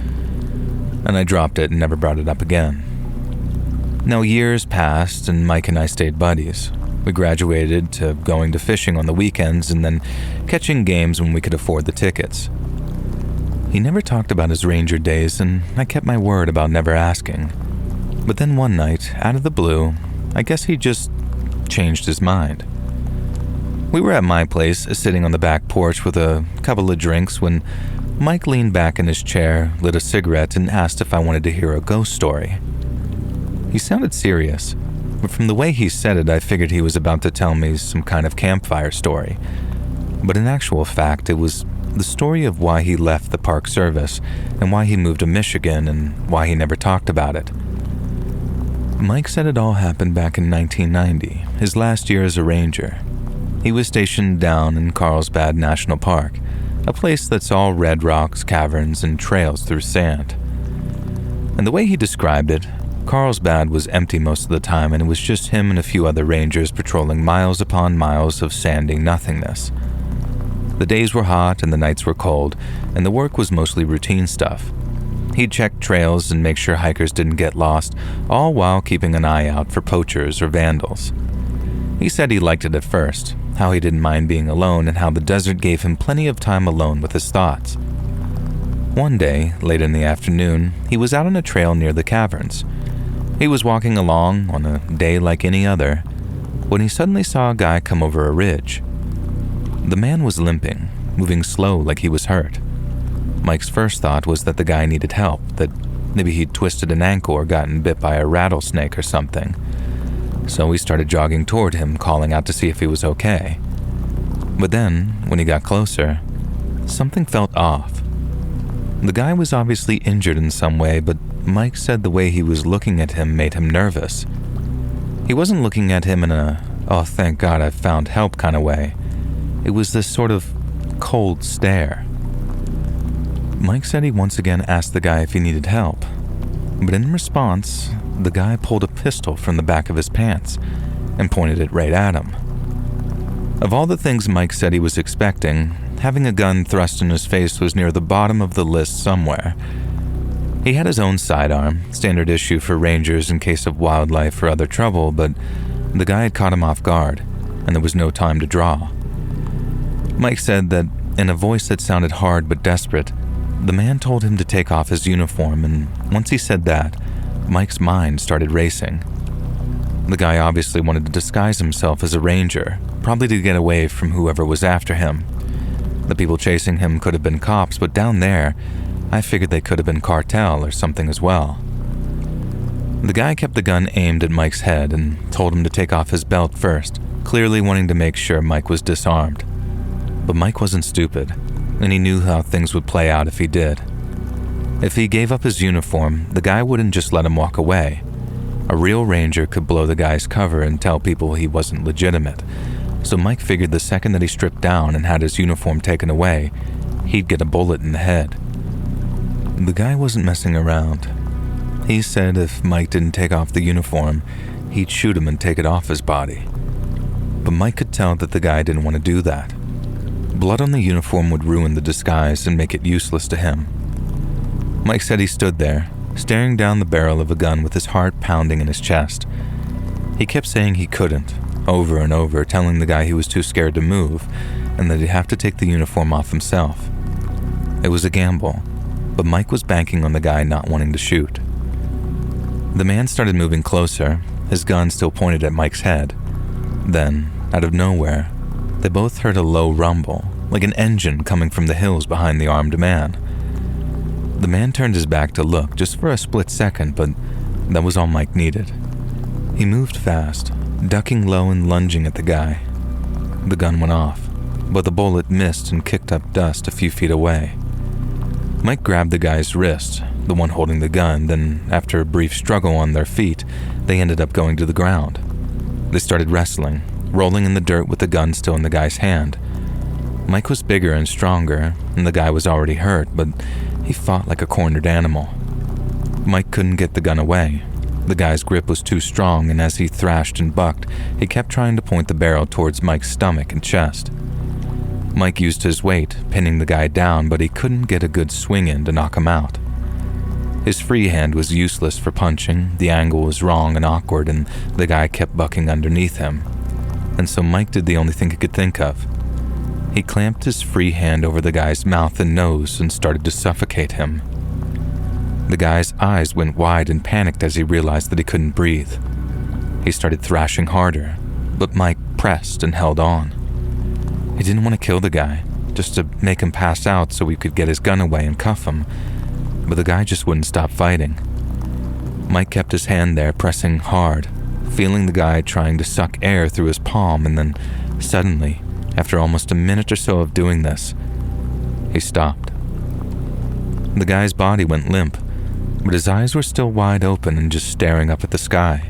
And I dropped it and never brought it up again. Now years passed, and Mike and I stayed buddies. We graduated to going to fishing on the weekends and then catching games when we could afford the tickets. He never talked about his ranger days, and I kept my word about never asking. But then one night, out of the blue, I guess he just changed his mind. We were at my place, sitting on the back porch with a couple of drinks when Mike leaned back in his chair, lit a cigarette, and asked if I wanted to hear a ghost story. He sounded serious, but from the way he said it, I figured he was about to tell me some kind of campfire story. But in actual fact, it was the story of why he left the Park Service and why he moved to Michigan and why he never talked about it. Mike said it all happened back in 1990, his last year as a ranger. He was stationed down in Carlsbad National Park, a place that's all red rocks, caverns, and trails through sand. And the way he described it, Carlsbad was empty most of the time, and it was just him and a few other rangers patrolling miles upon miles of sandy nothingness. The days were hot and the nights were cold, and the work was mostly routine stuff. He'd check trails and make sure hikers didn't get lost, all while keeping an eye out for poachers or vandals. He said he liked it at first, how he didn't mind being alone and how the desert gave him plenty of time alone with his thoughts. One day, late in the afternoon, he was out on a trail near the caverns. He was walking along on a day like any other when he suddenly saw a guy come over a ridge. The man was limping, moving slow like he was hurt. Mike's first thought was that the guy needed help, that maybe he'd twisted an ankle or gotten bit by a rattlesnake or something. So he started jogging toward him, calling out to see if he was okay. But then, when he got closer, something felt off. The guy was obviously injured in some way, but Mike said the way he was looking at him made him nervous. He wasn't looking at him in a, oh thank God I've found help kind of way. It was this sort of cold stare. Mike said he once again asked the guy if he needed help. But in response, the guy pulled a pistol from the back of his pants and pointed it right at him. Of all the things Mike said he was expecting, having a gun thrust in his face was near the bottom of the list somewhere. He had his own sidearm, standard issue for rangers in case of wildlife or other trouble, but the guy had caught him off guard, and there was no time to draw. Mike said that, in a voice that sounded hard but desperate, the man told him to take off his uniform, and once he said that, Mike's mind started racing. The guy obviously wanted to disguise himself as a ranger, probably to get away from whoever was after him. The people chasing him could have been cops, but down there, I figured they could have been cartel or something as well. The guy kept the gun aimed at Mike's head and told him to take off his belt first, clearly wanting to make sure Mike was disarmed. But Mike wasn't stupid, and he knew how things would play out if he did. If he gave up his uniform, the guy wouldn't just let him walk away. A real ranger could blow the guy's cover and tell people he wasn't legitimate, so Mike figured the second that he stripped down and had his uniform taken away, he'd get a bullet in the head. The guy wasn't messing around. He said if Mike didn't take off the uniform, he'd shoot him and take it off his body. But Mike could tell that the guy didn't want to do that. Blood on the uniform would ruin the disguise and make it useless to him. Mike said he stood there, staring down the barrel of a gun with his heart pounding in his chest. He kept saying he couldn't, over and over, telling the guy he was too scared to move and that he'd have to take the uniform off himself. It was a gamble, but Mike was banking on the guy not wanting to shoot. The man started moving closer, his gun still pointed at Mike's head. Then, out of nowhere, they both heard a low rumble, like an engine coming from the hills behind the armed man. The man turned his back to look just for a split second, but that was all Mike needed. He moved fast, ducking low and lunging at the guy. The gun went off, but the bullet missed and kicked up dust a few feet away. Mike grabbed the guy's wrist, the one holding the gun, then after a brief struggle on their feet, they ended up going to the ground. They started wrestling, rolling in the dirt with the gun still in the guy's hand. Mike was bigger and stronger, and the guy was already hurt, but he fought like a cornered animal. Mike couldn't get the gun away. The guy's grip was too strong, and as he thrashed and bucked, he kept trying to point the barrel towards Mike's stomach and chest. Mike used his weight, pinning the guy down, but he couldn't get a good swing in to knock him out. His free hand was useless for punching, the angle was wrong and awkward, and the guy kept bucking underneath him. And so Mike did the only thing he could think of. He clamped his free hand over the guy's mouth and nose and started to suffocate him. The guy's eyes went wide and panicked as he realized that he couldn't breathe. He started thrashing harder, but Mike pressed and held on. He didn't want to kill the guy, just to make him pass out so he could get his gun away and cuff him, but the guy just wouldn't stop fighting. Mike kept his hand there, pressing hard, feeling the guy trying to suck air through his palm, and then suddenly, after almost a minute or so of doing this, he stopped. The guy's body went limp, but his eyes were still wide open and just staring up at the sky.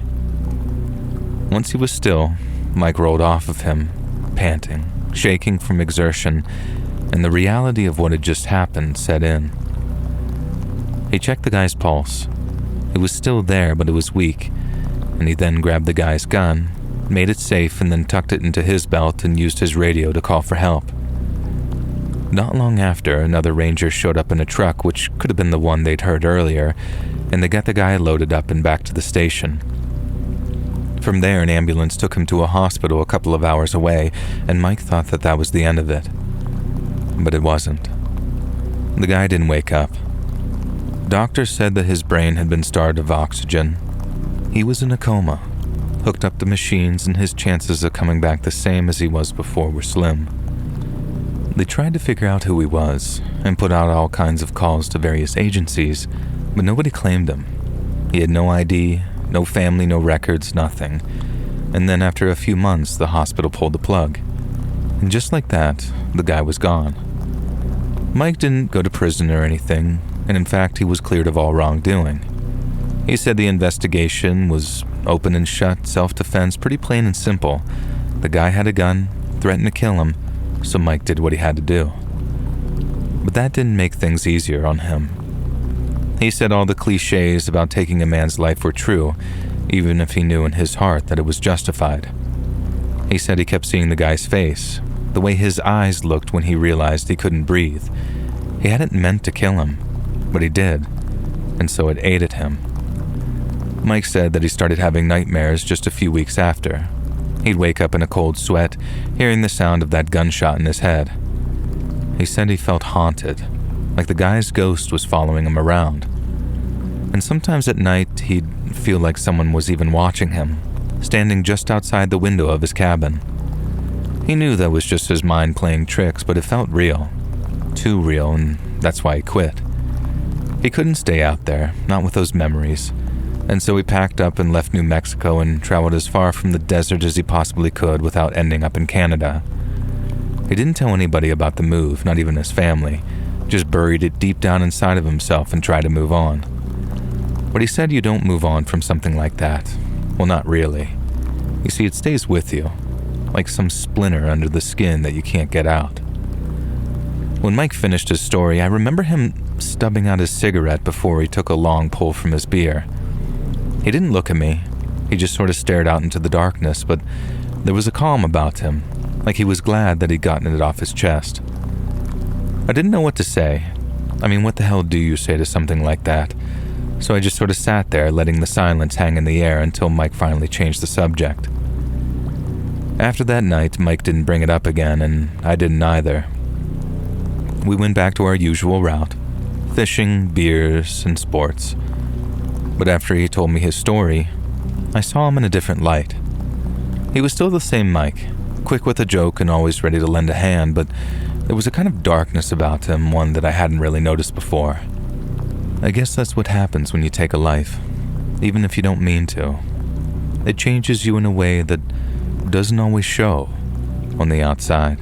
Once he was still, Mike rolled off of him, panting, shaking from exertion, and the reality of what had just happened set in. He checked the guy's pulse. It was still there, but it was weak, and he then grabbed the guy's gun, made it safe, and then tucked it into his belt and used his radio to call for help. Not long after, another ranger showed up in a truck, which could have been the one they'd heard earlier, and they got the guy loaded up and back to the station. From there, an ambulance took him to a hospital a couple of hours away, and Mike thought that that was the end of it. But it wasn't. The guy didn't wake up. Doctors said that his brain had been starved of oxygen. He was in a coma, hooked up to machines, and his chances of coming back the same as he was before were slim. They tried to figure out who he was, and put out all kinds of calls to various agencies, but nobody claimed him. He had no ID, no family, no records, nothing. And then after a few months, the hospital pulled the plug. And just like that, the guy was gone. Mike didn't go to prison or anything, and in fact, he was cleared of all wrongdoing. He said the investigation was open and shut, self-defense, pretty plain and simple. The guy had a gun, threatened to kill him, so Mike did what he had to do. But that didn't make things easier on him. He said all the cliches about taking a man's life were true, even if he knew in his heart that it was justified. He said he kept seeing the guy's face, the way his eyes looked when he realized he couldn't breathe. He hadn't meant to kill him, but he did, and so it ate at him. Mike said that he started having nightmares just a few weeks after. He'd wake up in a cold sweat, hearing the sound of that gunshot in his head. He said he felt haunted, like the guy's ghost was following him around. And sometimes at night, he'd feel like someone was even watching him, standing just outside the window of his cabin. He knew that was just his mind playing tricks, but it felt real. Too real, and that's why he quit. He couldn't stay out there, not with those memories, and so he packed up and left New Mexico and traveled as far from the desert as he possibly could without ending up in Canada. He didn't tell anybody about the move, not even his family, just buried it deep down inside of himself and tried to move on. But he said you don't move on from something like that. Well, not really. You see, it stays with you, like some splinter under the skin that you can't get out. When Mike finished his story, I remember him stubbing out his cigarette before he took a long pull from his beer. He didn't look at me. He just sort of stared out into the darkness, but there was a calm about him, like he was glad that he'd gotten it off his chest. I didn't know what to say. I mean, what the hell do you say to something like that? So I just sort of sat there, letting the silence hang in the air until Mike finally changed the subject. After that night, Mike didn't bring it up again, and I didn't either. We went back to our usual route, fishing, beers, and sports. But after he told me his story, I saw him in a different light. He was still the same Mike, quick with a joke and always ready to lend a hand, but there was a kind of darkness about him, one that I hadn't really noticed before. I guess that's what happens when you take a life, even if you don't mean to. It changes you in a way that doesn't always show on the outside.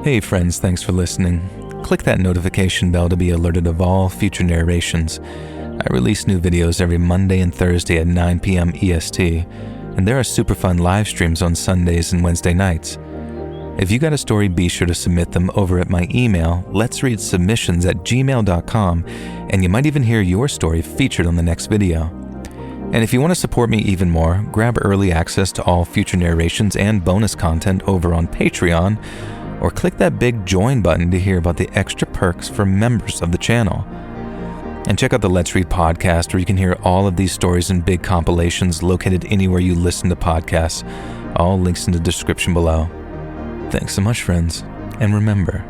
Hey friends, thanks for listening. Click that notification bell to be alerted of all future narrations. I release new videos every Monday and Thursday at 9 p.m. EST, and there are super fun live streams on Sundays and Wednesday nights. If you got a story, be sure to submit them over at my email, letsreadsubmissions@gmail.com, and you might even hear your story featured on the next video. And if you want to support me even more, grab early access to all future narrations and bonus content over on Patreon, or click that big join button to hear about the extra perks for members of the channel. And check out the Let's Read podcast, where you can hear all of these stories in big compilations located anywhere you listen to podcasts. All links in the description below. Thanks so much, friends. And remember,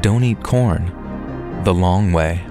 don't eat corn the long way.